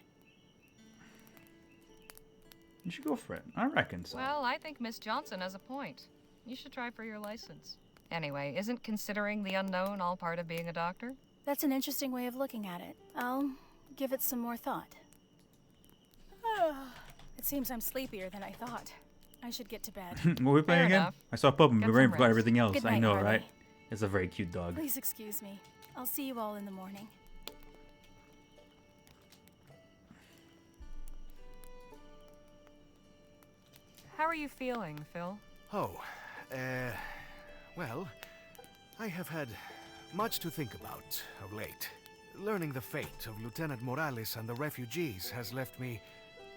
You should go for it. I reckon so. Well, I think Miss Johnson has a point. You should try for your license. Anyway, isn't considering the unknown all part of being a doctor? That's an interesting way of looking at it. I'll give it some more thought. It seems I'm sleepier than I thought. I should get to bed. What are we playing again? Enough. I saw Pup and my Get brain some forgot rest. everything else. Good I night, know, Harley. right? It's a very cute dog. Please excuse me. I'll see you all in the morning. How are you feeling, Phil? Oh, well, I have had much to think about of late. Learning the fate of Lieutenant Morales and the refugees has left me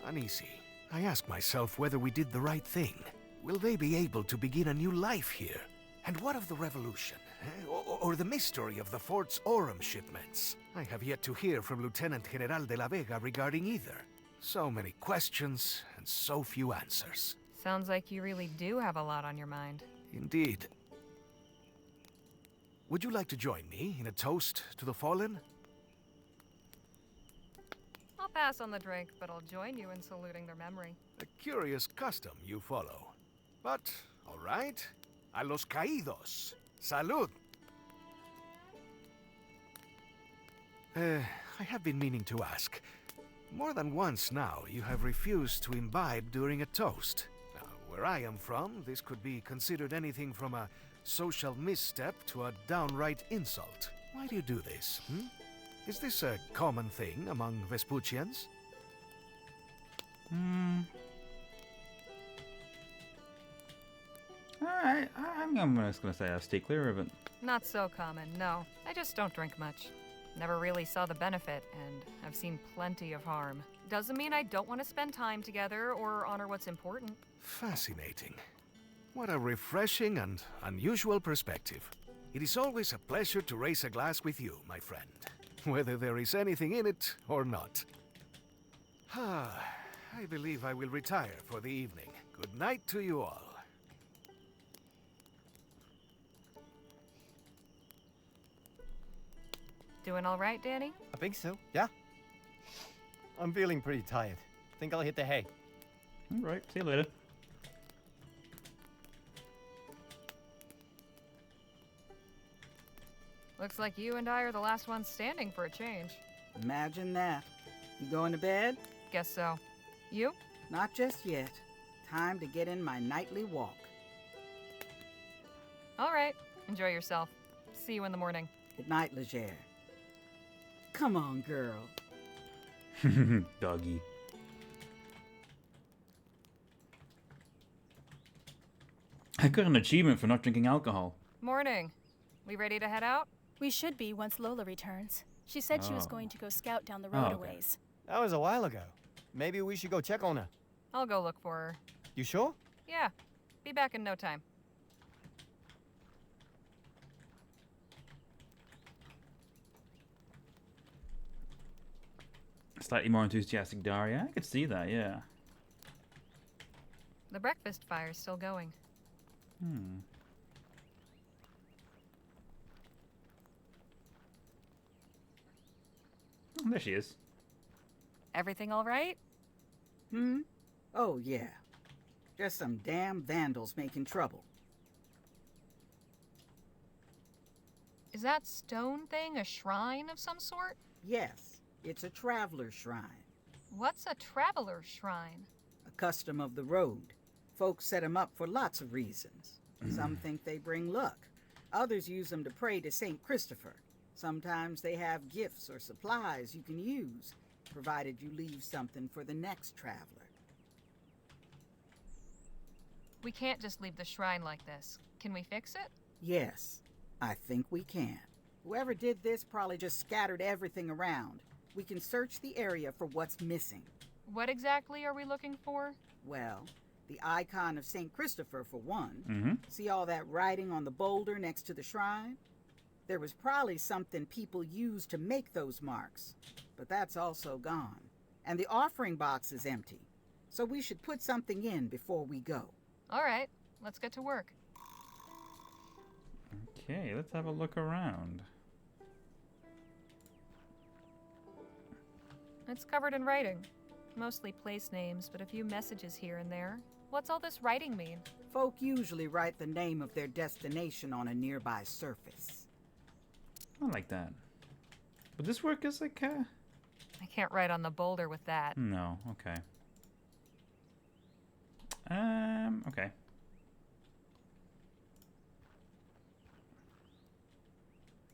uneasy. I ask myself whether we did the right thing. Will they be able to begin a new life here? And what of the revolution? Or the mystery of the fort's Aurum shipments? I have yet to hear from Lieutenant General de la Vega regarding either. So many questions and so few answers. Sounds like you really do have a lot on your mind. Indeed. Would you like to join me in a toast to the fallen? I'll pass on the drink, but I'll join you in saluting their memory. A curious custom you follow. But, all right. A los caídos. Salud. I have been meaning to ask. More than once now, you have refused to imbibe during a toast. Now, where I am from, this could be considered anything from a social misstep to a downright insult. Why do you do this, hmm? Is this a common thing among Vespuccians? I'm just gonna say I'll stay clear of it. Not so common, no. I just don't drink much. Never really saw the benefit, and I've seen plenty of harm. Doesn't mean I don't want to spend time together or honor what's important. Fascinating. What a refreshing and unusual perspective. It is always a pleasure to raise a glass with you, my friend, whether there is anything in it or not. I believe I will retire for the evening. Good night to you all. Doing all right, Danny? I think so, yeah. I'm feeling pretty tired. Think I'll hit the hay. All right, see you later. Looks like you and I are the last ones standing for a change. Imagine that. You going to bed? Guess so. You? Not just yet. Time to get in my nightly walk. All right. Enjoy yourself. See you in the morning. Good night, Legere. Come on, girl. Doggy. I got an achievement for not drinking alcohol. Morning. We ready to head out? We should be once Lola returns. She said she was going to go scout down the road a ways. That was a while ago. Maybe we should go check on her. I'll go look for her. You sure? Yeah. Be back in no time. Slightly more enthusiastic Daria. I could see that, yeah. The breakfast fire's still going. Oh, there she is. Everything all right? Oh, yeah. Just some damn vandals making trouble. Is that stone thing a shrine of some sort? Yes, it's a traveler's shrine. What's a traveler's shrine? A custom of the road. Folks set 'em up for lots of reasons. Some think they bring luck. Others use them to pray to St. Christopher. Sometimes they have gifts or supplies you can use, provided you leave something for the next traveler. We can't just leave the shrine like this. Can we fix it? Yes, I think we can. Whoever did this probably just scattered everything around. We can search the area for what's missing. What exactly are we looking for? Well, the icon of St. Christopher for one. See all that writing on the boulder next to the shrine? There was probably something people used to make those marks, but that's also gone. And the offering box is empty, so we should put something in before we go. All right, let's get to work. Okay, let's have a look around. It's covered in writing. Mostly place names, but a few messages here and there. What's all this writing mean? Folk usually write the name of their destination on a nearby surface. I like that. Would this work as like a... I can't write on the boulder with that. No, okay. Okay.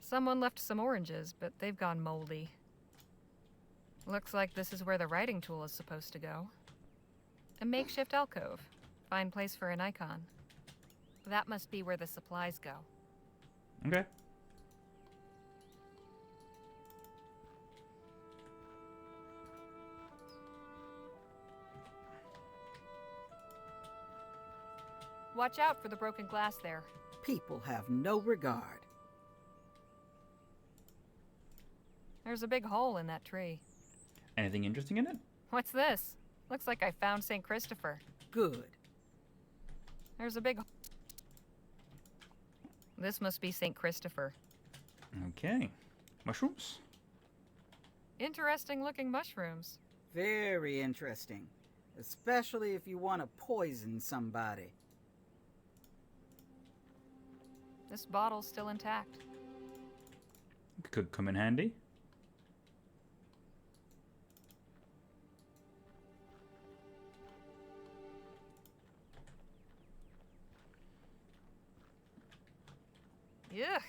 Someone left some oranges, but they've gone moldy. Looks like this is where the writing tool is supposed to go. A makeshift alcove. Fine place for an icon. That must be where the supplies go. Okay. Watch out for the broken glass there. People have no regard. There's a big hole in that tree. Anything interesting in it? What's this? Looks like I found St. Christopher. Good. There's a big... This must be St. Christopher. Okay. Mushrooms? Interesting looking mushrooms. Very interesting. Especially if you want to poison somebody. This bottle's still intact. Could come in handy. Yuck.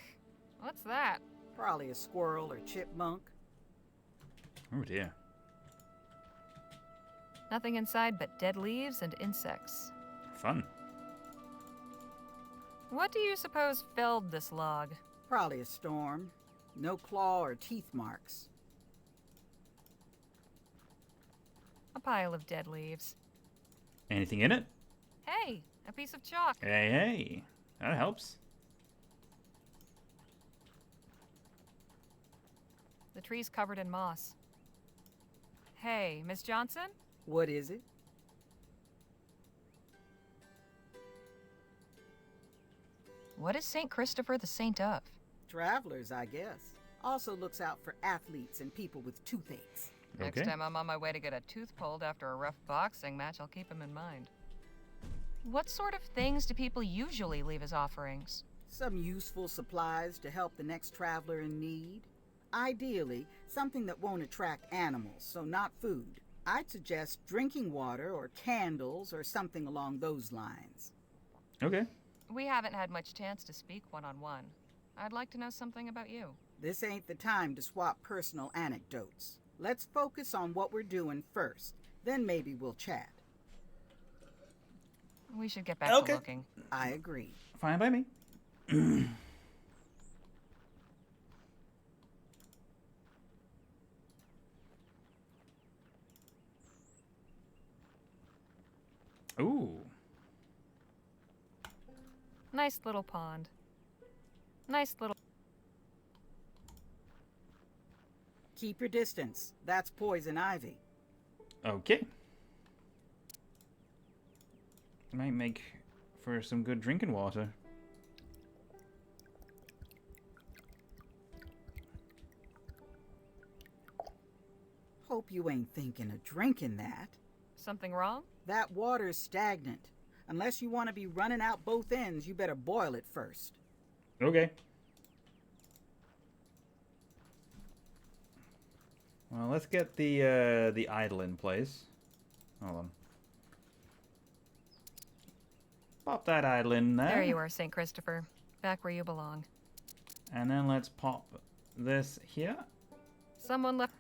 What's that? Probably a squirrel or chipmunk. Oh dear. Nothing inside but dead leaves and insects. Fun. What do you suppose felled this log? Probably a storm. No claw or teeth marks. A pile of dead leaves. Anything in it? Hey, a piece of chalk. Hey, hey. That helps. The tree's covered in moss. Hey, Miss Johnson? What is it? What is St. Christopher the saint of? Travelers, I guess. Also looks out for athletes and people with toothaches. Next time I'm on my way to get a tooth pulled after a rough boxing match, I'll keep him in mind. What sort of things do people usually leave as offerings? Some useful supplies to help the next traveler in need. Ideally, something that won't attract animals, so not food. I'd suggest drinking water or candles or something along those lines. Okay. We haven't had much chance to speak one-on-one. I'd like to know something about you. This ain't the time to swap personal anecdotes. Let's focus on what we're doing first. Then maybe we'll chat. We should get back to looking. I agree. Fine by me. Ooh. Nice little pond. Nice little... Keep your distance. That's poison ivy. Okay. Might make for some good drinking water. Hope you ain't thinking of drinking that. Something wrong? That water's stagnant. Unless you want to be running out both ends, you better boil it first. Okay. Well, let's get the idol in place. Hold on. Pop that idol in there. There you are, St. Christopher. Back where you belong. And then let's pop this here. Someone left...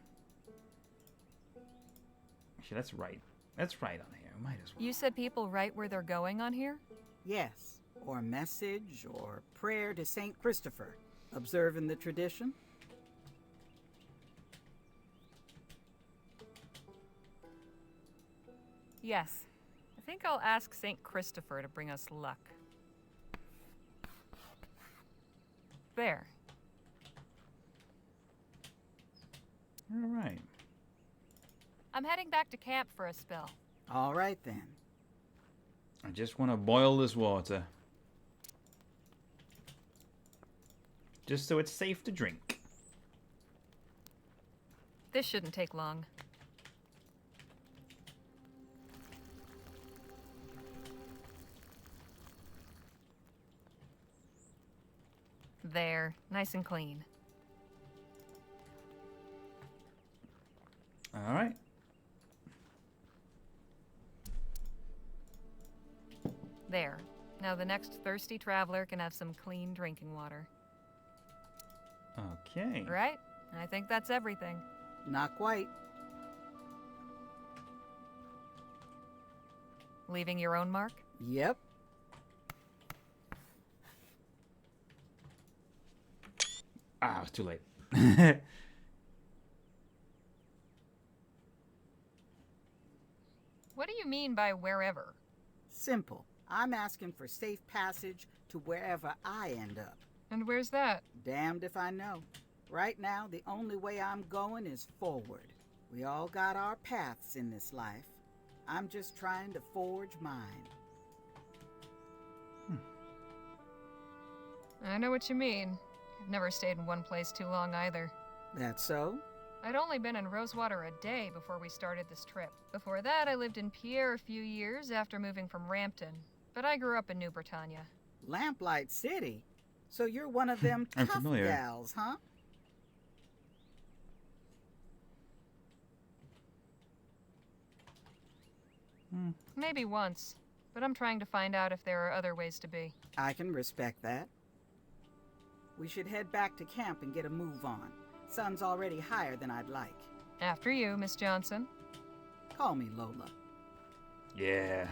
Actually, that's right. That's right on here. Might as well. You said people write where they're going on here? Yes. Or message or prayer to St. Christopher. Observing the tradition? Yes. I think I'll ask St. Christopher to bring us luck. There. All right. I'm heading back to camp for a spell. All right, then. I just want to boil this water. Just so it's safe to drink. This shouldn't take long. There, nice and clean. All right. There. Now the next thirsty traveler can have some clean drinking water. Okay. Right? I think that's everything. Not quite. Leaving your own mark? Yep. Ah, it's too late. What do you mean by wherever? Simple. I'm asking for safe passage to wherever I end up. And where's that? Damned if I know. Right now, the only way I'm going is forward. We all got our paths in this life. I'm just trying to forge mine. I know what you mean. I've never stayed in one place too long either. That so? I'd only been in Rosewater a day before we started this trip. Before that, I lived in Pierre a few years after moving from Rampton. But I grew up in New Britannia. Lamplight City? So you're one of them I'm tough familiar. gals, huh? Maybe once, but I'm trying to find out if there are other ways to be. I can respect that. We should head back to camp and get a move on. Sun's already higher than I'd like. After you, Miss Johnson. Call me Lola. Yeah.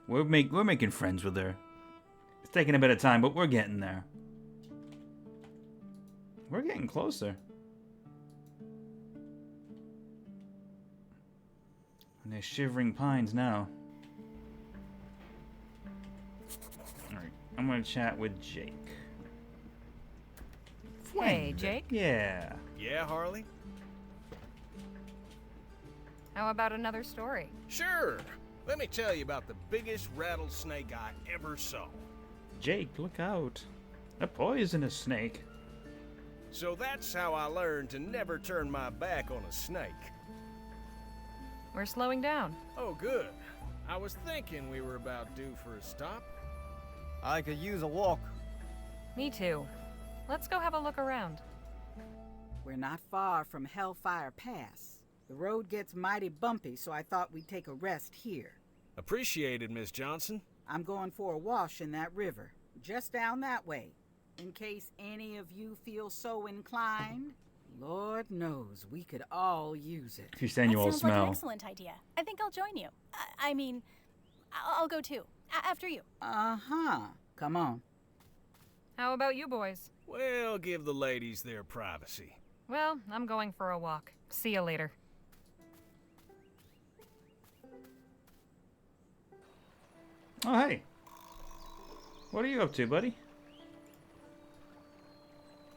We're making friends with her. It's taking a bit of time, but we're getting there. We're getting closer. And there's shivering pines now. Alright, I'm gonna chat with Jake. Hey, Jake. Yeah. Yeah, Harley? How about another story? Sure. Let me tell you about the biggest rattlesnake I ever saw. Jake, look out. A poisonous snake. So that's how I learned to never turn my back on a snake. We're slowing down. Oh, good. I was thinking we were about due for a stop. I could use a walk. Me too. Let's go have a look around. We're not far from Hellfire Pass. The road gets mighty bumpy, so I thought we'd take a rest here. Appreciated, Miss Johnson. I'm going for a wash in that river, just down that way, in case any of you feel so inclined. Lord knows we could all use it. If you're saying you all That sounds like an smell. excellent idea. I think I'll join you. I mean, I'll go too. After you. Uh-huh. Come on. How about you boys? Well, give the ladies their privacy. Well, I'm going for a walk. See you later. Oh, hey. What are you up to, buddy?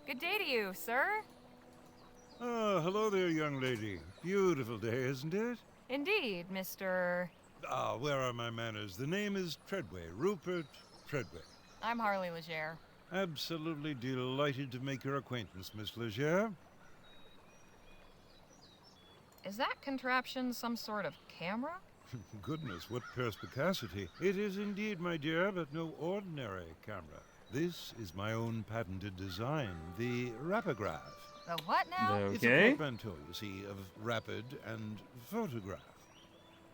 Good day to you, sir. Ah, hello there, young lady. Beautiful day, isn't it? Indeed, Mr. Ah, where are my manners? The name is Treadway, Rupert Treadway. I'm Harley Legere. Absolutely delighted to make your acquaintance, Miss Legere. Is that contraption some sort of camera? Goodness, what perspicacity. It is indeed, my dear, but no ordinary camera. This is my own patented design, the rapograph. The what now? It's a portmanteau, you see, of rapid and photograph.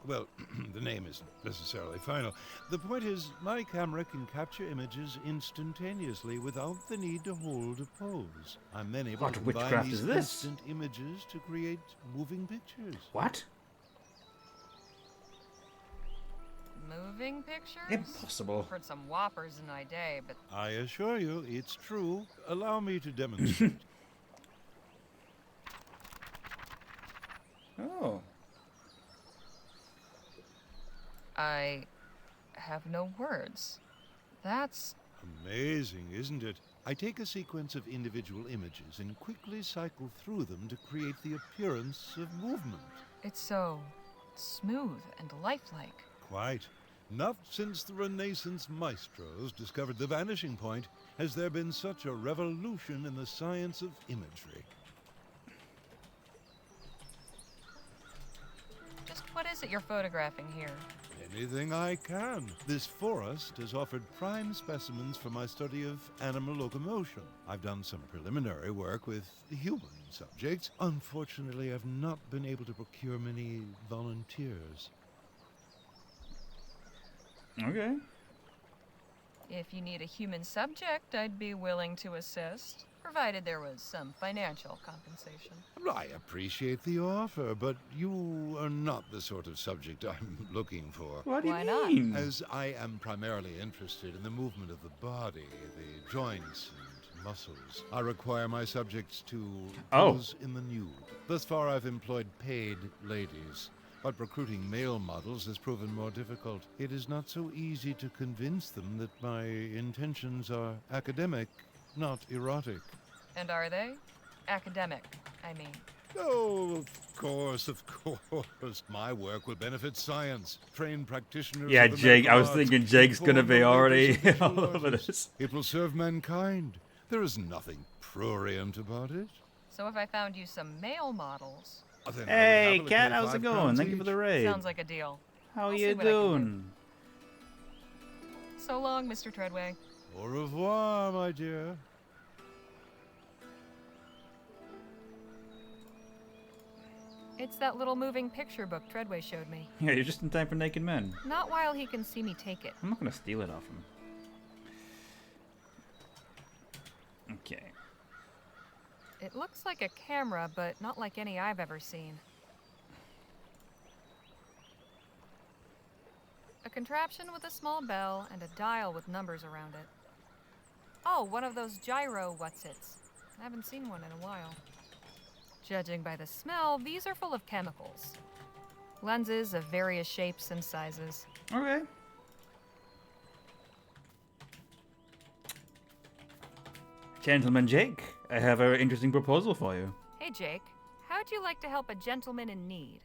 Well, the name isn't necessarily final. The point is, my camera can capture images instantaneously without the need to hold a pose. I'm then able What to combine witchcraft these is this? instant images to create moving pictures. What? Moving pictures? Impossible. I've heard some whoppers in my day, but I assure you, it's true. Allow me to demonstrate. Oh. I have no words. That's... Amazing, isn't it? I take a sequence of individual images and quickly cycle through them to create the appearance of movement. It's so smooth and lifelike. Quite. Not since the Renaissance maestros discovered the vanishing point has there been such a revolution in the science of imagery. Just what is it you're photographing here? Anything I can. This forest has offered prime specimens for my study of animal locomotion. I've done some preliminary work with human subjects. Unfortunately, I've not been able to procure many volunteers. Okay. If you need a human subject, I'd be willing to assist, provided there was some financial compensation. I appreciate the offer, but you are not the sort of subject I'm looking for. What do you Why not? mean? As I am primarily interested in the movement of the body, the joints and muscles, I require my subjects to pose in the nude. Thus far, I've employed paid ladies. But recruiting male models has proven more difficult. It is not so easy to convince them that my intentions are academic, not erotic. And are they? Academic, I mean. Oh, of course. My work will benefit science. Train practitioners. Yeah, of the Jake. I was medical arts, thinking Jake's gonna be inform already ladies of all visual over artists. this. It will serve mankind. There is nothing prurient about it. So if I found you some male models... Then Hey, I would happily Kat, pay how's it £5 going? Thank you for each. the raid. Sounds like a deal. How I'll you see what I can do. doing? So long, Mr. Treadway. Au revoir, my dear. It's that little moving picture book Treadway showed me. Yeah, you're just in time for Naked Men. Not while he can see me take it. I'm not gonna steal it off him. Okay. It looks like a camera, but not like any I've ever seen. A contraption with a small bell and a dial with numbers around it. Oh, one of those gyro whatsits. I haven't seen one in a while. Judging by the smell, these are full of chemicals. Lenses of various shapes and sizes. Okay. Gentleman Jake, I have an interesting proposal for you. Hey Jake, how'd you like to help a gentleman in need?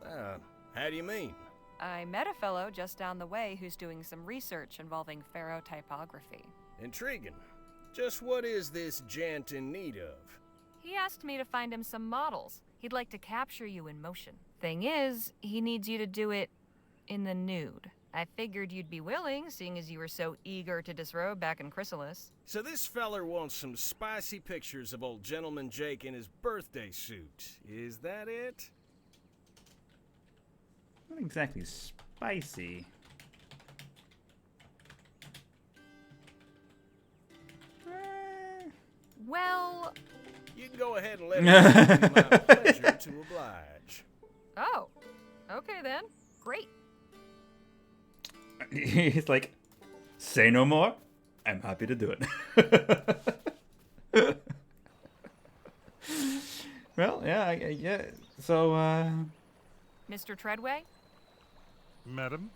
How do you mean? I met a fellow just down the way who's doing some research involving ferrotypography. Intriguing. Just what is this gent in need of? He asked me to find him some models. He'd like to capture you in motion. Thing is, he needs you to do it in the nude. I figured you'd be willing, seeing as you were so eager to disrobe back in Chrysalis. So this feller wants some spicy pictures of old Gentleman Jake in his birthday suit. Is that it? Not exactly spicy. Well... You can go ahead and let it be my pleasure to oblige. Oh, okay then. Great. He's like, say no more. I'm happy to do it. Well, yeah, yeah. So, Mr. Treadway? Madam?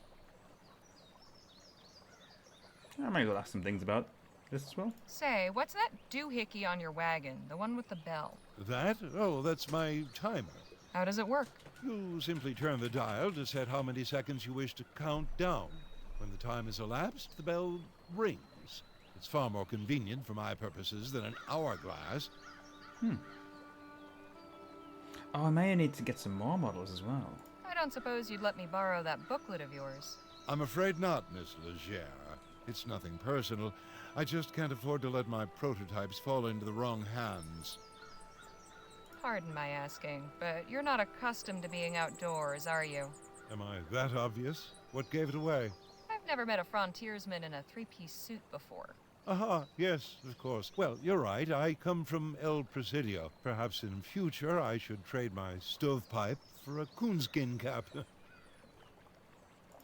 I might as well ask some things about this as well. Say, what's that doohickey on your wagon? The one with the bell. That? Oh, that's my timer. How does it work? You simply turn the dial to set how many seconds you wish to count down. When the time has elapsed, the bell rings. It's far more convenient for my purposes than an hourglass. Oh, I may need to get some more models as well. I don't suppose you'd let me borrow that booklet of yours. I'm afraid not, Miss Legere. It's nothing personal. I just can't afford to let my prototypes fall into the wrong hands. Pardon my asking, but you're not accustomed to being outdoors, are you? Am I that obvious? What gave it away? I've never met a frontiersman in a three-piece suit before. Aha, yes, of course. Well, you're right. I come from El Presidio. Perhaps in future I should trade my stovepipe for a coonskin cap.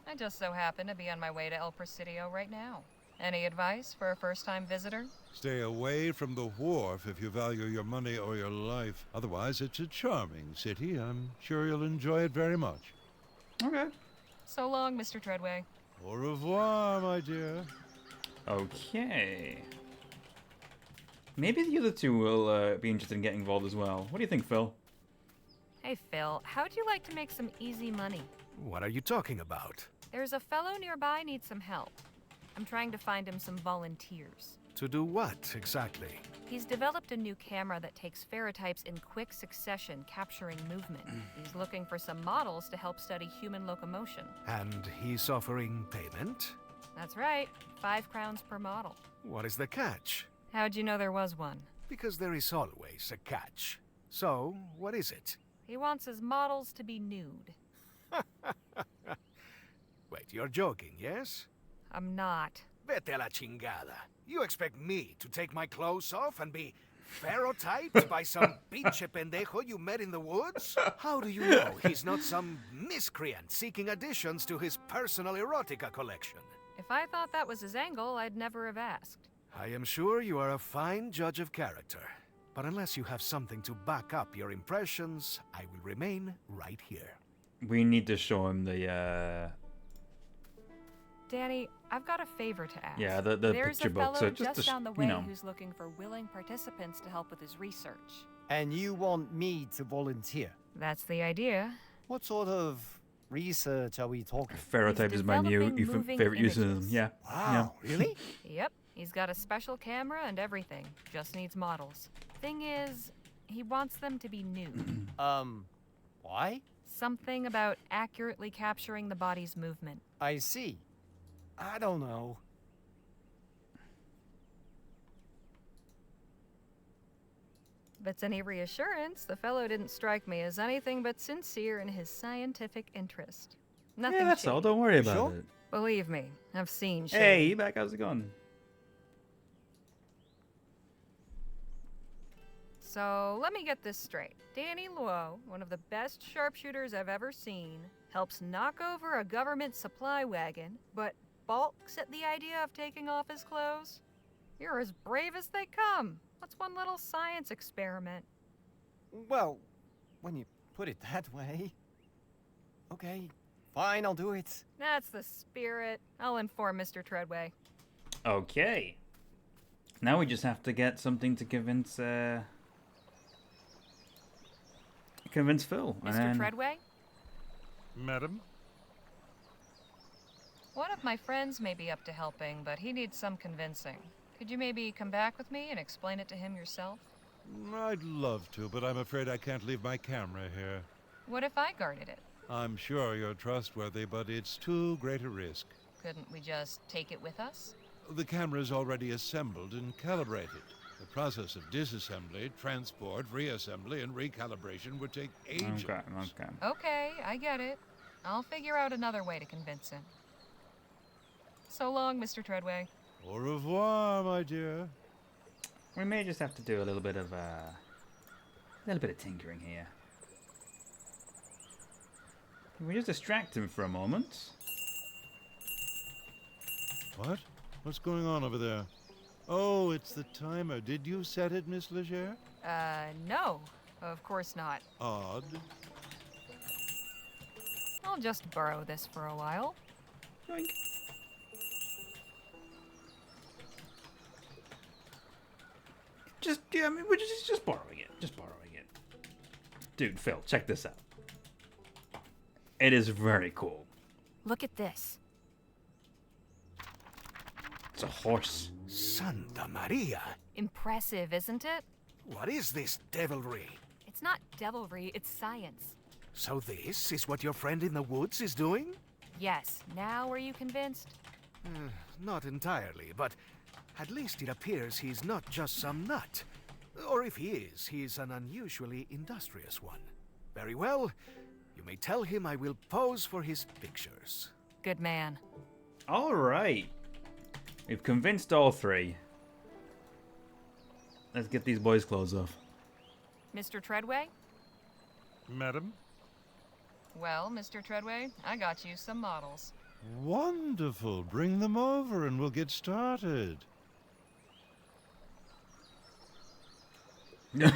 I just so happen to be on my way to El Presidio right now. Any advice for a first-time visitor? Stay away from the wharf if you value your money or your life. Otherwise, it's a charming city. I'm sure you'll enjoy it very much. Okay. So long, Mr. Treadway. Au revoir, my dear. Okay. Maybe the other two will be interested in getting involved as well. What do you think, Phil? Hey, Phil, how'd you like to make some easy money? What are you talking about? There's a fellow nearby needs some help. I'm trying to find him some volunteers. To do what, exactly? He's developed a new camera that takes ferrotypes in quick succession, capturing movement. He's looking for some models to help study human locomotion. And he's offering payment? That's right, 5 crowns per model. What is the catch? How'd you know there was one? Because there is always a catch. So, what is it? He wants his models to be nude. Wait, you're joking, yes? I'm not. Vete a la chingada. You expect me to take my clothes off and be ferrotyped by some pinche pendejo you met in the woods? How do you know he's not some miscreant seeking additions to his personal erotica collection? If I thought that was his angle, I'd never have asked. I am sure you are a fine judge of character. But unless you have something to back up your impressions, I will remain right here. We need to show him the, Danny, I've got a favor to ask. Yeah, the There's picture a book. fellow So just just down the you way know. who's looking for willing participants to help with his research. And you want me to volunteer? That's the idea. What sort of research are we talking? Ferrotype is my new developing moving favorite euphemism. images. Yeah. Wow, really? Yep, he's got a special camera and everything. Just needs models. Thing is, he wants them to be nude. Why? Something about accurately capturing the body's movement. I see. I don't know. If it's any reassurance, the fellow didn't strike me as anything but sincere in his scientific interest. Nothing Yeah, that's shady. all. Don't worry about sure? it. Believe me, I've seen shady. Hey, back. How's it going? So, let me get this straight. Danny Luo, one of the best sharpshooters I've ever seen, helps knock over a government supply wagon, but balks at the idea of taking off his clothes? You're as brave as they come. What's one little science experiment? Well, when you put it that way. Okay, fine, I'll do it. That's the spirit. I'll inform Mr. Treadway. Okay. Now we just have to get something to convince Phil. Mr. Treadway? Madam? One of my friends may be up to helping, but he needs some convincing. Could you maybe come back with me and explain it to him yourself? I'd love to, but I'm afraid I can't leave my camera here. What if I guarded it? I'm sure you're trustworthy, but it's too great a risk. Couldn't we just take it with us? The camera's already assembled and calibrated. The process of disassembly, transport, reassembly, and recalibration would take ages. Okay, I get it. I'll figure out another way to convince him. So long, Mr. Treadway. Au revoir, my dear. We may just have to do a little bit of tinkering here. Can we just distract him for a moment? What? What's going on over there? Oh, it's the timer. Did you set it, Miss Leger? No. Of course not. Odd. I'll just borrow this for a while. Yoink. I mean, we're just borrowing it. Just borrowing it. Dude, Phil, check this out. It is very cool. Look at this. It's a horse. Santa Maria. Impressive, isn't it? What is this devilry? It's not devilry, it's science. So this is what your friend in the woods is doing? Yes. Now are you convinced? Not entirely, but at least it appears he's not just some nut. Or if he is, he's an unusually industrious one. Very well. You may tell him I will pose for his pictures. Good man. All right. We've convinced all three. Let's get these boys' clothes off. Mr. Treadway? Madam? Well, Mr. Treadway, I got you some models. Wonderful. Bring them over and we'll get started. Yes,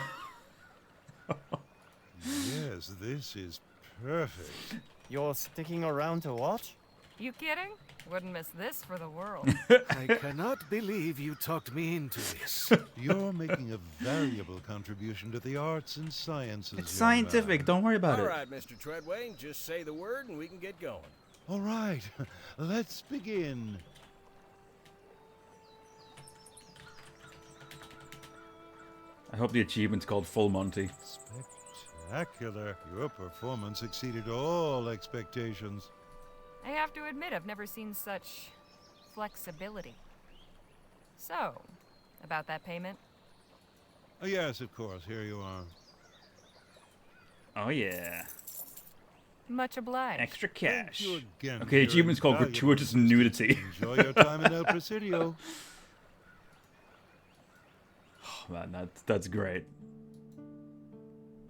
this is perfect. You're sticking around to watch? You kidding? Wouldn't miss this for the world. I cannot believe you talked me into this. You're making a valuable contribution to the arts and sciences. It's scientific. Don't worry about it. All right, Mr. Treadway, just say the word and we can get going. All right, let's begin. I hope the achievement's called Full Monty. Spectacular. Your performance exceeded all expectations. I have to admit, I've never seen such flexibility. So, about that payment? Oh, yes, of course. Here you are. Oh, yeah. Much obliged. Extra cash. Thank you again Okay, for achievement's your called Gratuitous Nudity. Enjoy your time in El Presidio. Oh, man, that's great.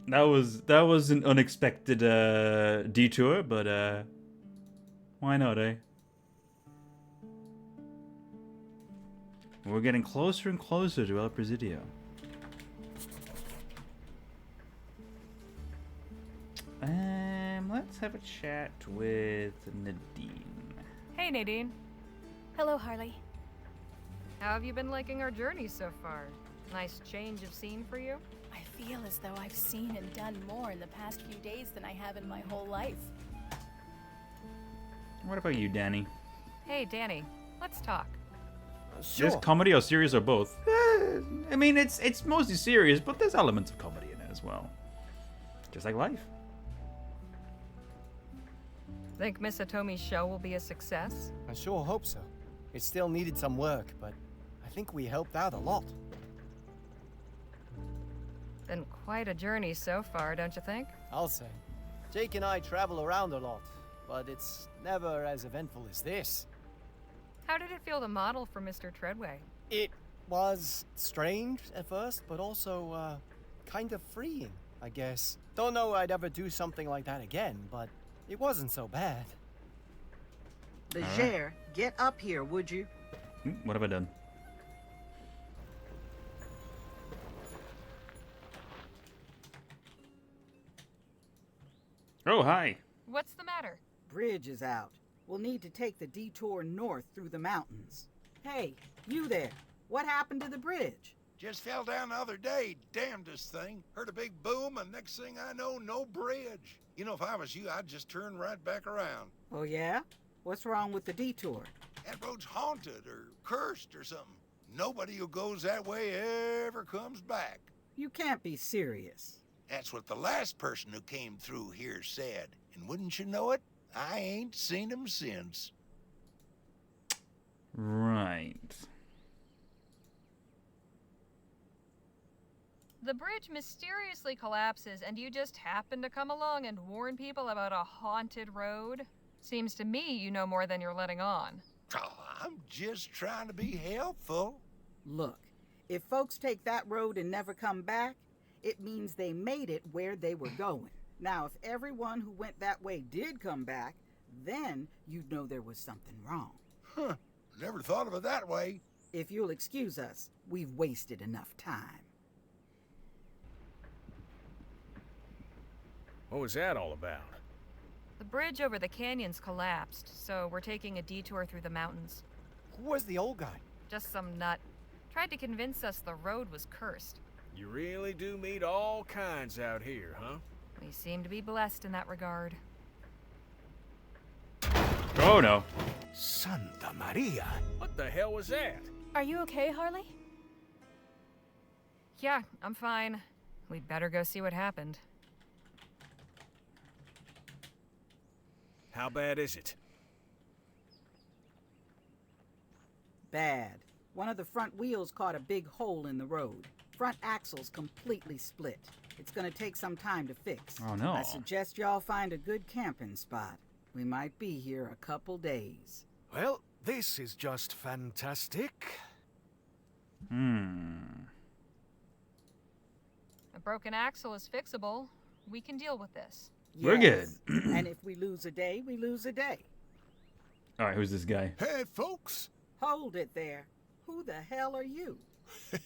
That was an unexpected detour, but why not, eh? We're getting closer and closer to El Presidio. Let's have a chat with Nadine. Hey, Nadine. Hello, Harley. How have you been liking our journey so far? Nice change of scene for you? I feel as though I've seen and done more in the past few days than I have in my whole life. What about you, Danny? Hey, Danny. Let's talk. Is this comedy or serious or both? I mean, it's mostly serious, but there's elements of comedy in it as well. Just like life. Think Miss Atomi's show will be a success? I sure hope so. It still needed some work, but I think we helped out a lot. Quite a journey so far, don't you think? I'll say. Jake and I travel around a lot, but it's never as eventful as this. How did it feel to model for Mr. Treadway? It was strange at first, but also, kind of freeing, I guess. Don't know I'd ever do something like that again, but it wasn't so bad. Leger, get up here, would you? What have I done? Oh, hi. What's the matter? Bridge is out. We'll need to take the detour north through the mountains. Hey, you there. What happened to the bridge? Just fell down the other day, damnedest thing. Heard a big boom, and next thing I know, no bridge. You know, if I was you, I'd just turn right back around. Oh, yeah? What's wrong with the detour? That road's haunted or cursed or something. Nobody who goes that way ever comes back. You can't be serious. That's what the last person who came through here said. And wouldn't you know it, I ain't seen him since. Right. The bridge mysteriously collapses and you just happen to come along and warn people about a haunted road? Seems to me you know more than you're letting on. Oh, I'm just trying to be helpful. Look, if folks take that road and never come back, it means they made it where they were going. Now, if everyone who went that way did come back, then you'd know there was something wrong. Huh, never thought of it that way. If you'll excuse us, we've wasted enough time. What was that all about? The bridge over the canyon's collapsed, so we're taking a detour through the mountains. Who was the old guy? Just some nut. Tried to convince us the road was cursed. You really do meet all kinds out here, huh? We seem to be blessed in that regard. Oh, no. Santa Maria. What the hell was that? Are you okay, Harley? Yeah, I'm fine. We'd better go see what happened. How bad is it? Bad. One of the front wheels caught a big hole in the road. Front axle's completely split. It's gonna take some time to fix. Oh, no. I suggest y'all find a good camping spot. We might be here a couple days. Well, this is just fantastic. A broken axle is fixable. We can deal with this. We're good. And if we lose a day, we lose a day. All right, who's this guy? Hey, folks. Hold it there. Who the hell are you?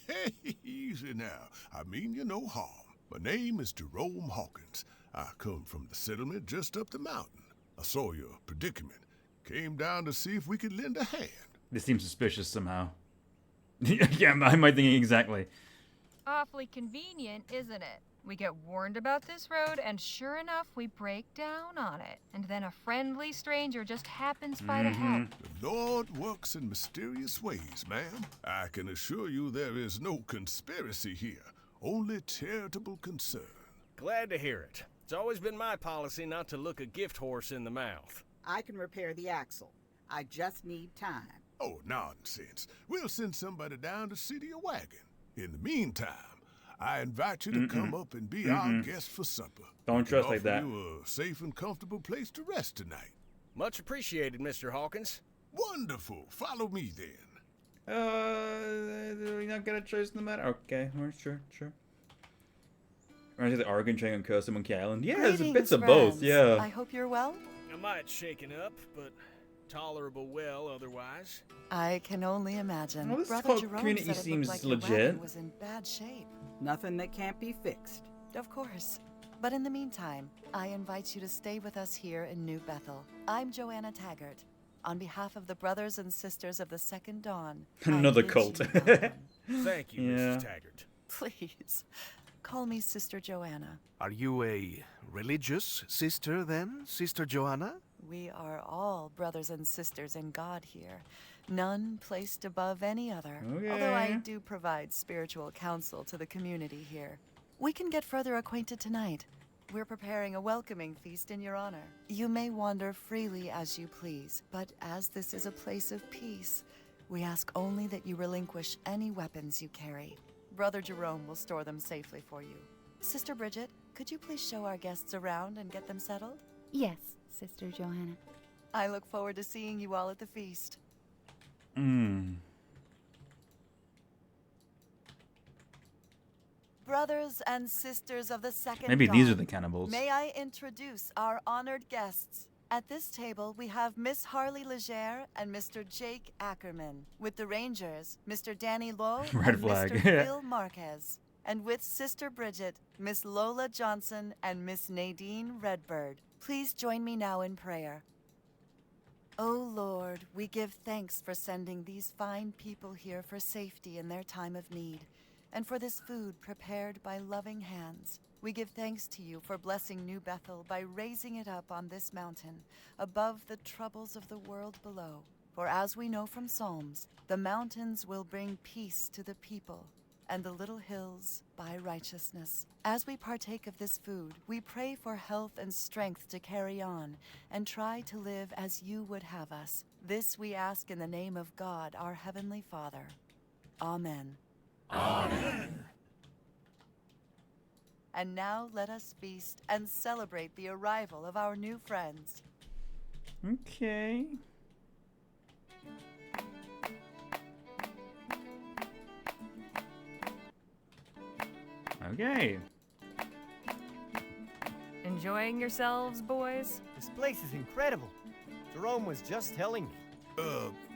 Hey, easy now. I mean you no harm. My name is Jerome Hawkins. I come from the settlement just up the mountain. I saw your predicament. Came down to see if we could lend a hand. This seems suspicious somehow. Yeah, I'm thinking exactly. Awfully convenient, isn't it? We get warned about this road, and sure enough, we break down on it. And then a friendly stranger just happens by to help. The Lord works in mysterious ways, ma'am. I can assure you there is no conspiracy here, only charitable concern. Glad to hear it. It's always been my policy not to look a gift horse in the mouth. I can repair the axle. I just need time. Oh, nonsense. We'll send somebody down to see to your wagon. In the meantime, I invite you to come up and be our guest for supper. Don't trust like offer that. you a safe and comfortable place to rest tonight. Much appreciated, Mr. Hawkins. Wonderful. Follow me then. We're not gonna choose no matter. Okay, well, sure. Reminds me of the Oregon Train on Costa Monkey Island. Yeah, there's bits of both. Yeah. I hope you're well. I might shaken up, but tolerable well otherwise. I can only imagine. Well, this Brother Jerome community said it seems looked like your legit. wagon was in bad shape. Nothing that can't be fixed. Of course. But in the meantime, I invite you to stay with us here in New Bethel. I'm Joanna Taggart. On behalf of the brothers and sisters of the Second Dawn, Another cult. Thank you, Mrs. Taggart. Please, call me Sister Joanna. Are you a religious sister then, Sister Joanna? We are all brothers and sisters in God here, none placed above any other. Okay. Although I do provide spiritual counsel to the community here. We can get further acquainted tonight. We're preparing a welcoming feast in your honor. You may wander freely as you please, but as this is a place of peace, we ask only that you relinquish any weapons you carry. Brother Jerome will store them safely for you. Sister Bridget, could you please show our guests around and get them settled? Yes, Sister Johanna. I look forward to seeing you all at the feast. Brothers and sisters of the Second Maybe Dawn, these are the cannibals. may I introduce our honored guests. At this table, we have Miss Harley Legere and Mr. Jake Ackerman. With the Rangers, Mr. Danny Lowe Red and flag. Mr. Phil Marquez. And with Sister Bridget, Miss Lola Johnson and Miss Nadine Redbird. Please join me now in prayer. O Lord, we give thanks for sending these fine people here for safety in their time of need, and for this food prepared by loving hands. We give thanks to you for blessing New Bethel by raising it up on this mountain, above the troubles of the world below. For as we know from Psalms, the mountains will bring peace to the people, and the little hills by righteousness. As we partake of this food, we pray for health and strength to carry on, and try to live as you would have us. This we ask in the name of God, our Heavenly Father. Amen. Amen. And now let us feast and celebrate the arrival of our new friends. Okay. Okay. Enjoying yourselves, boys? This place is incredible. Jerome was just telling me.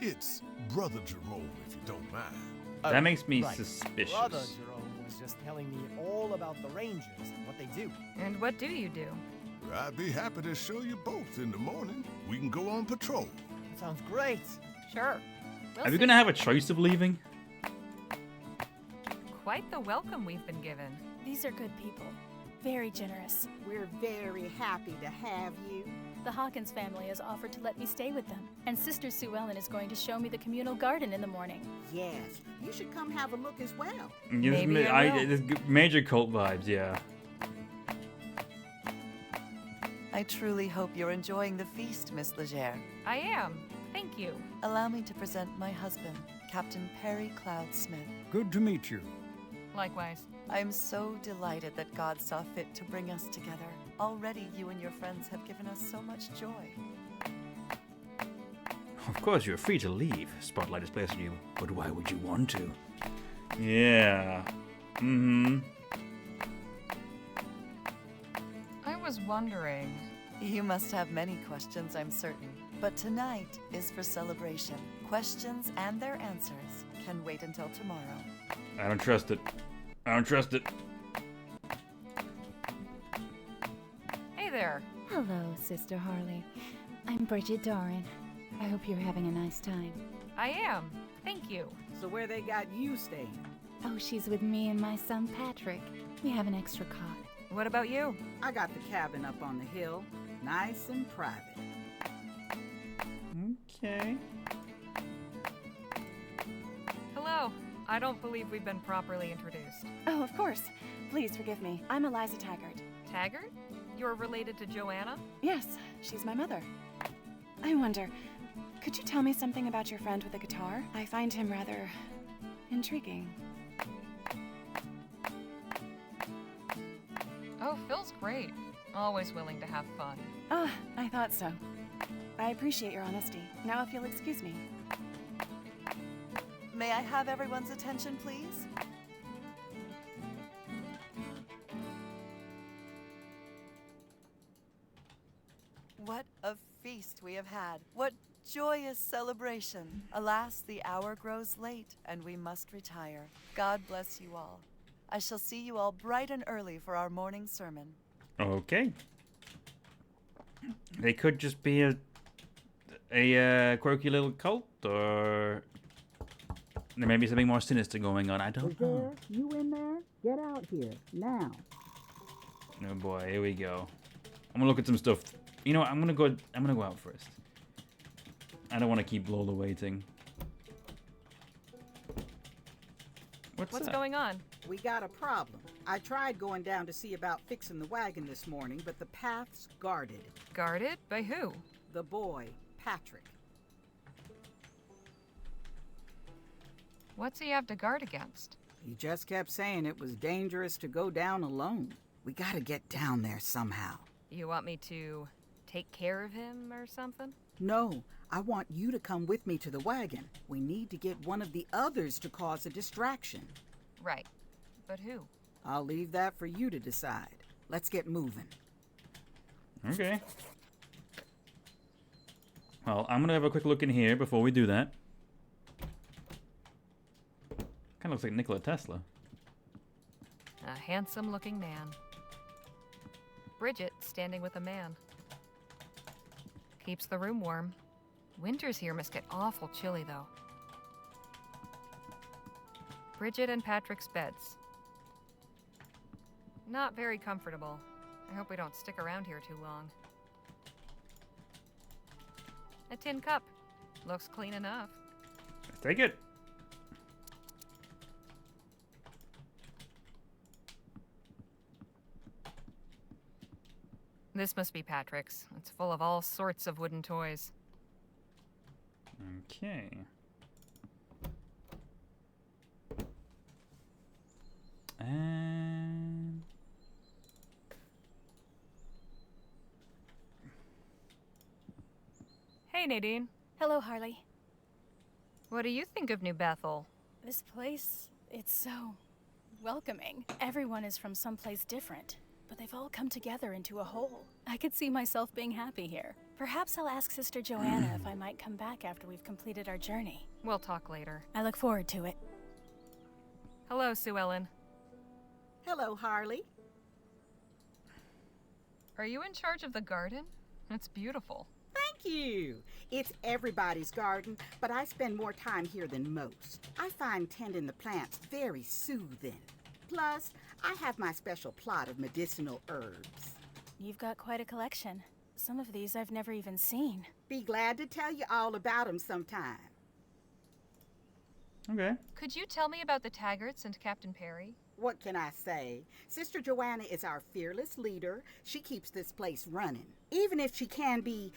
It's Brother Jerome, if you don't mind. That makes me right. suspicious. Brother Jerome was just telling me all about the Rangers and what they do. And what do you do? I'd be happy to show you both in the morning. We can go on patrol. That sounds great. Sure. We'll Are we see. gonna have a choice of leaving? Quite the welcome we've been given. These are good people. Very generous. We're very happy to have you. The Hawkins family has offered to let me stay with them, and Sister Sue Ellen is going to show me the communal garden in the morning. Yes, you should come have a look as well. Yeah, Maybe I will. there's major cult vibes, yeah. I truly hope you're enjoying the feast, Miss Legere. I am. Thank you. Allow me to present my husband, Captain Perry Cloud Smith. Good to meet you. Likewise. I am so delighted that God saw fit to bring us together. Already you and your friends have given us so much joy. Of course, you're free to leave. Spotlight is placed on you, but why would you want to? Yeah. I was wondering. You must have many questions, I'm certain. But tonight is for celebration. Questions and their answers can wait until tomorrow. I don't trust it. I don't trust it. Hey there. Hello, Sister Harley. I'm Bridget Doran. I hope you're having a nice time. I am. Thank you. So where they got you staying? Oh, she's with me and my son Patrick. We have an extra cot. What about you? I got the cabin up on the hill, nice and private. Okay. Hello. I don't believe we've been properly introduced. Oh, of course. Please forgive me. I'm Eliza Taggart. Taggart? You're related to Joanna? Yes, she's my mother. I wonder, could you tell me something about your friend with the guitar? I find him rather intriguing. Oh, Phil's great. Always willing to have fun. Ah, I thought so. I appreciate your honesty. Now if you'll excuse me. May I have everyone's attention, please? What a feast we have had. What joyous celebration. Alas, the hour grows late, and we must retire. God bless you all. I shall see you all bright and early for our morning sermon. Okay. They could just be a quirky little cult, or there may be something more sinister going on. I don't know. You in there? Get out here, now. Oh boy, here we go. I'm gonna look at some stuff. You know what? I'm gonna go out first. I don't want to keep Lola waiting. What's going on? We got a problem. I tried going down to see about fixing the wagon this morning, but the path's guarded. Guarded? By who? The boy, Patrick. What's he have to guard against? He just kept saying it was dangerous to go down alone. We gotta get down there somehow. You want me to take care of him or something? No, I want you to come with me to the wagon. We need to get one of the others to cause a distraction. Right. But who? I'll leave that for you to decide. Let's get moving. Okay. Well, I'm gonna have a quick look in here before we do that. Kinda looks like Nikola Tesla. A handsome-looking man. Bridget standing with a man. Keeps the room warm. Winters here must get awful chilly, though. Bridget and Patrick's beds. Not very comfortable. I hope we don't stick around here too long. A tin cup. Looks clean enough. Let's take it. This must be Patrick's. It's full of all sorts of wooden toys. Okay. And... Hey, Nadine. Hello, Harley. What do you think of New Bethel? This place, it's so welcoming. Everyone is from someplace different, but they've all come together into a whole. I could see myself being happy here. Perhaps I'll ask Sister Joanna if I might come back after we've completed our journey. We'll talk later. I look forward to it. Hello, Sue Ellen. Hello, Harley. Are you in charge of the garden? It's beautiful. Thank you. It's everybody's garden, but I spend more time here than most. I find tending the plants very soothing. Plus, I have my special plot of medicinal herbs. You've got quite a collection. Some of these I've never even seen. Be glad to tell you all about them sometime. Okay. Could you tell me about the Taggarts and Captain Perry? What can I say? Sister Joanna is our fearless leader. She keeps this place running, even if she can be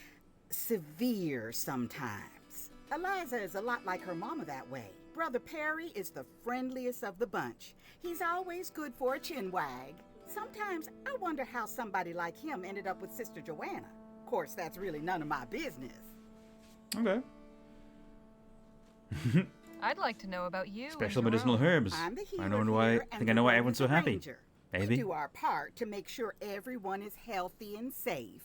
severe sometimes. Eliza is a lot like her mama that way. Brother Perry is the friendliest of the bunch. He's always good for a chin wag. Sometimes I wonder how somebody like him ended up with Sister Joanna. Of course, that's really none of my business. Okay. I'd like to know about you. Special medicinal herbs. I'm the healer I know why. here, I and think I know why the everyone's so Lord is the happy. ranger. We Maybe. do our part to make sure everyone is healthy and safe.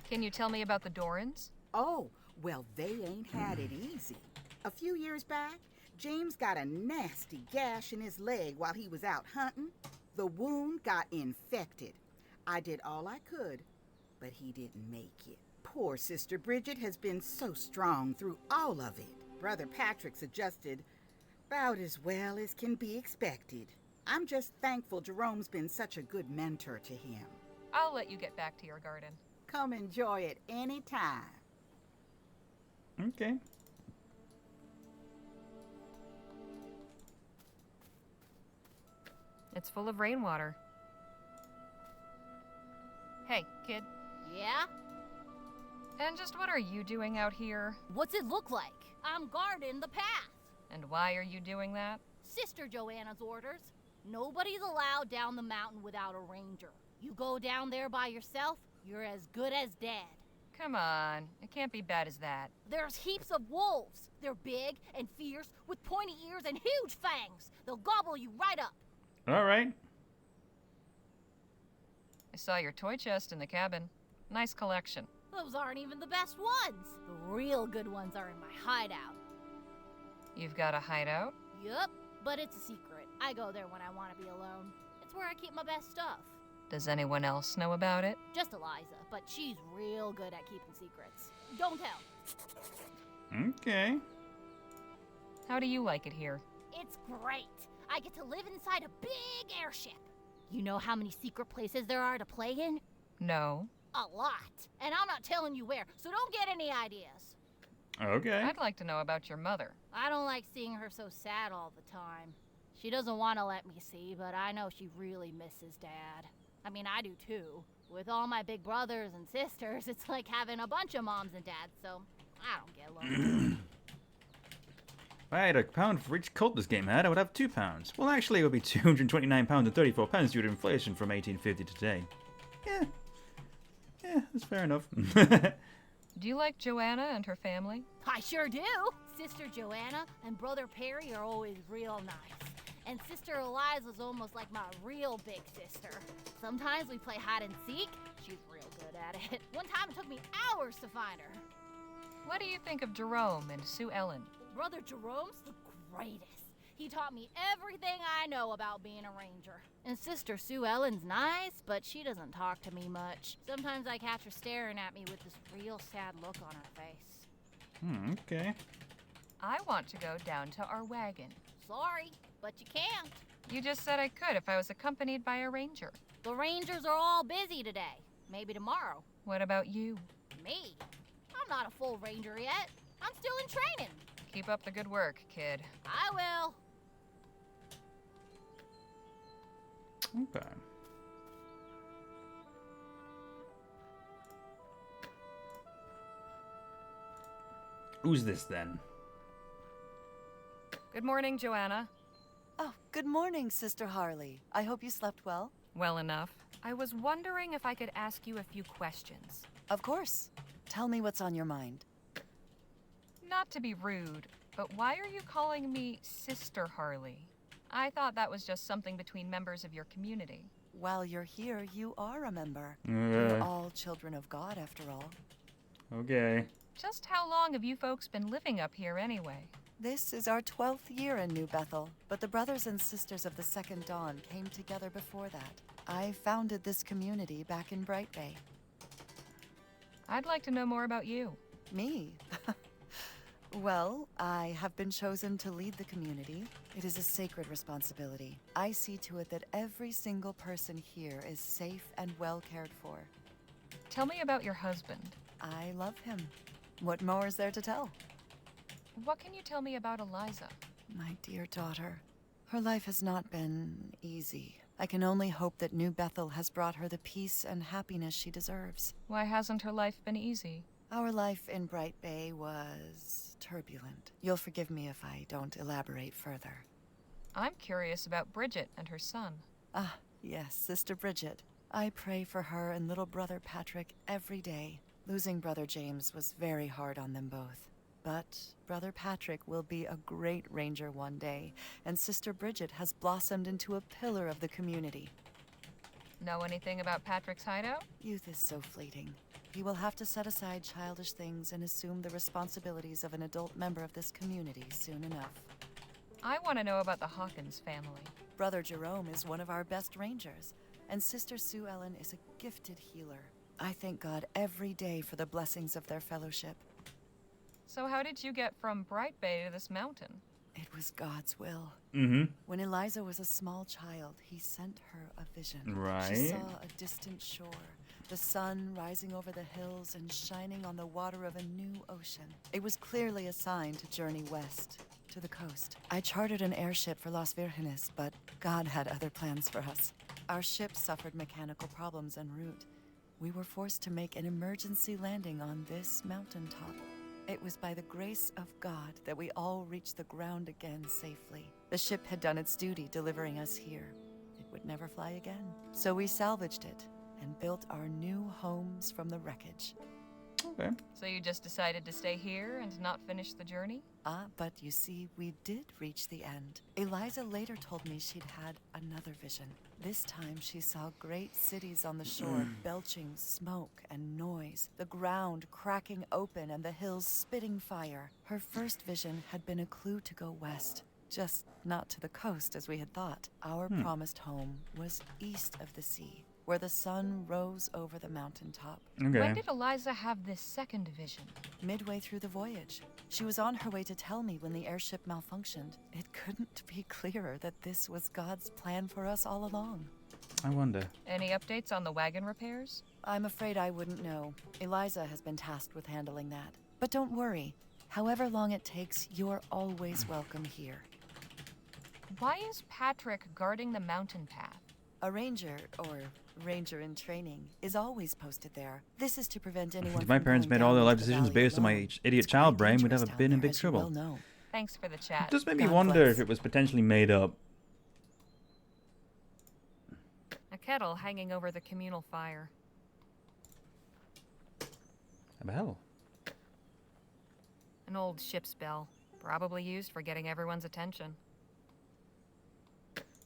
Can you tell me about the Dorans? Oh, well, they ain't had it easy. A few years back, James got a nasty gash in his leg while he was out hunting. The wound got infected. I did all I could, but he didn't make it. Poor Sister Bridget has been so strong through all of it. Brother Patrick's adjusted about as well as can be expected. I'm just thankful Jerome's been such a good mentor to him. I'll let you get back to your garden. Come enjoy it anytime. Okay. It's full of rainwater. Hey, kid. Yeah? And just what are you doing out here? What's it look like? I'm guarding the path. And why are you doing that? Sister Joanna's orders. Nobody's allowed down the mountain without a ranger. You go down there by yourself, you're as good as dead. Come on, it can't be bad as that. There's heaps of wolves. They're big and fierce with pointy ears and huge fangs. They'll gobble you right up. All right. I saw your toy chest in the cabin. Nice collection. Those aren't even the best ones. The real good ones are in my hideout. You've got a hideout? Yup, but it's a secret. I go there when I want to be alone. It's where I keep my best stuff. Does anyone else know about it? Just Eliza, but she's real good at keeping secrets. Don't tell. Okay. How do you like it here? It's great. I get to live inside a big airship. You know how many secret places there are to play in? No. A lot. And I'm not telling you where, so don't get any ideas. Okay. I'd like to know about your mother. I don't like seeing her so sad all the time. She doesn't want to let me see, but I know she really misses Dad. I mean, I do too. With all my big brothers and sisters, it's like having a bunch of moms and dads, so I don't get lonely. If I had a pound for each colt this game had, I would have 2 pounds. Well, actually, it would be 229 pounds and 34 pence due to inflation from 1850 to today. Yeah, that's fair enough. Do you like Joanna and her family? I sure do. Sister Joanna and Brother Perry are always real nice. And Sister Eliza's almost like my real big sister. Sometimes we play hide and seek. She's real good at it. One time it took me hours to find her. What do you think of Jerome and Sue Ellen? Brother Jerome's the greatest. He taught me everything I know about being a ranger. And Sister Sue Ellen's nice, but she doesn't talk to me much. Sometimes I catch her staring at me with this real sad look on her face. Okay. I want to go down to our wagon. Sorry, but you can't. You just said I could if I was accompanied by a ranger. The rangers are all busy today. Maybe tomorrow. What about you? Me? I'm not a full ranger yet. I'm still in training. Keep up the good work, kid. I will. Okay. Who's this then? Good morning, Joanna. Oh, good morning, Sister Harley. I hope you slept well. Well enough. I was wondering if I could ask you a few questions. Of course. Tell me what's on your mind. Not to be rude, but why are you calling me Sister Harley? I thought that was just something between members of your community. While you're here, you are a member. We're all children of God, after all. Okay. Just how long have you folks been living up here anyway? This is our 12th year in New Bethel, but the brothers and sisters of the Second Dawn came together before that. I founded this community back in Bright Bay. I'd like to know more about you. Me? Well, I have been chosen to lead the community. It is a sacred responsibility. I see to it that every single person here is safe and well cared for. Tell me about your husband. I love him. What more is there to tell? What can you tell me about Eliza? My dear daughter, her life has not been easy. I can only hope that New Bethel has brought her the peace and happiness she deserves. Why hasn't her life been easy? Our life in Bright Bay was turbulent. You'll forgive me if I don't elaborate further. I'm curious about Bridget and her son. Ah, yes, Sister Bridget. I pray for her and little brother Patrick every day. Losing Brother James was very hard on them both. But Brother Patrick will be a great ranger one day, and Sister Bridget has blossomed into a pillar of the community. Know anything about Patrick's hideout? Youth is so fleeting. He will have to set aside childish things and assume the responsibilities of an adult member of this community soon enough. I want to know about the Hawkins family. Brother Jerome is one of our best rangers, and Sister Sue Ellen is a gifted healer. I thank God every day for the blessings of their fellowship. So how did you get from Bright Bay to this mountain? It was God's will. Mm-hmm. When Eliza was a small child, he sent her a vision. Right. She saw a distant shore, the sun rising over the hills and shining on the water of a new ocean. It was clearly a sign to journey west, to the coast. I chartered an airship for Las Virgenes, but God had other plans for us. Our ship suffered mechanical problems en route. We were forced to make an emergency landing on this mountaintop. It was by the grace of God that we all reached the ground again safely. The ship had done its duty delivering us here. It would never fly again. So we salvaged it and built our new homes from the wreckage. Okay. So you just decided to stay here and not finish the journey? But you see, we did reach the end. Eliza later told me she'd had another vision. This time she saw great cities on the shore belching smoke and noise, the ground cracking open and the hills spitting fire. Her first vision had been a clue to go west, just not to the coast as we had thought. Our promised home was east of the sea, where the sun rose over the mountaintop. Okay. When did Eliza have this second vision? Midway through the voyage. She was on her way to tell me when the airship malfunctioned. It couldn't be clearer that this was God's plan for us all along. I wonder. Any updates on the wagon repairs? I'm afraid I wouldn't know. Eliza has been tasked with handling that. But don't worry. However long it takes, you're always welcome here. Why is Patrick guarding the mountain path? A ranger, or ranger in training, is always posted there. This is to prevent anyone If my from parents going made all down their life into the decisions valley based on my alone. idiot It's child quite brain, we'd dangerous have down been in there, big as you well trouble. know. Thanks for the chat. It does make me wonder if it was potentially made up. A kettle hanging over the communal fire. A bell. An old ship's bell, probably used for getting everyone's attention.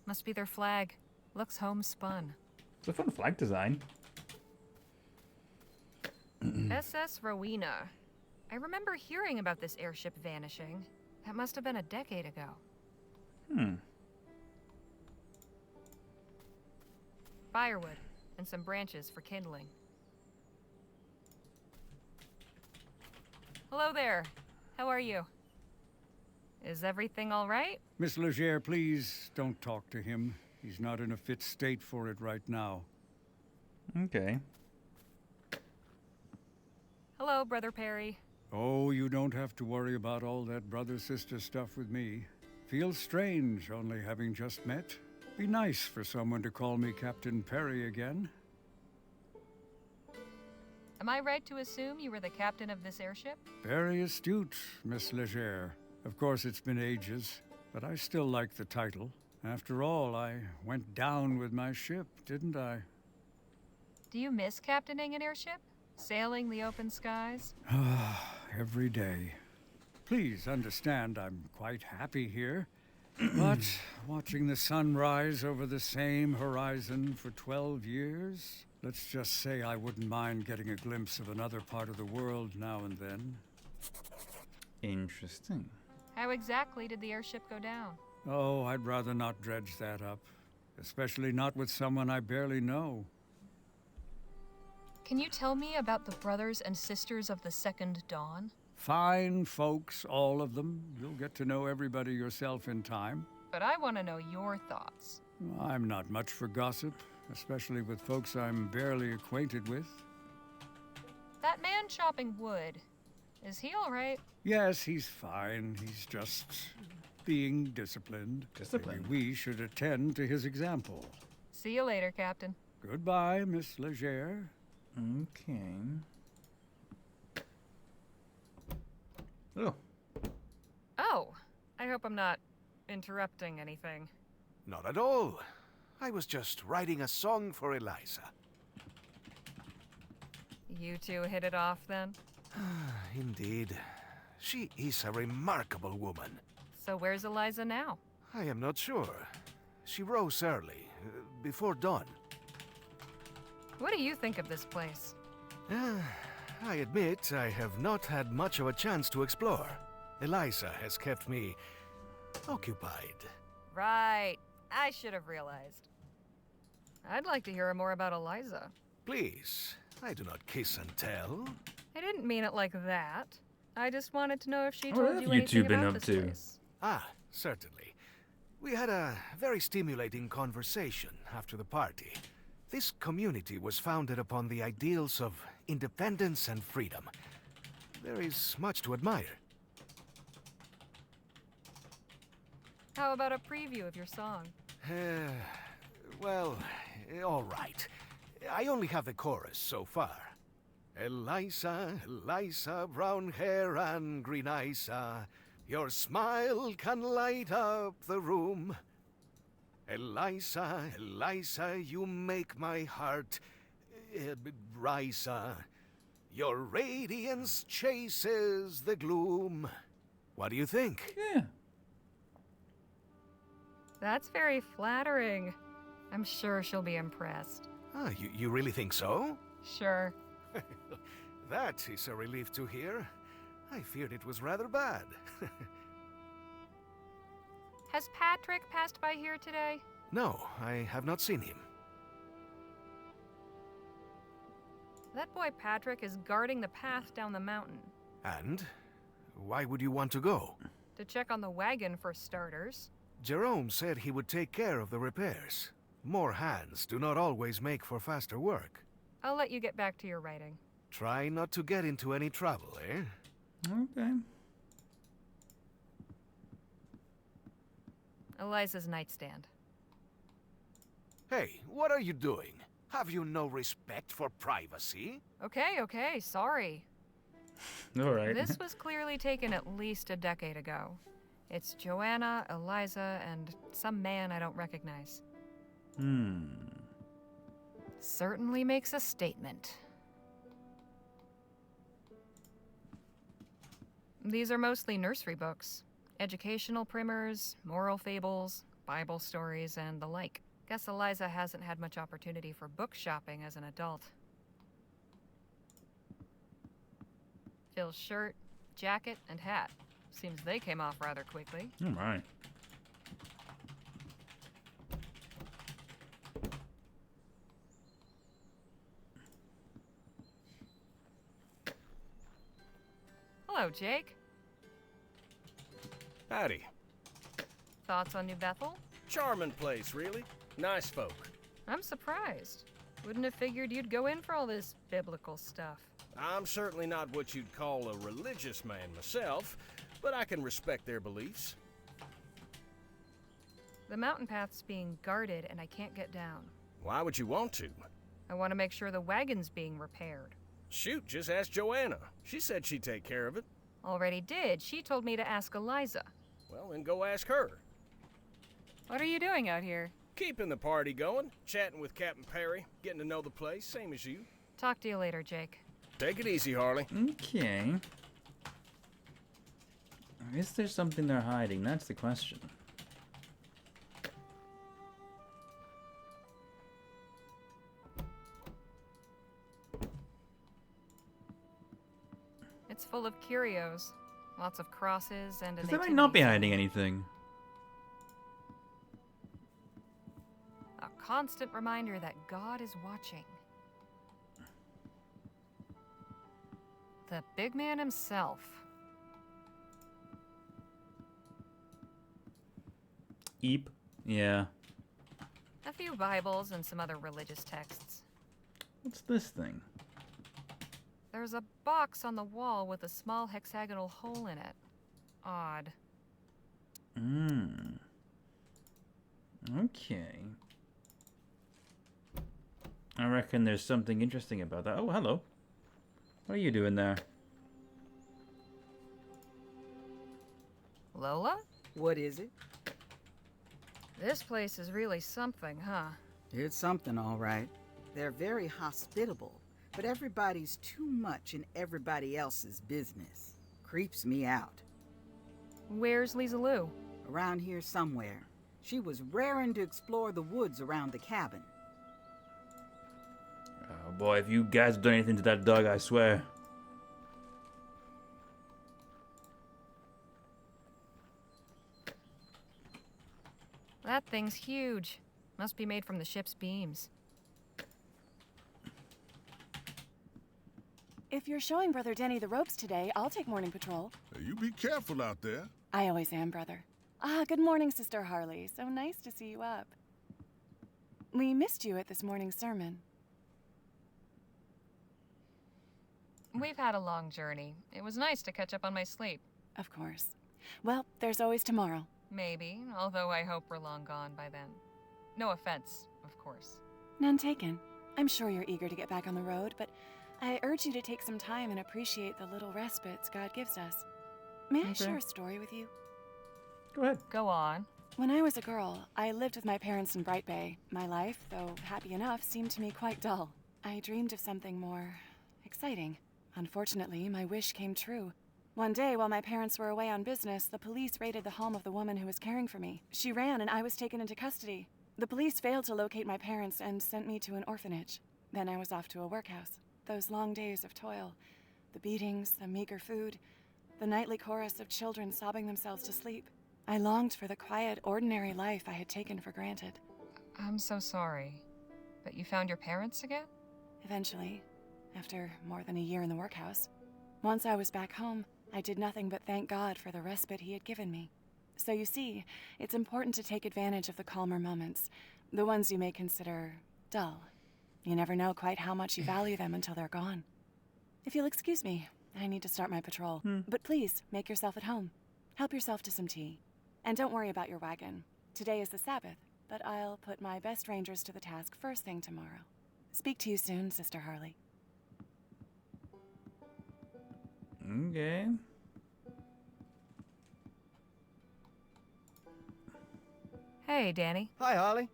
Must be their flag. Looks homespun. It's a fun flag design. SS Rowena. I remember hearing about this airship vanishing. That must have been a decade ago. Firewood and some branches for kindling. Hello there. How are you? Is everything all right? Miss Leger, please don't talk to him. He's not in a fit state for it right now. Okay. Hello, Brother Perry. Oh, you don't have to worry about all that brother-sister stuff with me. Feels strange only having just met. Be nice for someone to call me Captain Perry again. Am I right to assume you were the captain of this airship? Very astute, Miss Leger. Of course, it's been ages, but I still like the title. After all, I went down with my ship, didn't I? Do you miss captaining an airship? Sailing the open skies? Every day. Please understand I'm quite happy here. But watching the sun rise over the same horizon for 12 years, let's just say I wouldn't mind getting a glimpse of another part of the world now and then. Interesting. How exactly did the airship go down? Oh, I'd rather not dredge that up. Especially not with someone I barely know. Can you tell me about the brothers and sisters of the Second Dawn? Fine folks, all of them. You'll get to know everybody yourself in time. But I want to know your thoughts. I'm not much for gossip, especially with folks I'm barely acquainted with. That man chopping wood, is he all right? Yes, he's fine. He's just being disciplined. Disciplined? Maybe we should attend to his example. See you later, Captain. Goodbye, Miss Leger. Okay. Oh. Oh, I hope I'm not interrupting anything. Not at all. I was just writing a song for Eliza. You two hit it off then? Indeed. She is a remarkable woman. So where's Eliza now? I am not sure. She rose early, before dawn. What do you think of this place? I admit I have not had much of a chance to explore. Eliza has kept me occupied. Right. I should have realized. I'd like to hear more about Eliza. Please, I do not kiss and tell. I didn't mean it like that. I just wanted to know if she What told have you you anything two been about up this to? place. Ah, certainly. We had a very stimulating conversation after the party. This community was founded upon the ideals of independence and freedom. There is much to admire. How about a preview of your song? Well, all right. I only have the chorus so far. Eliza, Eliza, brown hair and green eyes, your smile can light up the room. Eliza, Eliza, you make my heart rise. Your radiance chases the gloom. What do you think? Yeah. That's very flattering. I'm sure she'll be impressed. Ah, you really think so? Sure. That is a relief to hear. I feared it was rather bad. Has Patrick passed by here today? No, I have not seen him. That boy Patrick is guarding the path down the mountain. And? Why would you want to go? To check on the wagon for starters. Jerome said he would take care of the repairs. More hands do not always make for faster work. I'll let you get back to your writing. Try not to get into any trouble, eh? Okay. Eliza's nightstand. Hey, what are you doing? Have you no respect for privacy? Okay, sorry. All right. This was clearly taken at least a decade ago. It's Joanna, Eliza, and some man I don't recognize. Certainly makes a statement. These are mostly nursery books. Educational primers, moral fables, Bible stories, and the like. Guess Eliza hasn't had much opportunity for book shopping as an adult. Phil's shirt, jacket, and hat. Seems they came off rather quickly. All right. Hello, Jake. Howdy. Thoughts on New Bethel? Charming place, really. Nice folk. I'm surprised. Wouldn't have figured you'd go in for all this biblical stuff. I'm certainly not what you'd call a religious man myself, but I can respect their beliefs. The mountain path's being guarded and I can't get down. Why would you want to? I want to make sure the wagon's being repaired. Shoot, just ask Joanna. She said she'd take care of it. Already did. She told me to ask Eliza. Well, then go ask her. What are you doing out here? Keeping the party going, chatting with Captain Perry, getting to know the place, same as you. Talk to you later, Jake. Take it easy, Harley. Okay. Is there something they're hiding? That's the question. It's full of curios. Lots of crosses and an They might not be hiding anything. A constant reminder that God is watching. The big man himself. Eep. Yeah. A few Bibles and some other religious texts. What's this thing? There's a box on the wall with a small hexagonal hole in it. Odd. Okay. I reckon there's something interesting about that. Oh, hello. What are you doing there? Lola? What is it? This place is really something, huh? It's something, all right. They're very hospitable, but everybody's too much in everybody else's business. Creeps me out. Where's Lisa Lou? Around here somewhere. She was raring to explore the woods around the cabin. Oh boy, if you guys do anything to that dog, I swear. That thing's huge. Must be made from the ship's beams. If you're showing Brother Denny the ropes today, I'll take morning patrol. You be careful out there. I always am, brother. Good morning, Sister Harley. So nice to see you up. We missed you at this morning's sermon. We've had a long journey. It was nice to catch up on my sleep. Of course. Well, there's always tomorrow. Maybe, although I hope we're long gone by then. No offense, of course. None taken. I'm sure you're eager to get back on the road, but I urge you to take some time and appreciate the little respites God gives us. May I share a story with you? Go ahead. Go on. When I was a girl, I lived with my parents in Bright Bay. My life, though happy enough, seemed to me quite dull. I dreamed of something more exciting. Unfortunately, my wish came true. One day, while my parents were away on business, the police raided the home of the woman who was caring for me. She ran and I was taken into custody. The police failed to locate my parents and sent me to an orphanage. Then I was off to a workhouse. Those long days of toil, the beatings, the meager food, the nightly chorus of children sobbing themselves to sleep. I longed for the quiet, ordinary life I had taken for granted. I'm so sorry. But you found your parents again? Eventually, after more than a year in the workhouse. Once I was back home, I did nothing but thank God for the respite he had given me. So you see, it's important to take advantage of the calmer moments, the ones you may consider dull. You never know quite how much you value them until they're gone. If you'll excuse me, I need to start my patrol. But please, make yourself at home. Help yourself to some tea. And don't worry about your wagon. Today is the Sabbath, but I'll put my best rangers to the task first thing tomorrow. Speak to you soon, Sister Harley. Okay. Hey, Danny. Hi, Harley.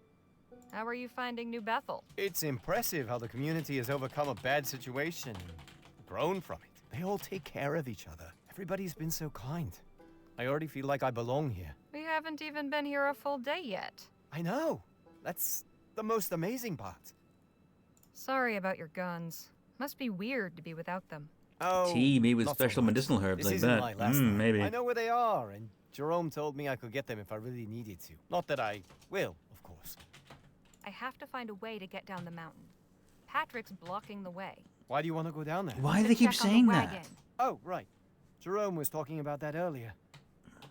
How are you finding New Bethel? It's impressive how the community has overcome a bad situation and grown from it. They all take care of each other. Everybody's been so kind. I already feel like I belong here. We haven't even been here a full day yet. I know. That's the most amazing part. Sorry about your guns. Must be weird to be without them. Oh, Tea made with not special so much. medicinal herbs This like isn't that. my last time. Maybe. I know where they are, and Jerome told me I could get them if I really needed to. Not that I will, of course. I have to find a way to get down the mountain. Patrick's blocking the way. Why do you want to go down there? Why do they keep saying that? Oh, right. Jerome was talking about that earlier.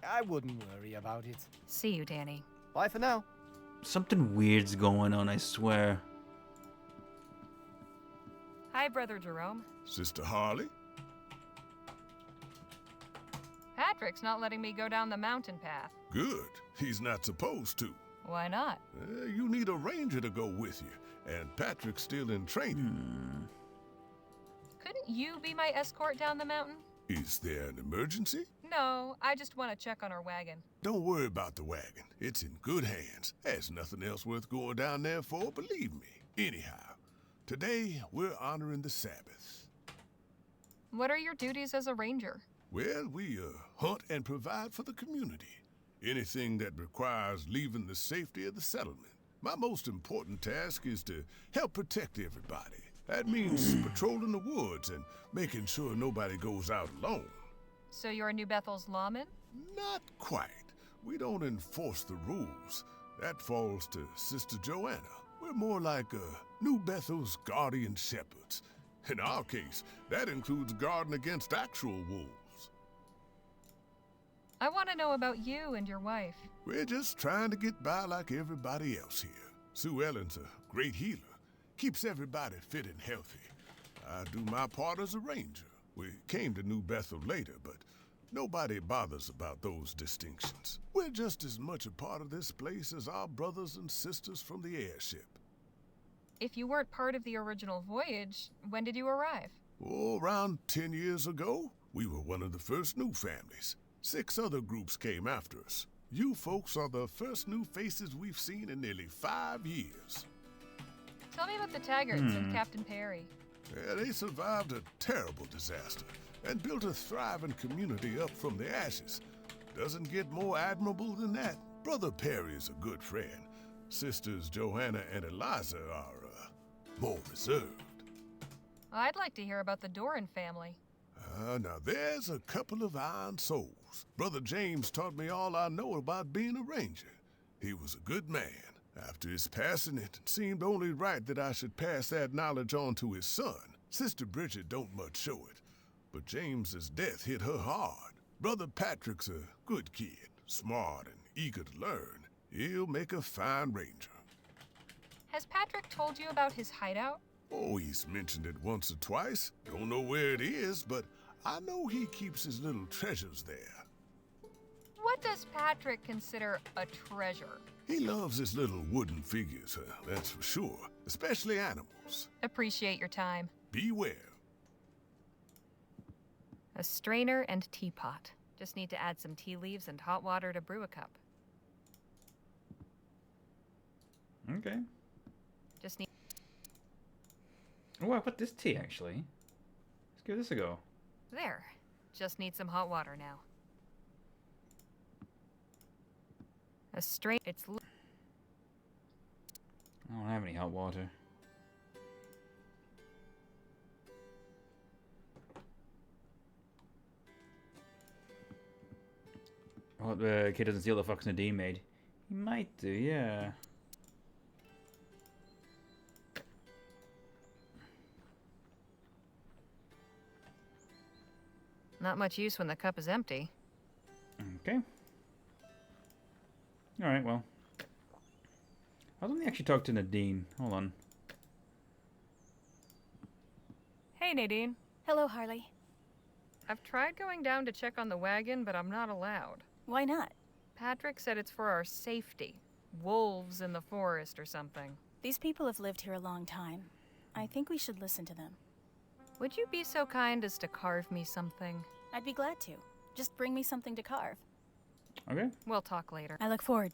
I wouldn't worry about it. See you, Danny. Bye for now. Something weird's going on, I swear. Hi, Brother Jerome. Sister Harley? Patrick's not letting me go down the mountain path. Good. He's not supposed to. Why not? You need a ranger to go with you, and Patrick's still in training. Couldn't you be my escort down the mountain? Is there an emergency? No, I just want to check on our wagon. Don't worry about the wagon. It's in good hands. There's nothing else worth going down there for, believe me. Anyhow, today we're honoring the Sabbath. What are your duties as a ranger? Well, we hunt and provide for the community. Anything that requires leaving the safety of the settlement. My most important task is to help protect everybody. That means patrolling the woods and making sure nobody goes out alone. So you're New Bethel's lawman? Not quite. We don't enforce the rules. That falls to Sister Joanna. We're more like New Bethel's guardian shepherds. In our case, that includes guarding against actual wolves. I want to know about you and your wife. We're just trying to get by like everybody else here. Sue Ellen's a great healer. Keeps everybody fit and healthy. I do my part as a ranger. We came to New Bethel later, but nobody bothers about those distinctions. We're just as much a part of this place as our brothers and sisters from the airship. If you weren't part of the original voyage, when did you arrive? Oh, around 10 years ago, we were one of the first new families. 6 other groups came after us. You folks are the first new faces we've seen in nearly 5 years. Tell me about the Taggarts and Captain Perry. Yeah, they survived a terrible disaster and built a thriving community up from the ashes. Doesn't get more admirable than that. Brother Perry is a good friend. Sisters Johanna and Eliza are, more reserved. I'd like to hear about the Doran family. Now there's a couple of iron souls. Brother James taught me all I know about being a ranger. He was a good man. After his passing, it seemed only right that I should pass that knowledge on to his son. Sister Bridget don't much show it, but James's death hit her hard. Brother Patrick's a good kid, smart and eager to learn. He'll make a fine ranger. Has Patrick told you about his hideout? Oh, he's mentioned it once or twice. Don't know where it is, but I know he keeps his little treasures there. What does Patrick consider a treasure? He loves his little wooden figures, that's for sure. Especially animals. Appreciate your time. Beware. A strainer and teapot. Just need to add some tea leaves and hot water to brew a cup. Okay. Just need... Oh, I put this tea, actually. Let's give this a go. There. Just need some hot water now. A strain... It's... I don't have any hot water. Oh, the kid doesn't steal the fox Nadine made. He might do, yeah. Not much use when the cup is empty. Okay. Alright, well. Why don't they actually talk to Nadine? Hold on. Hey, Nadine. Hello, Harley. I've tried going down to check on the wagon, but I'm not allowed. Why not? Patrick said it's for our safety. Wolves in the forest or something. These people have lived here a long time. I think we should listen to them. Would you be so kind as to carve me something? I'd be glad to. Just bring me something to carve. Okay. We'll talk later. I look forward.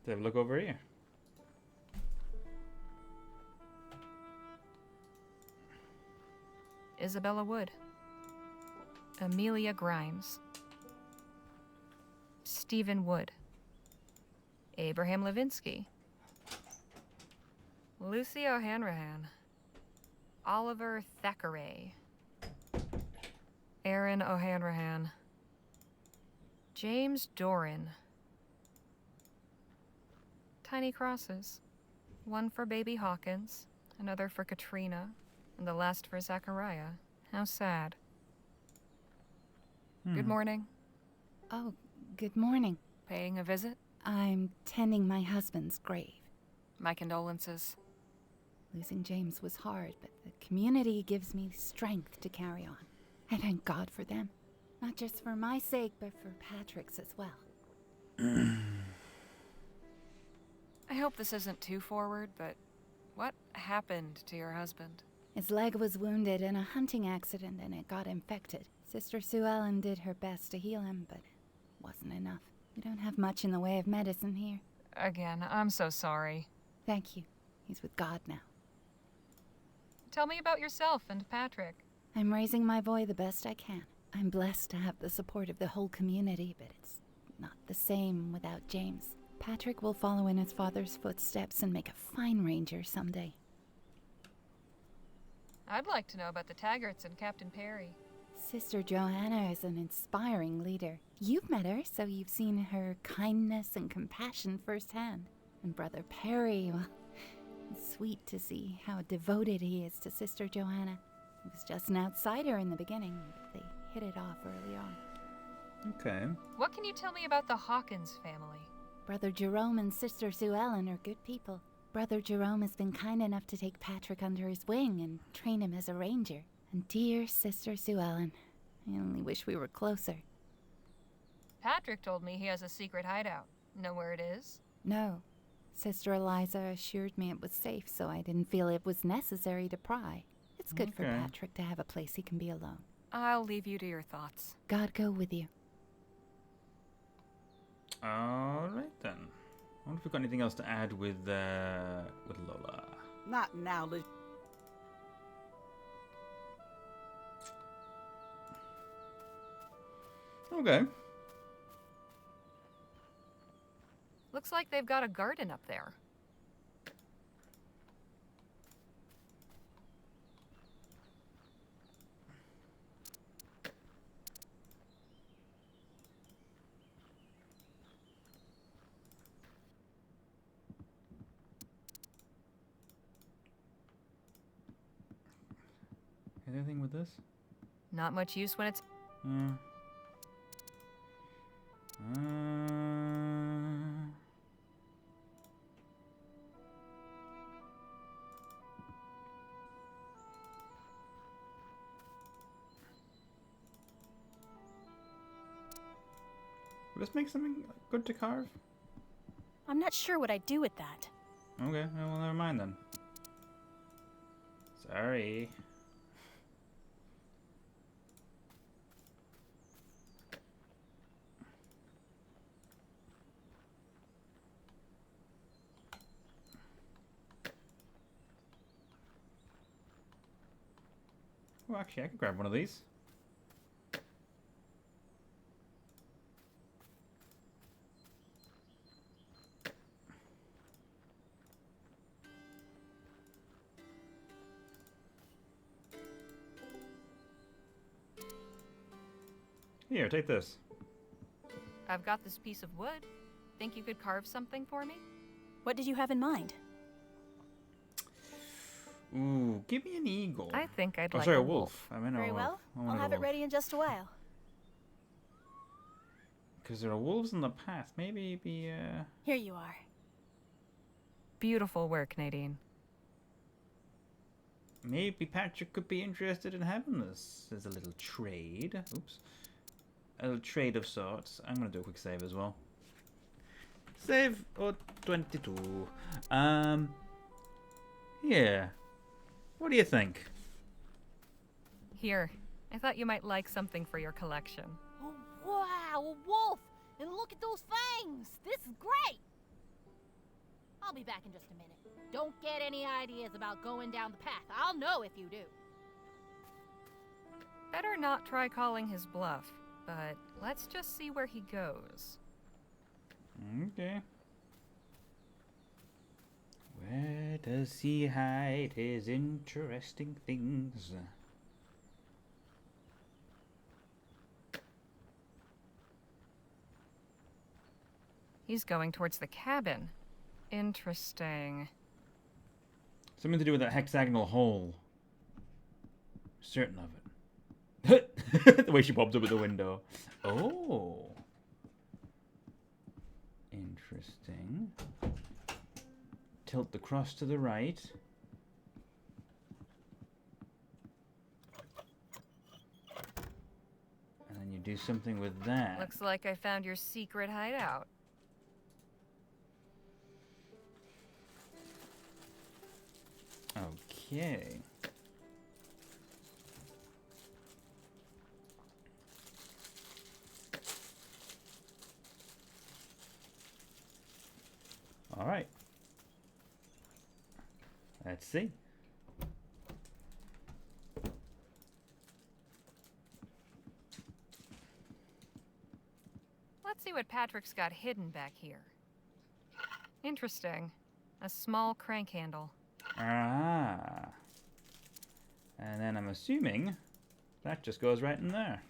Let's have a look over here. Isabella Wood. Amelia Grimes. Stephen Wood. Abraham Levinsky. Lucy O'Hanrahan. Oliver Thackeray. Aaron O'Hanrahan. James Doran. Tiny crosses. One for baby Hawkins, another for Katrina, and the last for Zachariah. How sad. Good morning. Oh, good morning. Paying a visit? I'm tending my husband's grave. My condolences. Losing James was hard, but the community gives me strength to carry on. I thank God for them. Not just for my sake, but for Patrick's as well. I hope this isn't too forward, but what happened to your husband? His leg was wounded in a hunting accident and it got infected. Sister Sue Ellen did her best to heal him, but it wasn't enough. We don't have much in the way of medicine here. Again, I'm so sorry. Thank you. He's with God now. Tell me about yourself and Patrick. I'm raising my boy the best I can. I'm blessed to have the support of the whole community, but it's not the same without James. Patrick will follow in his father's footsteps and make a fine ranger someday. I'd like to know about the Taggarts and Captain Perry. Sister Johanna is an inspiring leader. You've met her, so you've seen her kindness and compassion firsthand. And Brother Perry, well, it's sweet to see how devoted he is to Sister Johanna. He was just an outsider in the beginning, but they hit it off early on. Okay. What can you tell me about the Hawkins family? Brother Jerome and Sister Sue Ellen are good people. Brother Jerome has been kind enough to take Patrick under his wing and train him as a ranger. And dear Sister Sue Ellen, I only wish we were closer. Patrick told me he has a secret hideout. Know where it is? No. Sister Eliza assured me it was safe, so I didn't feel it was necessary to pry. It's good for Patrick to have a place he can be alone. I'll leave you to your thoughts. God go with you. Alright then. I wonder if we've got anything else to add with Lola. Not now, Liz. Okay. Looks like they've got a garden up there. Anything with this? Not much use when it's... Yeah. Will this make something good to carve? I'm not sure what I'd do with that. Okay, well, never mind then. Sorry. Oh, actually, I could grab one of these. Here, take this. I've got this piece of wood. Think you could carve something for me? What did you have in mind? Ooh, give me an eagle. I think I'd like sorry, a a wolf. I mean, Very well. I I'll have it ready in just a while. Because there are wolves in the path. Maybe be, Here you are. Beautiful work, Nadine. Maybe Patrick could be interested in having this as a little trade. Oops. A little trade of sorts. I'm going to do a quick save as well. Save 22. Yeah. What do you think? Here. I thought you might like something for your collection. Oh, wow, a wolf! And look at those fangs! This is great! I'll be back in just a minute. Don't get any ideas about going down the path. I'll know if you do. Better not try calling his bluff, but let's just see where he goes. Okay. Where does he hide his interesting things? He's going towards the cabin. Interesting. Something to do with that hexagonal hole. Certain of it. The way she pops up at the window. Oh. Interesting. Tilt the cross to the right. And then you do something with that. Looks like I found your secret hideout. Okay. All right. Let's see. Let's see what Patrick's got hidden back here. Interesting. A small crank handle. Ah. And then I'm assuming that just goes right in there.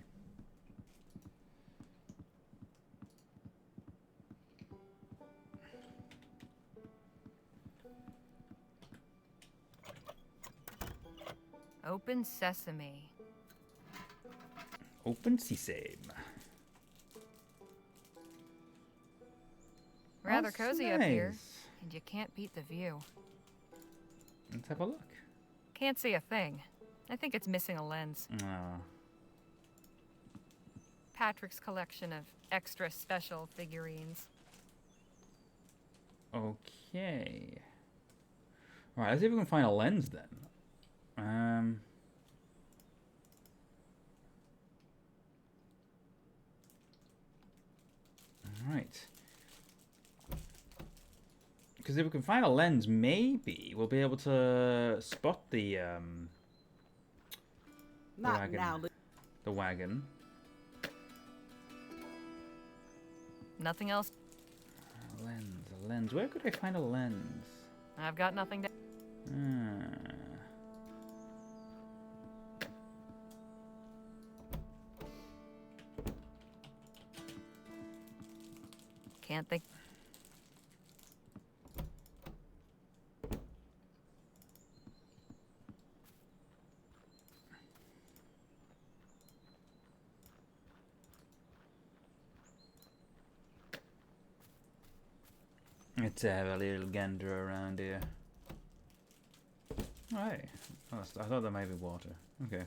Open sesame. Open sesame. Rather That's cozy up here, nice. and you can't beat the view. Let's have a look. Can't see a thing. I think it's missing a lens. Ah. Patrick's collection of extra special figurines. Okay. All right, let's see if we can find a lens then. All right. Because if we can find a lens, maybe we'll be able to spot the Not wagon. now. The wagon. Nothing else? A lens. Where could I find a lens? I've got nothing to... Can't think... Let's have a little gander around here. Alright. Oh, I thought that might be water. Okay.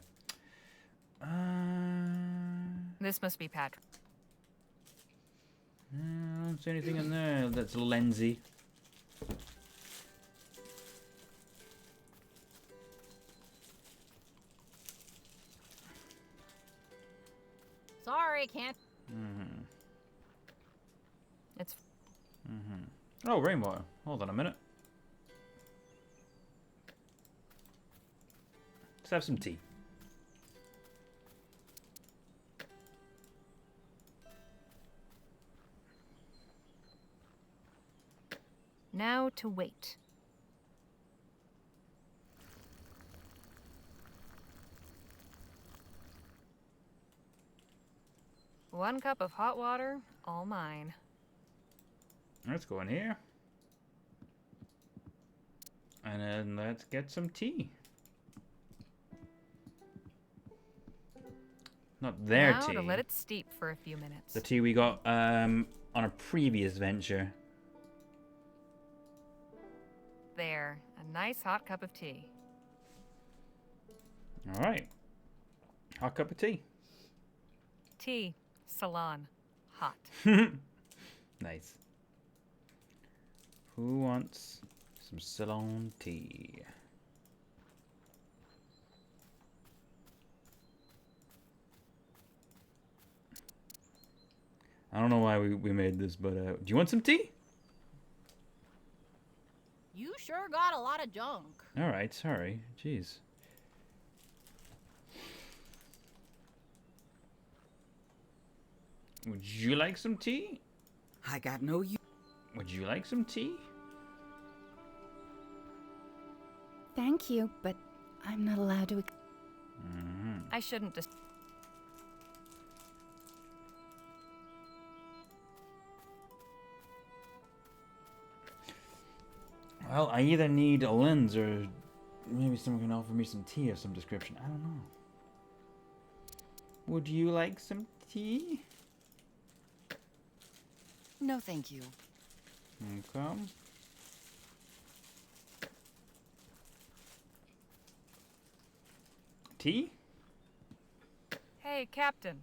This must be Patrick. I don't see anything in there that's lensy. Sorry, can't. It's... Oh, rainwater. Hold on a minute. Let's have some tea. Now to wait. One cup of hot water, all mine. Let's go in here. And then let's get some tea. Not their now tea. to let it steep for a few minutes. The tea we got on a previous venture. There, a nice hot cup of tea. All right. Hot cup of tea. Tea, salon, hot. Nice. Who wants some Ceylon tea? I don't know why we made this, but do you want some tea? You sure got a lot of junk. Alright, sorry. Jeez. Would you like some tea? I got no use. Would you like some tea? Thank you, but I'm not allowed to. I shouldn't just. Well, I either need a lens or maybe someone can offer me some tea of some description. I don't know. Would you like some tea? No, thank you. Okay. Tea? Hey, Captain.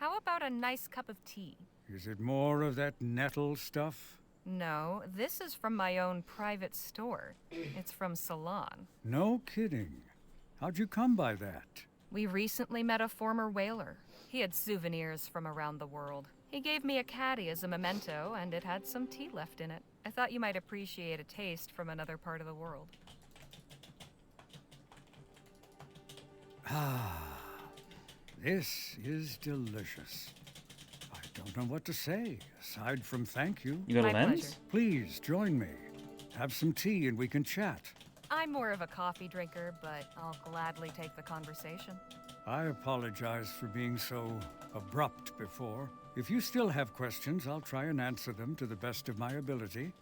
How about a nice cup of tea? Is it more of that nettle stuff? No, this is from my own private store. It's from Ceylon. No kidding. How'd you come by that? We recently met a former whaler. He had souvenirs from around the world. He gave me a caddy as a memento, and it had some tea left in it. I thought you might appreciate a taste from another part of the world. Ah, this is delicious. I don't know what to say, aside from thank you. You got a My lens? pleasure. Please, join me. Have some tea and we can chat. I'm more of a coffee drinker, but I'll gladly take the conversation. I apologize for being so abrupt before. If you still have questions, I'll try and answer them to the best of my ability.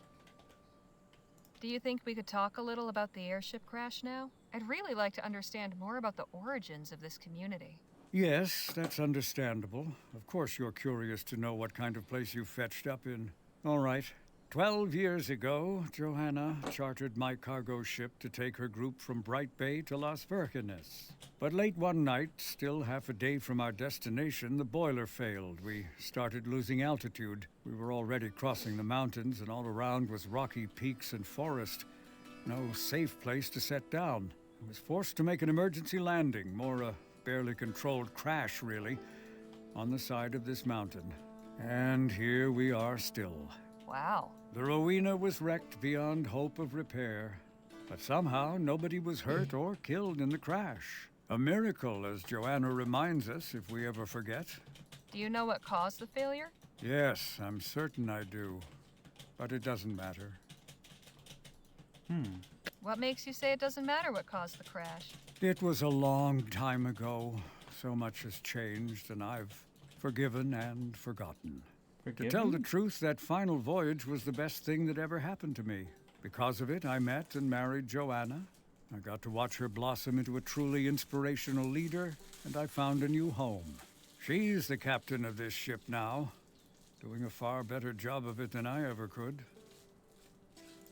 Do you think we could talk a little about the airship crash now? I'd really like to understand more about the origins of this community. Yes, that's understandable. Of course you're curious to know what kind of place you fetched up in. All right. 12 years ago, Johanna chartered my cargo ship to take her group from Bright Bay to Las Virgenes. But late one night, still half a day from our destination, the boiler failed. We started losing altitude. We were already crossing the mountains, and all around was rocky peaks and forest. No safe place to set down. I was forced to make an emergency landing, more a barely controlled crash, really, on the side of this mountain. And here we are still. Wow. The Rowena was wrecked beyond hope of repair, but somehow nobody was hurt or killed in the crash. A miracle, as Joanna reminds us, if we ever forget. Do you know what caused the failure? Yes, I'm certain I do, but it doesn't matter. What makes you say it doesn't matter what caused the crash? It was a long time ago. So much has changed, and I've forgiven and forgotten. To tell the truth, that final voyage was the best thing that ever happened to me. Because of it, I met and married Joanna. I got to watch her blossom into a truly inspirational leader, and I found a new home. She's the captain of this ship now, doing a far better job of it than I ever could.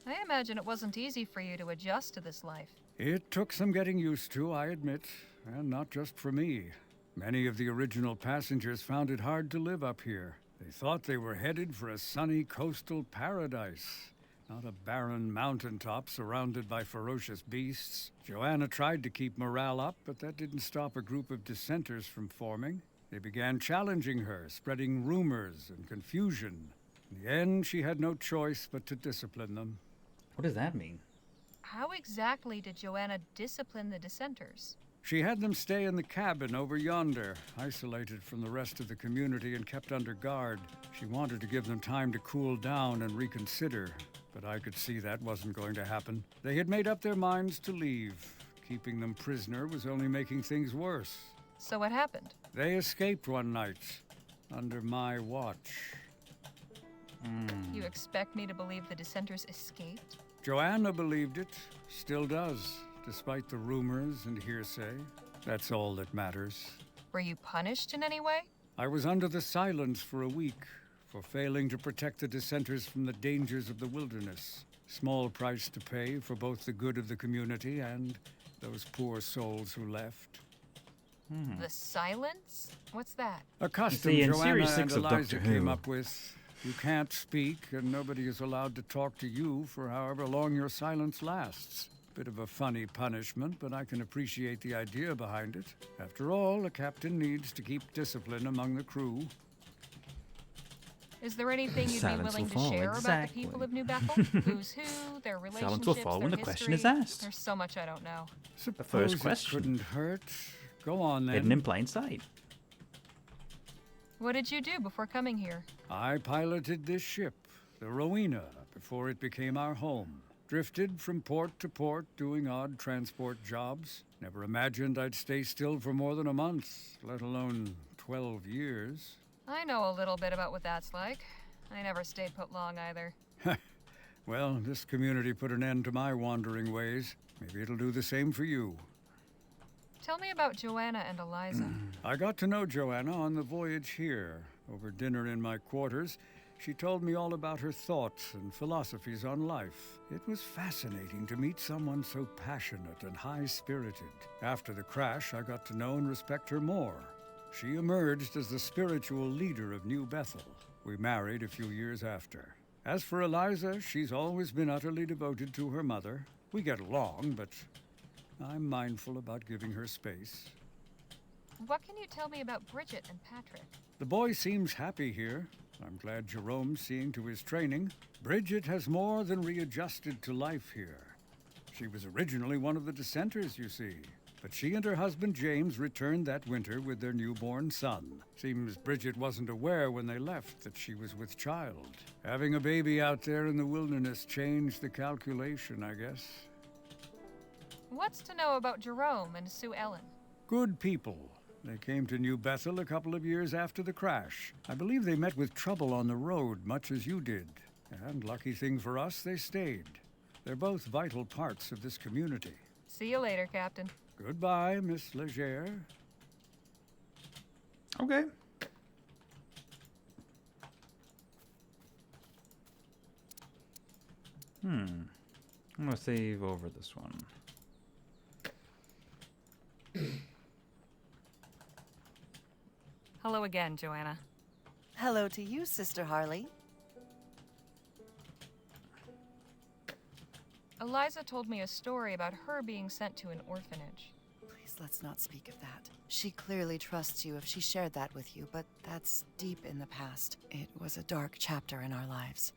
I imagine it wasn't easy for you to adjust to this life. It took some getting used to, I admit, and not just for me. Many of the original passengers found it hard to live up here. They thought they were headed for a sunny coastal paradise, not a barren mountaintop surrounded by ferocious beasts. Joanna tried to keep morale up, but that didn't stop a group of dissenters from forming. They began challenging her, spreading rumors and confusion. In the end, she had no choice but to discipline them. What does that mean? How exactly did Joanna discipline the dissenters? She had them stay in the cabin over yonder, isolated from the rest of the community and kept under guard. She wanted to give them time to cool down and reconsider, but I could see that wasn't going to happen. They had made up their minds to leave. Keeping them prisoner was only making things worse. So what happened? They escaped one night, under my watch. You expect me to believe the dissenters escaped? Joanna believed it, still does. Despite the rumors and hearsay, that's all that matters. Were you punished in any way? I was under the silence for a week for failing to protect the dissenters from the dangers of the wilderness. Small price to pay for both the good of the community and those poor souls who left. The silence? What's that? A custom Joanna and Eliza came up with. You can't speak, and nobody is allowed to talk to you for however long your silence lasts. Bit of a funny punishment, but I can appreciate the idea behind it. After all, a captain needs to keep discipline among the crew. Is there anything you'd be Silence willing will to fall, share about the exactly. people of New Bethel? Who's who, their relationships, will fall their when the history? question is asked. There's so much I don't know. The first Suppose it question. couldn't hurt. Go on then. Hidden in plain sight. What did you do before coming here? I piloted this ship, the Rowena, before it became our home. Drifted from port to port doing odd transport jobs. Never imagined I'd stay still for more than a month, let alone 12 years. I know a little bit about what that's like. I never stayed put long either. Well, this community put an end to my wandering ways. Maybe it'll do the same for you. Tell me about Joanna and Eliza. I got to know Joanna on the voyage here. Over dinner in my quarters, she told me all about her thoughts and philosophies on life. It was fascinating to meet someone so passionate and high-spirited. After the crash, I got to know and respect her more. She emerged as the spiritual leader of New Bethel. We married a few years after. As for Eliza, she's always been utterly devoted to her mother. We get along, but I'm mindful about giving her space. What can you tell me about Bridget and Patrick? The boy seems happy here. I'm glad Jerome's seeing to his training. Bridget has more than readjusted to life here. She was originally one of the dissenters, you see. But she and her husband James returned that winter with their newborn son. Seems Bridget wasn't aware when they left that she was with child. Having a baby out there in the wilderness changed the calculation, I guess. What's to know about Jerome and Sue Ellen? Good people. They came to New Bethel a couple of years after the crash. I believe they met with trouble on the road, much as you did. And lucky thing for us, they stayed. They're both vital parts of this community. See you later, Captain. Goodbye, Miss Leger. Okay. I'm gonna save over this one. Hello again, Joanna. Hello to you, Sister Harley. Eliza told me a story about her being sent to an orphanage. Please, let's not speak of that. She clearly trusts you if she shared that with you, but that's deep in the past. It was a dark chapter in our lives.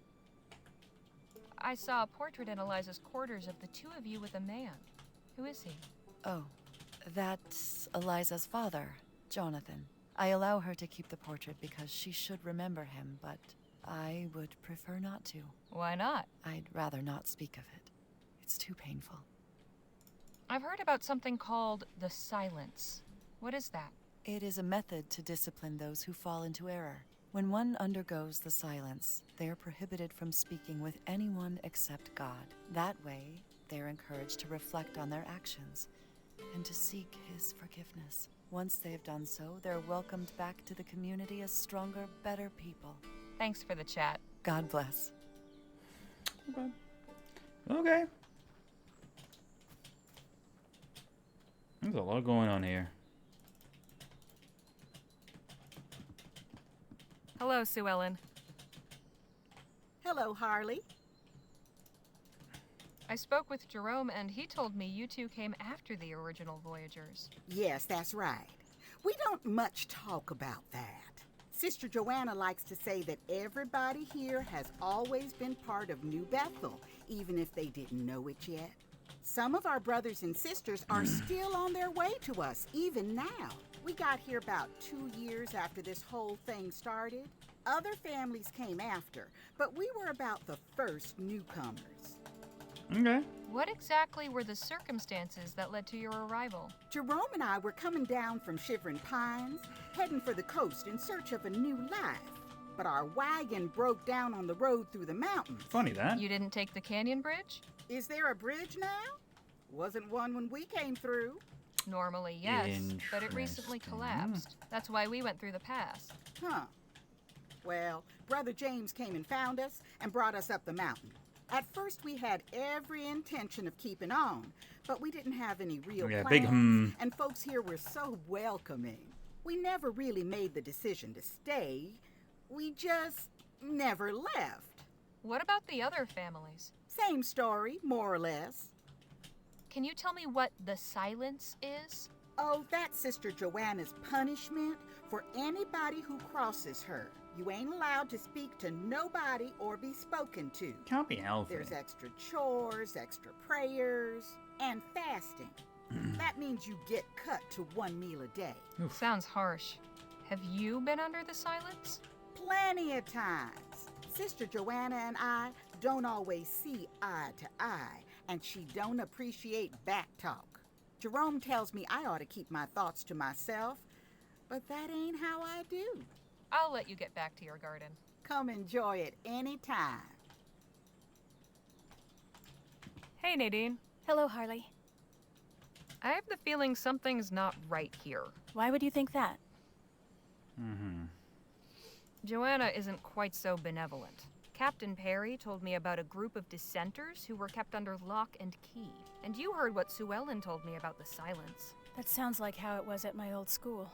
I saw a portrait in Eliza's quarters of the two of you with a man. Who is he? Oh, that's Eliza's father, Jonathan. I allow her to keep the portrait because she should remember him, but I would prefer not to. Why not? I'd rather not speak of it. It's too painful. I've heard about something called the silence. What is that? It is a method to discipline those who fall into error. When one undergoes the silence, they are prohibited from speaking with anyone except God. That way, they're encouraged to reflect on their actions and to seek His forgiveness. Once they've done so, they're welcomed back to the community as stronger, better people. Thanks for the chat. God bless. Okay. There's a lot going on here. Hello, Sue Ellen. Hello, Harley. I spoke with Jerome, and he told me you two came after the original Voyagers. Yes, that's right. We don't much talk about that. Sister Joanna likes to say that everybody here has always been part of New Bethel, even if they didn't know it yet. Some of our brothers and sisters are still on their way to us, even now. We got here about 2 years after this whole thing started. Other families came after, but we were about the first newcomers. Okay. What exactly were the circumstances that led to your arrival? Jerome and I were coming down from Shivering Pines, heading for the coast in search of a new life. But our wagon broke down on the road through the mountains. Funny that. You didn't take the canyon bridge? Is there a bridge now? Wasn't one when we came through. Normally, yes, but it recently collapsed. That's why we went through the pass. Huh. Well, Brother James came and found us and brought us up the mountain. At first, we had every intention of keeping on, but we didn't have any real plans, and folks here were so welcoming. We never really made the decision to stay. We just never left. What about the other families? Same story, more or less. Can you tell me what the silence is? Oh, that's Sister Joanna's punishment for anybody who crosses her. You ain't allowed to speak to nobody or be spoken to. Can't be healthy. There's extra chores, extra prayers, and fasting. That means you get cut to 1 meal a day. Sounds harsh. Have you been under the silence? Plenty of times. Sister Joanna and I don't always see eye to eye, and she don't appreciate back talk. Jerome tells me I ought to keep my thoughts to myself, but that ain't how I do. I'll let you get back to your garden. Come enjoy it anytime. Hey, Nadine. Hello, Harley. I have the feeling something's not right here. Why would you think that? Joanna isn't quite so benevolent. Captain Perry told me about a group of dissenters who were kept under lock and key. And you heard what Sue Ellen told me about the silence. That sounds like how it was at my old school.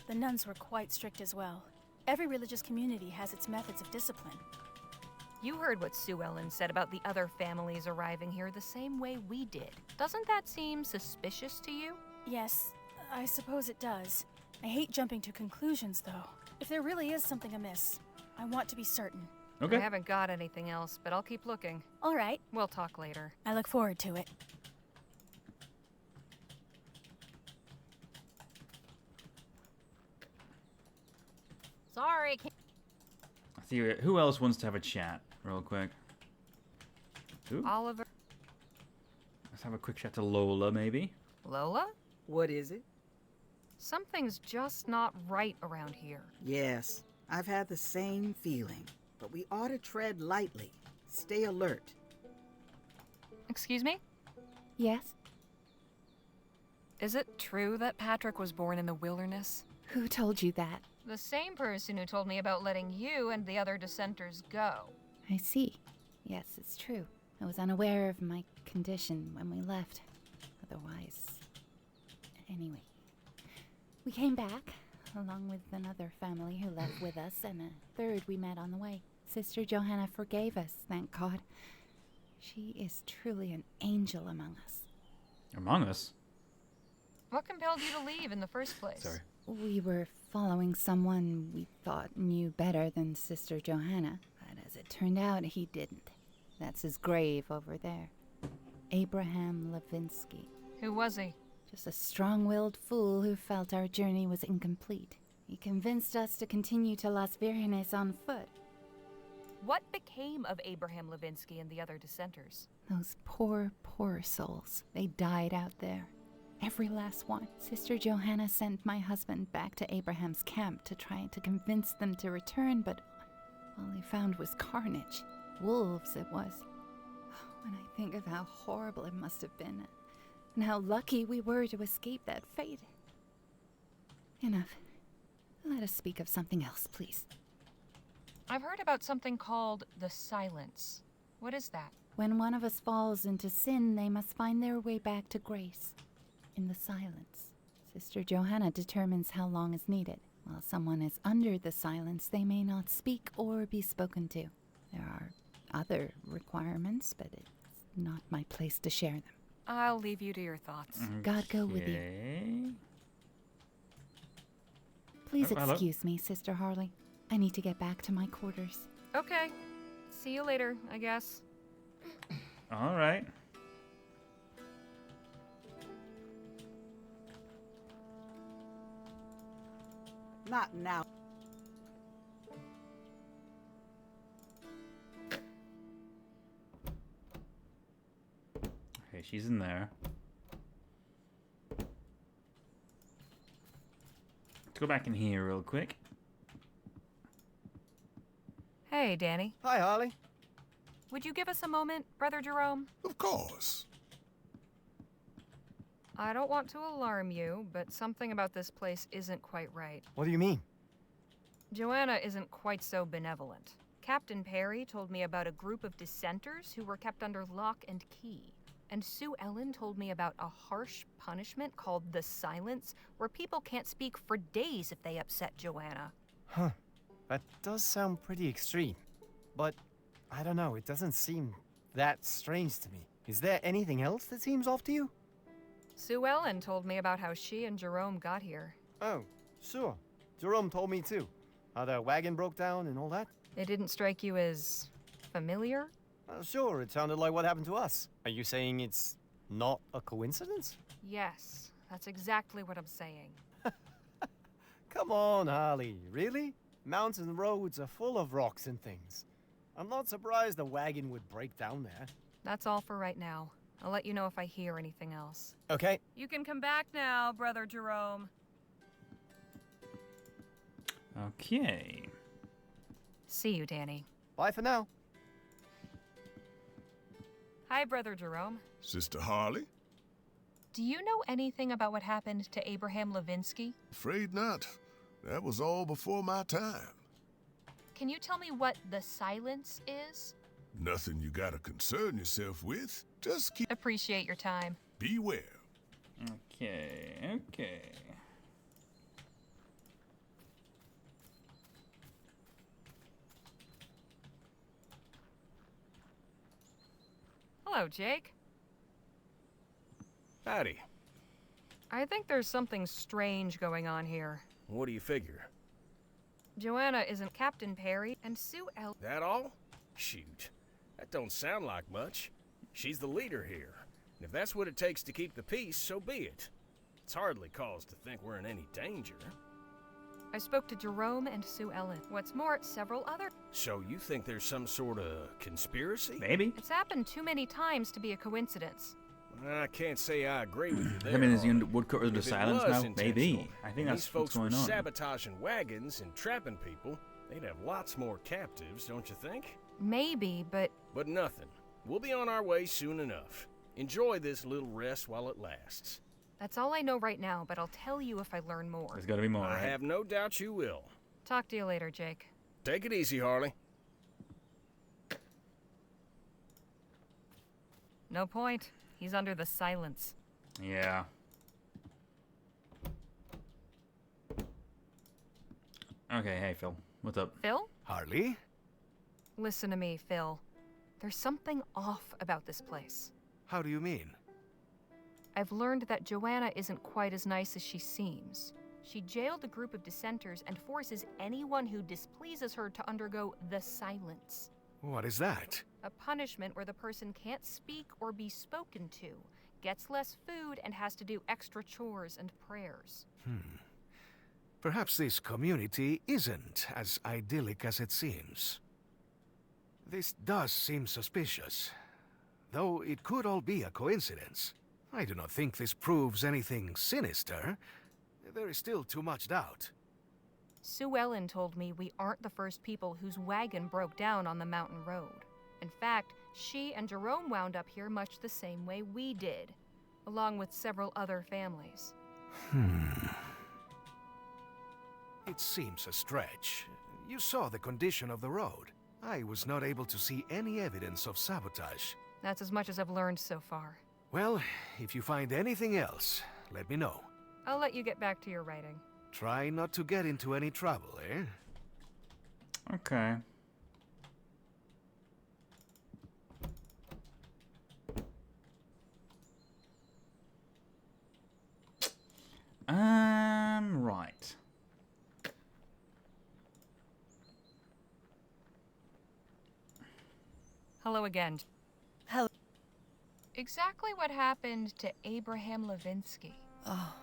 The nuns were quite strict as well. Every religious community has its methods of discipline. You heard what Sue Ellen said about the other families arriving here the same way we did. Doesn't that seem suspicious to you? Yes, I suppose it does. I hate jumping to conclusions, though. If there really is something amiss, I want to be certain. Okay. I haven't got anything else, but I'll keep looking. All right. We'll talk later. I look forward to it. Sorry. I see who else wants to have a chat, real quick. Who? Oliver. Let's have a quick chat to Lola, maybe. Lola? What is it? Something's just not right around here. Yes, I've had the same feeling. But we ought to tread lightly. Stay alert. Excuse me? Yes? Is it true that Patrick was born in the wilderness? Who told you that? The same person who told me about letting you and the other dissenters go. I see. Yes, it's true. I was unaware of my condition when we left. Otherwise... Anyway. We came back, along with another family who left with us, and a third we met on the way. Sister Johanna forgave us, thank God. She is truly an angel among us. Among us? What compelled you to leave in the first place? Sorry. We were following someone we thought knew better than Sister Johanna, but as it turned out, he didn't. That's his grave over there. Abraham Levinsky. Who was he? Just a strong-willed fool who felt our journey was incomplete. He convinced us to continue to Las Virgenes on foot. What became of Abraham Levinsky and the other dissenters? Those poor, poor souls. They died out there. Every last one. Sister Johanna sent my husband back to Abraham's camp to try to convince them to return, but all they found was carnage. Wolves, it was. When I think of how horrible it must have been, and how lucky we were to escape that fate. Enough. Let us speak of something else, please. I've heard about something called the silence. What is that? When one of us falls into sin, they must find their way back to grace. In the silence. Sister Johanna determines how long is needed. While someone is under the silence, they may not speak or be spoken to. There are other requirements, but it's not my place to share them. I'll leave you to your thoughts. God go with you. Please excuse me, Sister Harley. I need to get back to my quarters. Okay. See you later, I guess. All right. Not now. Okay, she's in there. Let's go back in here real quick. Hey, Danny. Hi, Harley. Would you give us a moment, Brother Jerome? Of course. I don't want to alarm you, but something about this place isn't quite right. What do you mean? Joanna isn't quite so benevolent. Captain Perry told me about a group of dissenters who were kept under lock and key. And Sue Ellen told me about a harsh punishment called the silence, where people can't speak for days if they upset Joanna. Huh. That does sound pretty extreme. But, I don't know, it doesn't seem that strange to me. Is there anything else that seems off to you? Sue Ellen told me about how she and Jerome got here. Oh, sure. Jerome told me too. How the wagon broke down and all that? It didn't strike you as familiar? Sure, it sounded like what happened to us. Are you saying it's not a coincidence? Yes, that's exactly what I'm saying. Come on, Harley. Really? Mountain roads are full of rocks and things. I'm not surprised the wagon would break down there. That's all for right now. I'll let you know if I hear anything else. Okay. You can come back now, Brother Jerome. Okay. See you, Danny. Bye for now. Hi, Brother Jerome. Sister Harley? Do you know anything about what happened to Abraham Levinsky? Afraid not. That was all before my time. Can you tell me what the silence is? Nothing you gotta concern yourself with. Just keep... Appreciate your time. Beware. Okay. Hello, Jake. Howdy. I think there's something strange going on here. What do you figure? Joanna isn't Captain Perry, and Sue L. That all? Shoot. That don't sound like much. She's the leader here. And if that's what it takes to keep the peace, so be it. It's hardly cause to think we're in any danger. I spoke to Jerome and Sue Ellen. What's more, several other... So you think there's some sort of conspiracy? Maybe. It's happened too many times to be a coincidence. I can't say I agree with you there. I mean, is the Harley. woodcutter of the If it silence was now? Maybe. intentional, I think and that's these folks what's going were on. sabotaging wagons and trapping people. They'd have lots more captives, don't you think? Maybe, but... But nothing. We'll be on our way soon enough. Enjoy this little rest while it lasts. That's all I know right now, but I'll tell you if I learn more. There's gotta be more, I right? have no doubt you will. Talk to you later, Jake. Take it easy, Harley. No point. He's under the silence. Yeah. Okay, hey, Phil. What's up? Phil? Harley? Listen to me, Phil. There's something off about this place. How do you mean? I've learned that Joanna isn't quite as nice as she seems. She jailed a group of dissenters and forces anyone who displeases her to undergo the silence. What is that? A punishment where the person can't speak or be spoken to, gets less food, and has to do extra chores and prayers. Perhaps this community isn't as idyllic as it seems. This does seem suspicious. Though it could all be a coincidence. I do not think this proves anything sinister. There is still too much doubt. Sue Ellen told me we aren't the first people whose wagon broke down on the mountain road. In fact, she and Jerome wound up here much the same way we did, along with several other families. It seems a stretch. You saw the condition of the road. I was not able to see any evidence of sabotage. That's as much as I've learned so far. Well, if you find anything else, let me know. I'll let you get back to your writing. Try not to get into any trouble, eh? Okay. Right. Hello again. Hello. Exactly what happened to Abraham Levinsky? Oh,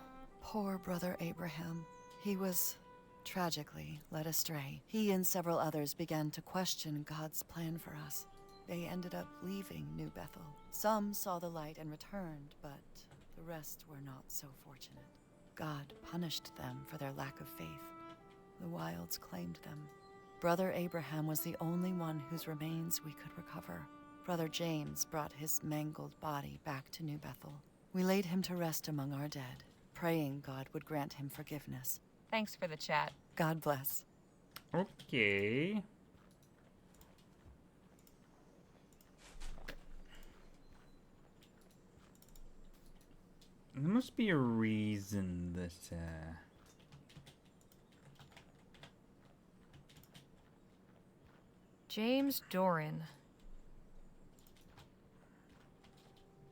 poor brother Abraham. He was tragically led astray. He and several others began to question God's plan for us. They ended up leaving New Bethel. Some saw the light and returned, but the rest were not so fortunate. God punished them for their lack of faith. The wilds claimed them. Brother Abraham was the only one whose remains we could recover. Brother James brought his mangled body back to New Bethel. We laid him to rest among our dead, praying God would grant him forgiveness. Thanks for the chat. God bless. Okay. There must be a reason that, James Doran.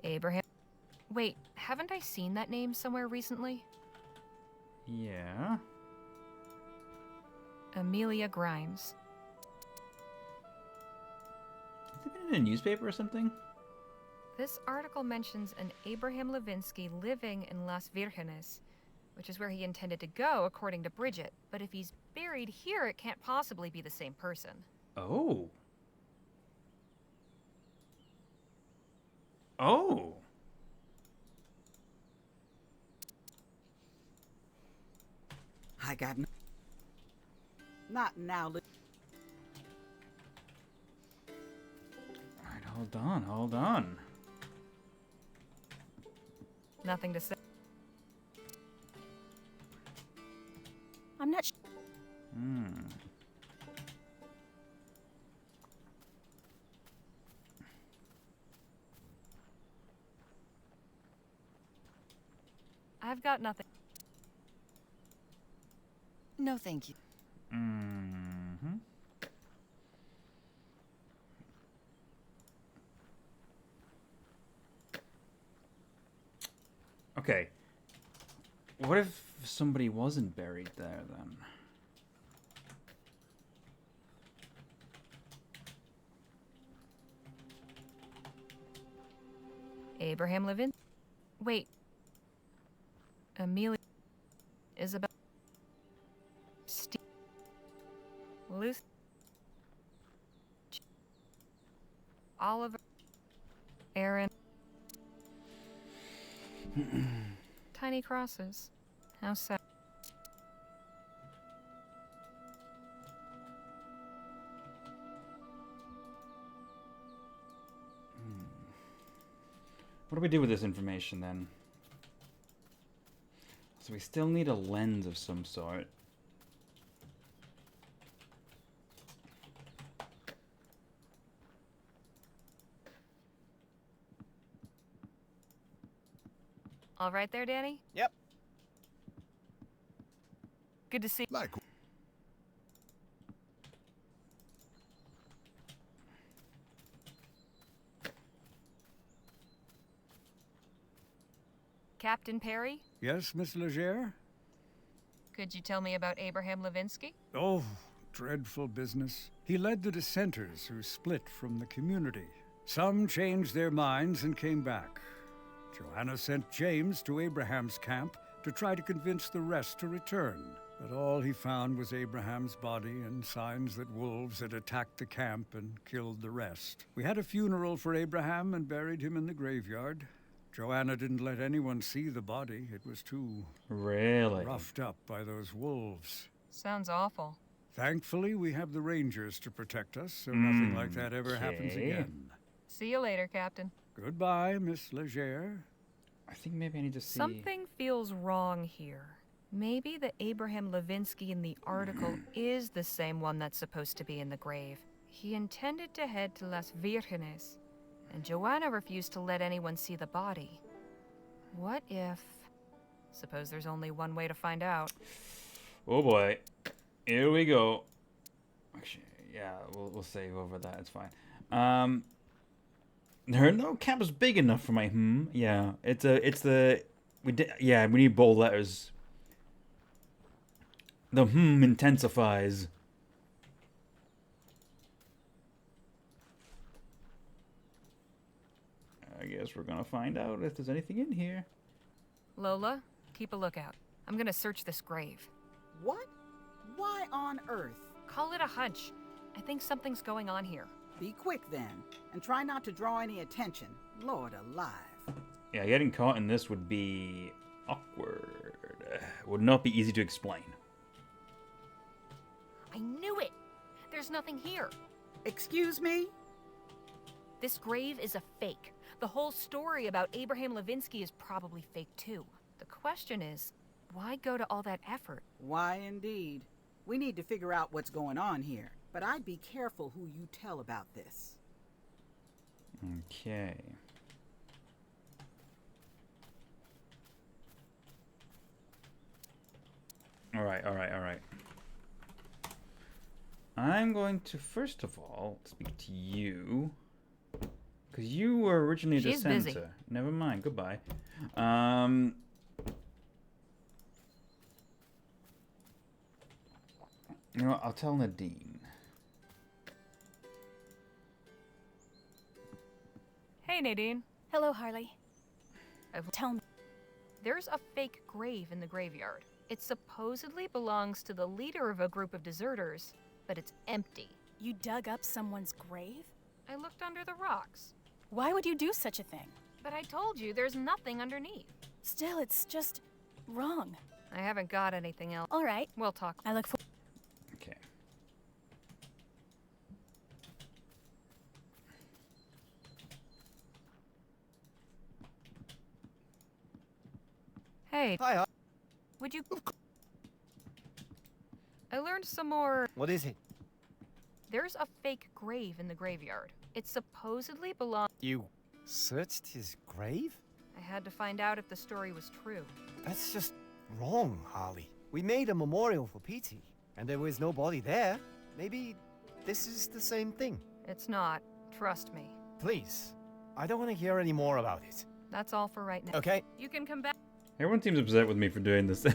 Abraham. Wait, haven't I seen that name somewhere recently? Yeah. Amelia Grimes. Has it been in a newspaper or something? This article mentions an Abraham Levinsky living in Las Virgenes, which is where he intended to go, according to Bridget. But if he's buried here, it can't possibly be the same person. Oh. Oh. I got not now. Alright, hold on. Nothing to say. I'm not I've got nothing. No, thank you. Mm-hmm. Okay. What if somebody wasn't buried there then? Abraham Levin. Wait. Amelia. Isabel. Steve. Lucy. Oliver. Aaron. Tiny crosses. How sad. What do we do with this information then? So we still need a lens of some sort. All right there, Danny? Yep. Good to see you. Like. Captain Perry? Yes, Miss Leger? Could you tell me about Abraham Levinsky? Oh, dreadful business. He led the dissenters who split from the community. Some changed their minds and came back. Joanna sent James to Abraham's camp to try to convince the rest to return. But all he found was Abraham's body and signs that wolves had attacked the camp and killed the rest. We had a funeral for Abraham and buried him in the graveyard. Joanna didn't let anyone see the body. It was too roughed up by those wolves. Sounds awful. Thankfully, we have the rangers to protect us, so nothing like that ever happens again. See you later, Captain. Goodbye, Miss Leger. I think maybe I need to see... Something feels wrong here. Maybe the Abraham Levinsky in the article is the same one that's supposed to be in the grave. He intended to head to Las Virgenes, and Joanna refused to let anyone see the body. What if... Suppose there's only one way to find out. Oh boy. Here we go. Actually, yeah, we'll save over that. It's fine. There are no caps big enough for my Yeah, we need bold letters. The intensifies. I guess we're gonna find out if there's anything in here. Lola, keep a lookout. I'm gonna search this grave. What? Why on earth? Call it a hunch. I think something's going on here. Be quick then, and try not to draw any attention. Lord alive. Yeah, getting caught in this would be awkward. Would not be easy to explain. I knew it! There's nothing here. Excuse me? This grave is a fake. The whole story about Abraham Levinsky is probably fake too. The question is, why go to all that effort? Why indeed. We need to figure out what's going on here. But I'd be careful who you tell about this. Okay. Alright. I'm going to, first of all, speak to you. Because you were originally a dissenter. Busy. Never mind, goodbye. You know what? I'll tell Nadine. Hey, Nadine. Hello, Harley. Tell me. There's a fake grave in the graveyard. It supposedly belongs to the leader of a group of deserters, but it's empty. You dug up someone's grave? I looked under the rocks. Why would you do such a thing? But I told you there's nothing underneath. Still, it's just wrong. I haven't got anything else. All right. We'll talk. I look for. Okay. Hey. Hi. Would you... I learned some more... What is it? There's a fake grave in the graveyard. It supposedly belongs... You searched his grave? I had to find out if the story was true. That's just wrong, Harley. We made a memorial for Petey, and there was no body there. Maybe this is the same thing. It's not. Trust me. Please. I don't want to hear any more about it. That's all for right now. Okay. You can come back. Everyone seems upset with me for doing this.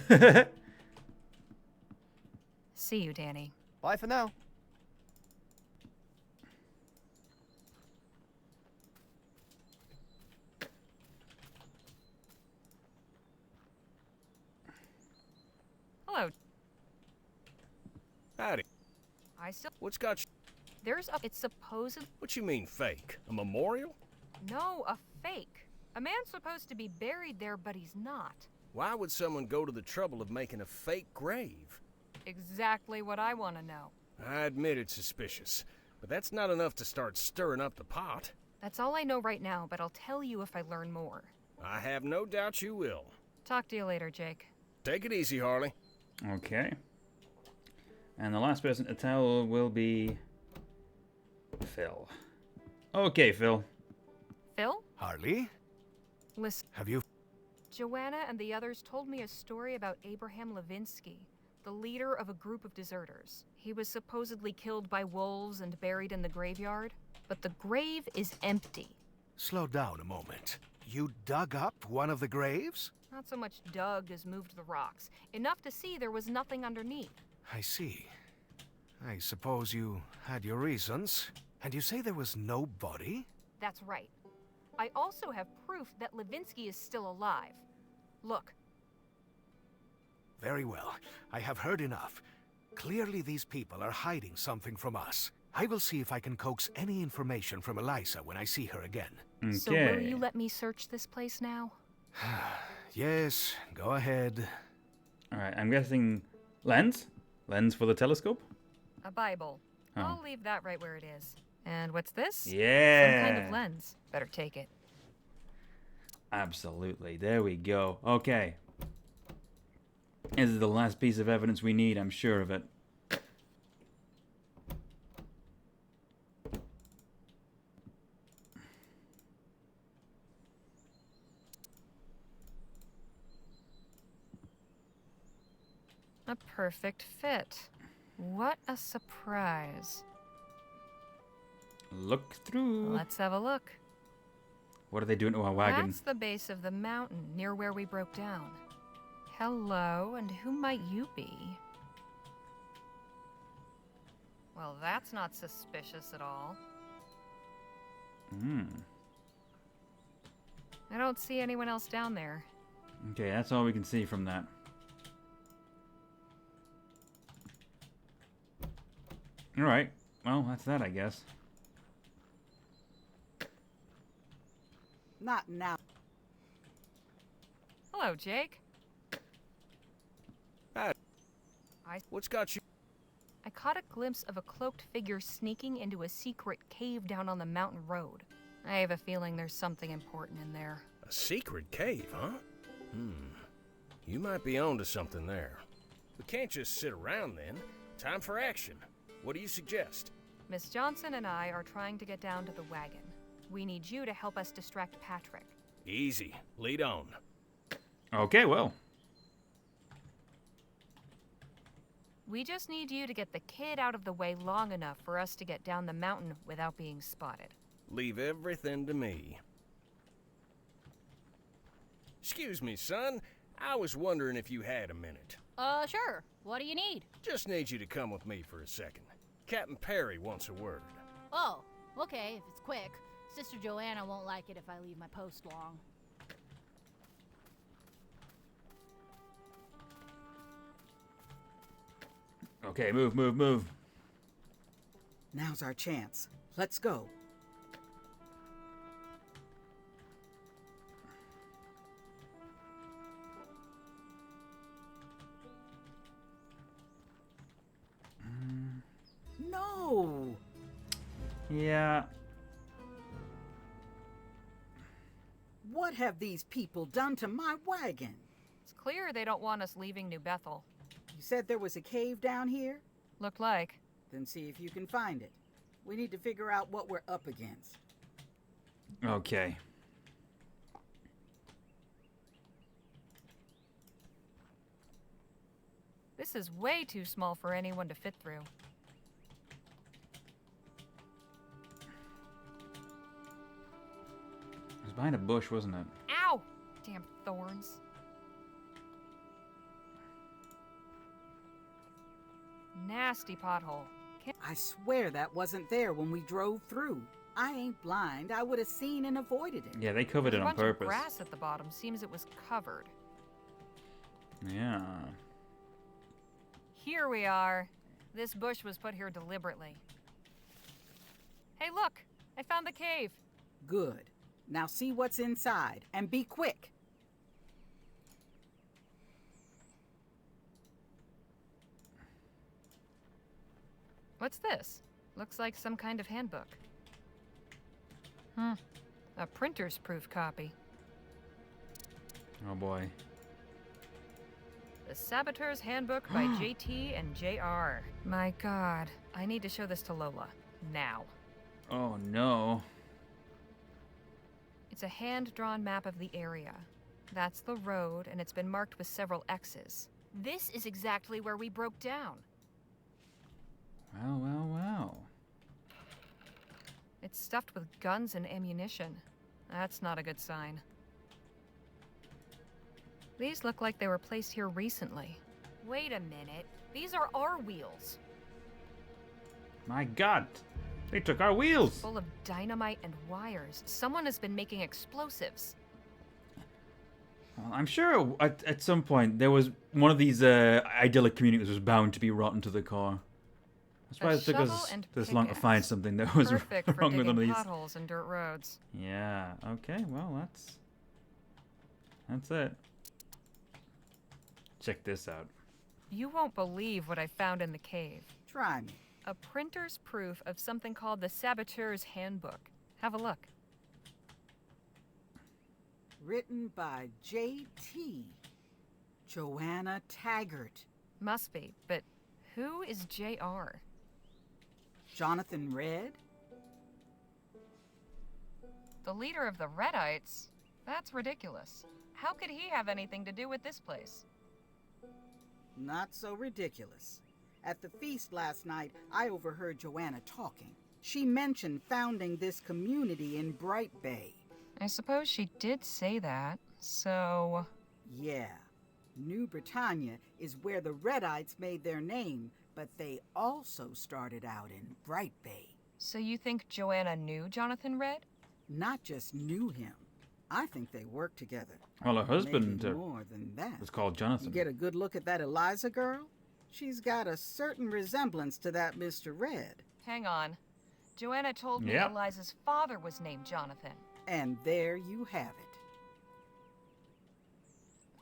See you, Danny. Bye for now. Hello. Howdy. I still... What's got you? There's a... It's supposed... What you mean, fake? A memorial? No, a fake. A man's supposed to be buried there, but he's not. Why would someone go to the trouble of making a fake grave? Exactly what I want to know. I admit it's suspicious, but that's not enough to start stirring up the pot. That's all I know right now, but I'll tell you if I learn more. I have no doubt you will. Talk to you later, Jake. Take it easy, Harley. Okay. And the last person to tell will be... Phil. Okay, Phil. Phil? Harley? Listen. Have you... Joanna and the others told me a story about Abraham Levinsky, the leader of a group of deserters. He was supposedly killed by wolves and buried in the graveyard, but the grave is empty. Slow down a moment. You dug up one of the graves? Not so much dug as moved the rocks. Enough to see there was nothing underneath. I see. I suppose you had your reasons. And you say there was no body? That's right. I also have proof that Levinsky is still alive. Look. Very well. I have heard enough. Clearly these people are hiding something from us. I will see if I can coax any information from Eliza when I see her again. Okay. So will you let me search this place now? Yes, go ahead. Alright, I'm guessing lens? Lens for the telescope? A Bible. Oh. I'll leave that right where it is. And what's this? Yeah. Some kind of lens. Better take it. Absolutely. There we go. Okay. This is the last piece of evidence we need, I'm sure of it. A perfect fit. What a surprise. Look through. Let's have a look. What are they doing to our wagon? That's the base of the mountain near where we broke down. Hello, and who might you be? Well, that's not suspicious at all. Hmm. I don't see anyone else down there. Okay, that's all we can see from that. Alright. Well, that's that, I guess. Not now. Hello, Jake. Hi. What's got you? I caught a glimpse of a cloaked figure sneaking into a secret cave down on the mountain road. I have a feeling there's something important in there. A secret cave, huh? You might be onto something there. We can't just sit around then. Time for action. What do you suggest? Miss Johnson and I are trying to get down to the wagon. We need you to help us distract Patrick. Easy. Lead on. Okay, well. We just need you to get the kid out of the way long enough for us to get down the mountain without being spotted. Leave everything to me. Excuse me, son. I was wondering if you had a minute. Sure. What do you need? Just need you to come with me for a second. Captain Perry wants a word. Oh, okay, if it's quick. Sister Joanna won't like it if I leave my post long. Okay, move, move, move. Now's our chance. Let's go. No! Yeah. What have these people done to my wagon? It's clear they don't want us leaving New Bethel. You said there was a cave down here? Looked like. Then see if you can find it. We need to figure out what we're up against. Okay. This is way too small for anyone to fit through. It was behind a bush, wasn't it? Ow! Damn thorns. Nasty pothole. I swear that wasn't there when we drove through. I ain't blind. I would have seen and avoided it. Yeah, they covered it on There's a bunch purpose. of grass at the bottom. Seems it was covered. Yeah. Here we are. This bush was put here deliberately. Hey, look! I found the cave. Good. Now see what's inside, and be quick. What's this? Looks like some kind of handbook. A printer's proof copy. Oh boy. The Saboteur's Handbook by JT and JR. My god. I need to show this to Lola. Now. Oh no. It's a hand-drawn map of the area. That's the road, and it's been marked with several X's. This is exactly where we broke down. Wow, wow, wow. It's stuffed with guns and ammunition. That's not a good sign. These look like they were placed here recently. Wait a minute. These are our wheels. My god. They took our wheels. Full of dynamite and wires. Someone has been making explosives. Well, I'm sure at some point there was one of these idyllic communities was bound to be rotten to the core. That's why it took us this long to find something that was Perfect for wrong with one of digging these. potholes and dirt roads. Yeah. Okay. Well, that's it. Check this out. You won't believe what I found in the cave. Try me. A printer's proof of something called the Saboteur's Handbook. Have a look. Written by J.T. Joanna Taggart. Must be, but who is J.R.? Jonathan Red? The leader of the Redites? That's ridiculous. How could he have anything to do with this place? Not so ridiculous. At the feast last night, I overheard Joanna talking. She mentioned founding this community in Bright Bay. I suppose she did say that, so... Yeah. New Britannia is where the Redites made their name, but they also started out in Bright Bay. So you think Joanna knew Jonathan Red? Not just knew him. I think they worked together. Well, her husband Maybe more than that. was called Jonathan. You get a good look at that Eliza girl? She's got a certain resemblance to that Mr. Red. Hang on. Joanna told me Eliza's father was named Jonathan. And there you have it.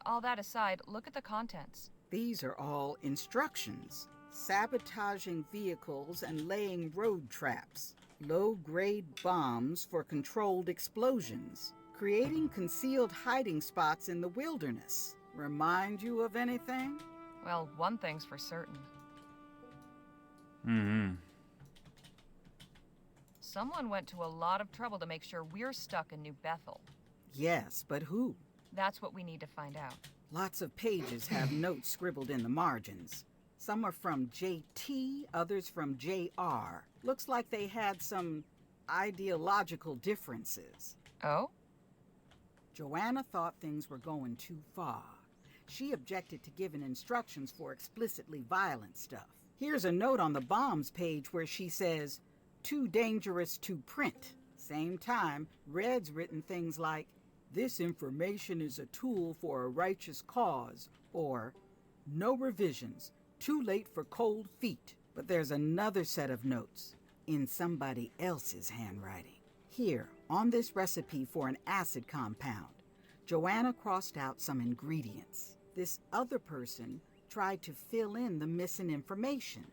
All that aside, look at the contents. These are all instructions. Sabotaging vehicles and laying road traps. Low-grade bombs for controlled explosions. Creating concealed hiding spots in the wilderness. Remind you of anything? Well, one thing's for certain. Mm-hmm. Someone went to a lot of trouble to make sure we're stuck in New Bethel. Yes, but who? That's what we need to find out. Lots of pages have notes scribbled in the margins. Some are from JT, others from JR. Looks like they had some ideological differences. Oh? Joanna thought things were going too far. She objected to giving instructions for explicitly violent stuff. Here's a note on the bombs page where she says, "Too dangerous to print." Same time, Red's written things like, "This information is a tool for a righteous cause," or "No revisions, too late for cold feet." But there's another set of notes in somebody else's handwriting. Here, on this recipe for an acid compound, Joanna crossed out some ingredients. This other person tried to fill in the missing information.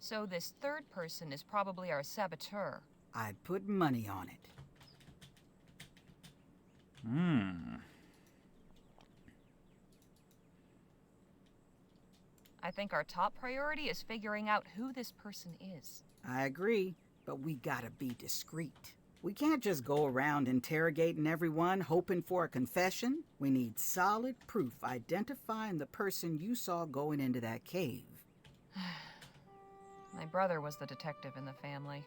So this third person is probably our saboteur. I'd put money on it. I think our top priority is figuring out who this person is. I agree, but we gotta be discreet. We can't just go around interrogating everyone hoping for a confession. We need solid proof identifying the person you saw going into that cave. My brother was the detective in the family.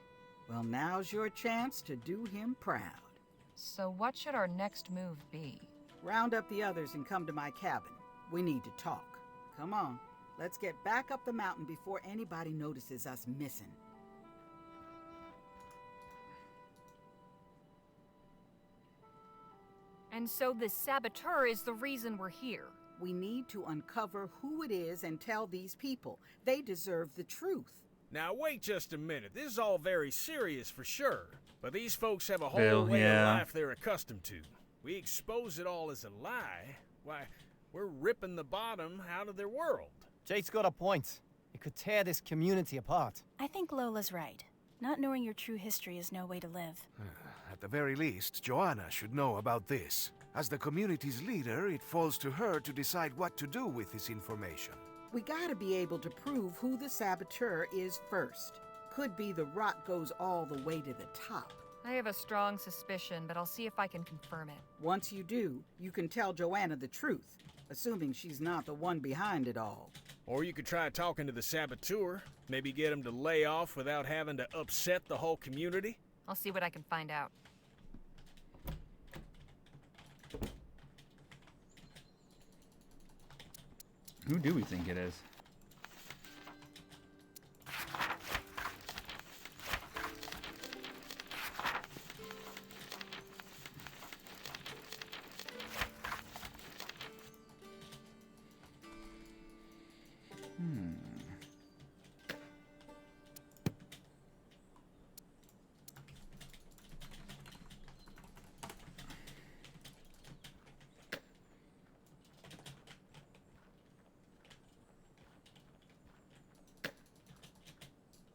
Well, now's your chance to do him proud. So what should our next move be? Round up the others and come to my cabin. We need to talk. Come on, let's get back up the mountain before anybody notices us missing. And so this saboteur is the reason we're here. We need to uncover who it is and tell these people. They deserve the truth. Now wait just a minute. This is all very serious for sure. But these folks have a whole Bill, way yeah. of life they're accustomed to. We expose it all as a lie. Why, we're ripping the bottom out of their world. Jake's got a point. It could tear this community apart. I think Lola's right. Not knowing your true history is no way to live. At the very least, Joanna should know about this. As the community's leader, it falls to her to decide what to do with this information. We gotta be able to prove who the saboteur is first. Could be the rock goes all the way to the top. I have a strong suspicion, but I'll see if I can confirm it. Once you do, you can tell Joanna the truth, assuming she's not the one behind it all. Or you could try talking to the saboteur. Maybe get him to lay off without having to upset the whole community. I'll see what I can find out. Who do we think it is?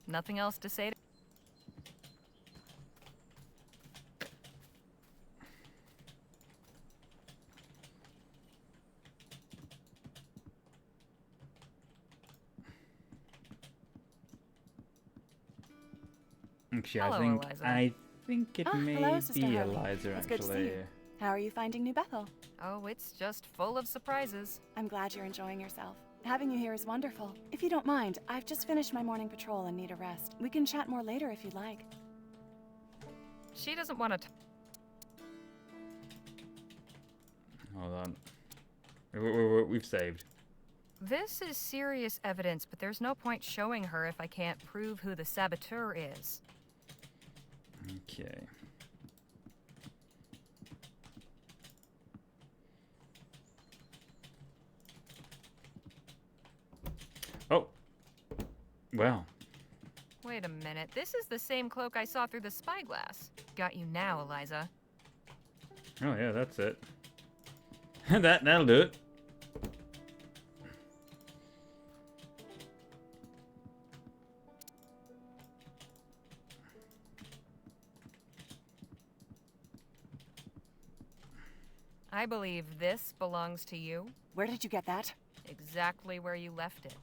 Nothing else to say? Actually, Hello, Eliza. I think it may hello, Sister be Harley. Eliza, It's good to see you. How are you finding New Bethel? Oh, it's just full of surprises. I'm glad you're enjoying yourself. Having you here is wonderful. If you don't mind, I've just finished my morning patrol and need a rest. We can chat more later if you'd like. She doesn't want to. Hold on. We've saved. This is serious evidence, but there's no point showing her if I can't prove who the saboteur is. Okay. Oh. Well. Wait a minute. This is the same cloak I saw through the spyglass. Got you now, Eliza. Oh yeah, that's it. That'll do it. I believe this belongs to you. Where did you get that? Exactly where you left it.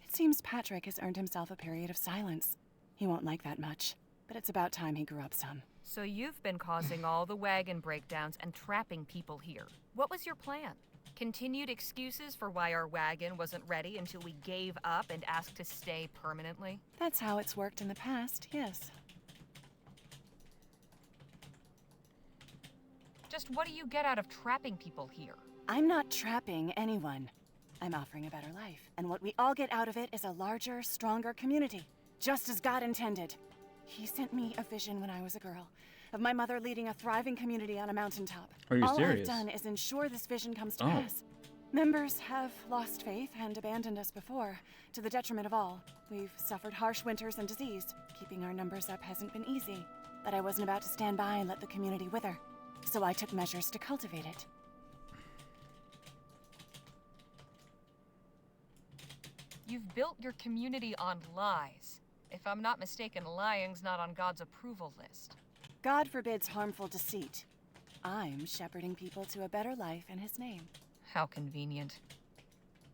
It seems Patrick has earned himself a period of silence. He won't like that much, but it's about time he grew up some. So you've been causing all the wagon breakdowns and trapping people here. What was your plan? Continued excuses for why our wagon wasn't ready until we gave up and asked to stay permanently? That's how it's worked in the past, yes. Just what do you get out of trapping people here? I'm not trapping anyone. I'm offering a better life. And what we all get out of it is a larger, stronger community. Just as God intended. He sent me a vision when I was a girl of my mother leading a thriving community on a mountaintop. Are you all serious? I've done is ensure this vision comes to Oh. pass. Members have lost faith and abandoned us before, to the detriment of all. We've suffered harsh winters and disease. Keeping our numbers up hasn't been easy. But I wasn't about to stand by and let the community wither. So I took measures to cultivate it. You've built your community on lies. If I'm not mistaken, lying's not on God's approval list. God forbids harmful deceit. I'm shepherding people to a better life in his name. How convenient.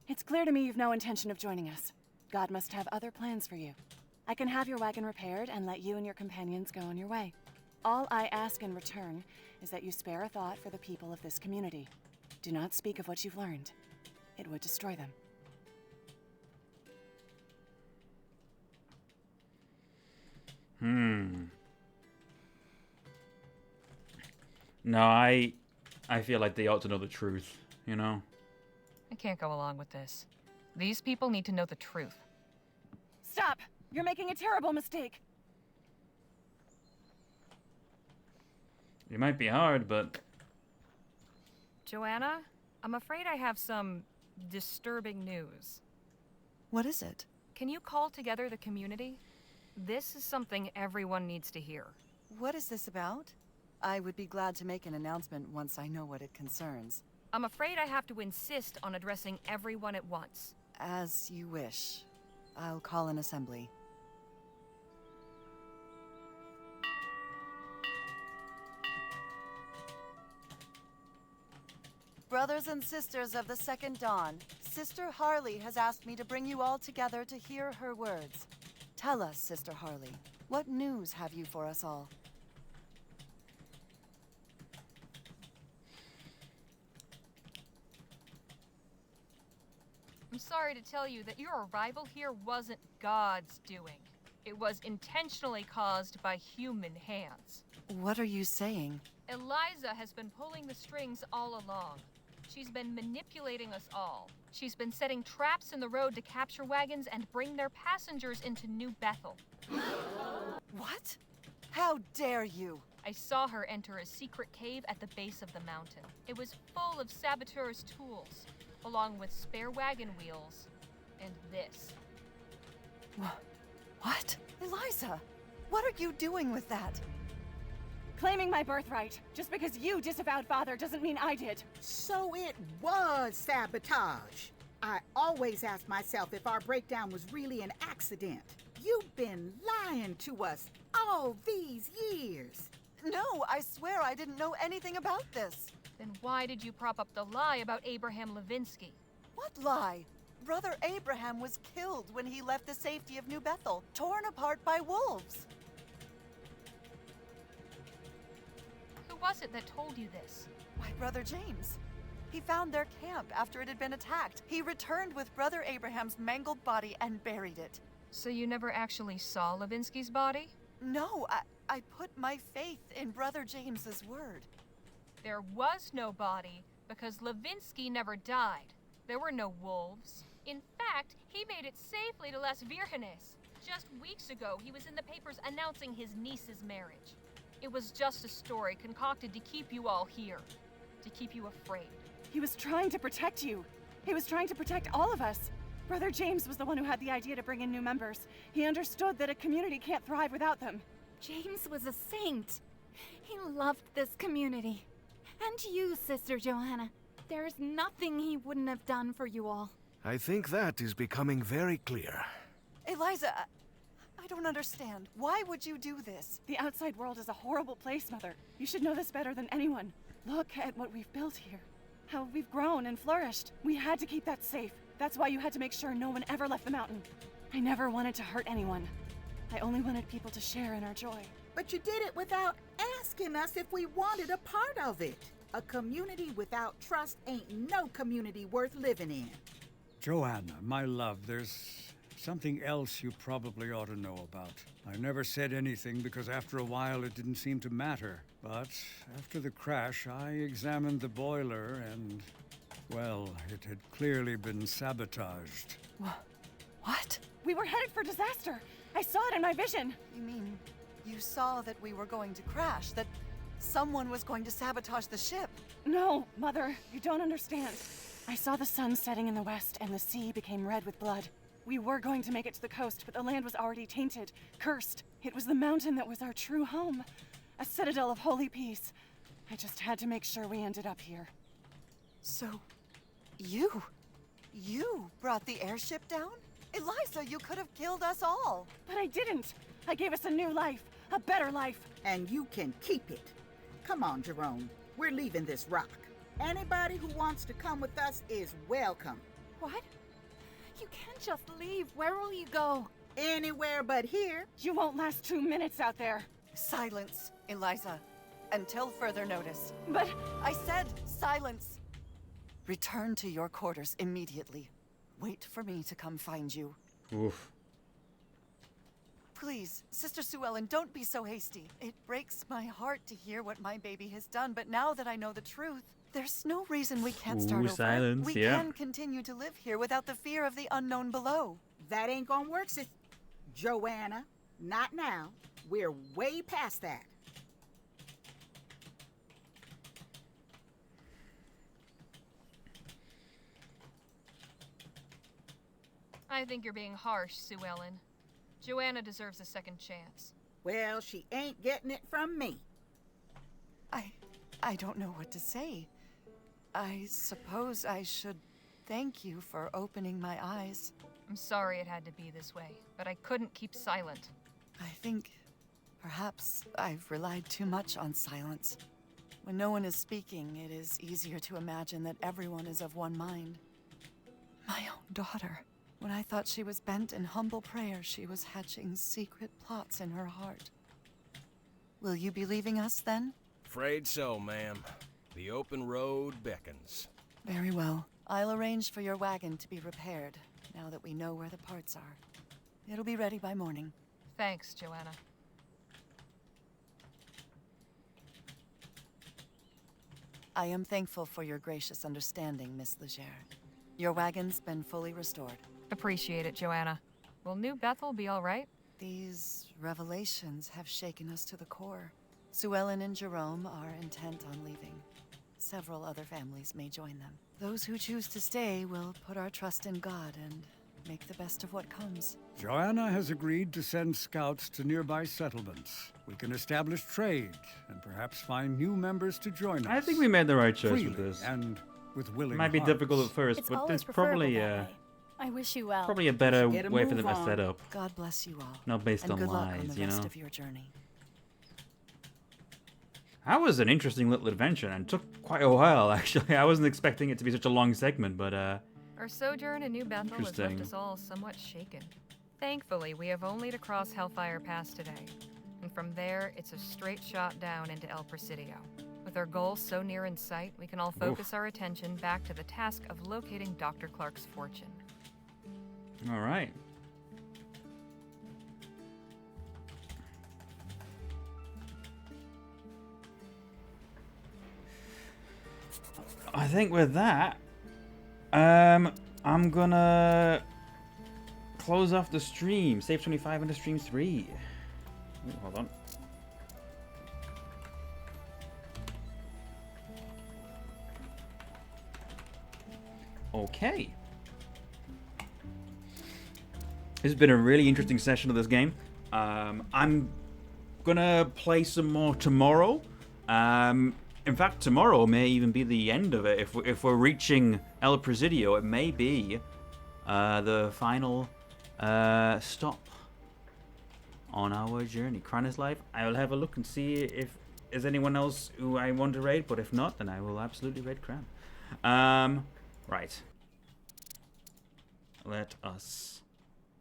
It's clear to me you've no intention of joining us. God must have other plans for you. I can have your wagon repaired and let you and your companions go on your way. All I ask in return is that you spare a thought for the people of this community. Do not speak of what you've learned. It would destroy them. No, I feel like they ought to know the truth, you know? I can't go along with this. These people need to know the truth. Stop! You're making a terrible mistake! It might be hard, but... Joanna, I'm afraid I have some disturbing news. What is it? Can you call together the community? This is something everyone needs to hear. What is this about? I would be glad to make an announcement once I know what it concerns. I'm afraid I have to insist on addressing everyone at once. As you wish. I'll call an assembly. Brothers and sisters of the Second Dawn, Sister Harley has asked me to bring you all together to hear her words. Tell us, Sister Harley, what news have you for us all? I'm sorry to tell you that your arrival here wasn't God's doing. It was intentionally caused by human hands. What are you saying? Eliza has been pulling the strings all along. She's been manipulating us all. She's been setting traps in the road to capture wagons and bring their passengers into New Bethel. What? How dare you? I saw her enter a secret cave at the base of the mountain. It was full of Saboteur's tools, along with spare wagon wheels, and this. What? Eliza, what are you doing with that? Claiming my birthright. Just because you disavowed Father doesn't mean I did. So it was sabotage. I always ask myself if our breakdown was really an accident. You've been lying to us all these years. No, I swear I didn't know anything about this. Then why did you prop up the lie about Abraham Levinsky? What lie? Brother Abraham was killed when he left the safety of New Bethel, torn apart by wolves. Who was it that told you this? My brother James. He found their camp after it had been attacked. He returned with Brother Abraham's mangled body and buried it. So you never actually saw Levinsky's body? No, I put my faith in Brother James's word. There was no body because Levinsky never died. There were no wolves. In fact, he made it safely to Las Virgenes. Just weeks ago, he was in the papers announcing his niece's marriage. It was just a story concocted to keep you all here, to keep you afraid. He was trying to protect you. He was trying to protect all of us. Brother James was the one who had the idea to bring in new members. He understood that a community can't thrive without them. James was a saint. He loved this community. And you, Sister Joanna. There's nothing he wouldn't have done for you all. I think that is becoming very clear. Eliza, I don't understand. Why would you do this? The outside world is a horrible place, Mother. You should know this better than anyone. Look at what we've built here. How we've grown and flourished. We had to keep that safe. That's why you had to make sure no one ever left the mountain. I never wanted to hurt anyone. I only wanted people to share in our joy. But you did it without asking us if we wanted a part of it. A community without trust ain't no community worth living in. Joanna, my love, there's something else you probably ought to know about. I never said anything because after a while it didn't seem to matter. But after the crash, I examined the boiler and, well, it had clearly been sabotaged. What? We were headed for disaster. I saw it in my vision. You mean you saw that we were going to crash, that someone was going to sabotage the ship? No, Mother, you don't understand. I saw the sun setting in the west and the sea became red with blood. We were going to make it to the coast, but the land was already tainted, cursed. It was the mountain that was our true home, a citadel of holy peace. I just had to make sure we ended up here. So, you brought the airship down? Eliza, you could have killed us all. But I didn't. I gave us a new life, a better life. And you can keep it. Come on, Jerome. We're leaving this rock. Anybody who wants to come with us is welcome. What? You can't just leave. Where will you go? Anywhere but here. You won't last 2 minutes out there. Silence, Eliza, until further notice. But I said silence. Return to your quarters immediately. Wait for me to come find you. Oof. Please, Sister Sue Ellen, don't be so hasty. It breaks my heart to hear what my baby has done, but now that I know the truth, there's no reason we can't start over. Silence, we can continue to live here without the fear of the unknown below. That ain't gonna work, sis. Joanna, not now. We're way past that. I think you're being harsh, Sue Ellen. Joanna deserves a second chance. Well, she ain't getting it from me. I don't know what to say. I suppose I should thank you for opening my eyes. I'm sorry it had to be this way, but I couldn't keep silent. I think perhaps I've relied too much on silence. When no one is speaking, it is easier to imagine that everyone is of one mind. My own daughter. When I thought she was bent in humble prayer, she was hatching secret plots in her heart. Will you be leaving us then? Afraid so, ma'am. The open road beckons. Very well. I'll arrange for your wagon to be repaired, now that we know where the parts are. It'll be ready by morning. Thanks, Joanna. I am thankful for your gracious understanding, Miss Legere. Your wagon's been fully restored. Appreciate it, Joanna. Will New Bethel be all right? These revelations have shaken us to the core. Sue Ellen and Jerome are intent on leaving. Several other families may join them. Those who choose to stay will put our trust in God and make the best of what comes. Joanna has agreed to send scouts to nearby settlements. We can establish trade and perhaps find new members to join us. I think we made the right choice with freely this. and with willing It might be hearts. difficult at first, It's but always there's preferable probably that way. I wish you well. probably a better Get a way for move them to on. set up. God bless you all. Not based and on good luck on lies, the you rest know? of your journey. That was an interesting little adventure and took quite a while, actually. I wasn't expecting it to be such a long segment, but Our sojourn in New Bethel has left Interesting. us all somewhat shaken. Thankfully, we have only to cross Hellfire Pass today. And from there, it's a straight shot down into El Presidio. With our goal so near in sight, we can all focus our attention back to the task of locating Dr. Clark's fortune. all right. I think with that, I'm gonna close off the stream. Save 25 into stream 3. Ooh, hold on. Okay. This has been a really interesting session of this game. I'm gonna play some more tomorrow. In fact, tomorrow may even be the end of it. If we're reaching El Presidio, it may be the final stop on our journey. Kran's life. I will have a look and see if there's anyone else who I want to raid, but if not, then I will absolutely raid Kran. Right. Let us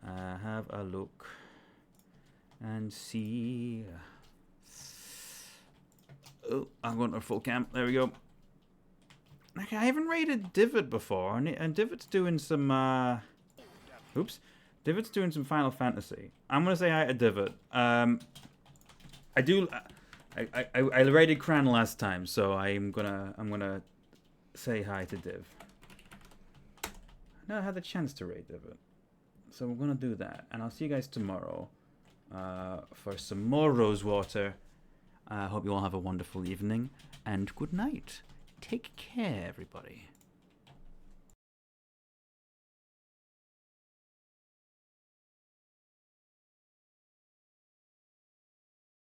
have a look and see. Oh, I'm going to full camp. There we go. Okay, I haven't raided Divot before, and Divot's doing some. Oops, Divot's doing some Final Fantasy. I'm gonna say hi to Divot. I raided Cran last time, so I'm gonna say hi to Div. I never had the chance to raid Divot, so we're gonna do that, and I'll see you guys tomorrow for some more Rosewater. I hope you all have a wonderful evening, and good night. Take care, everybody.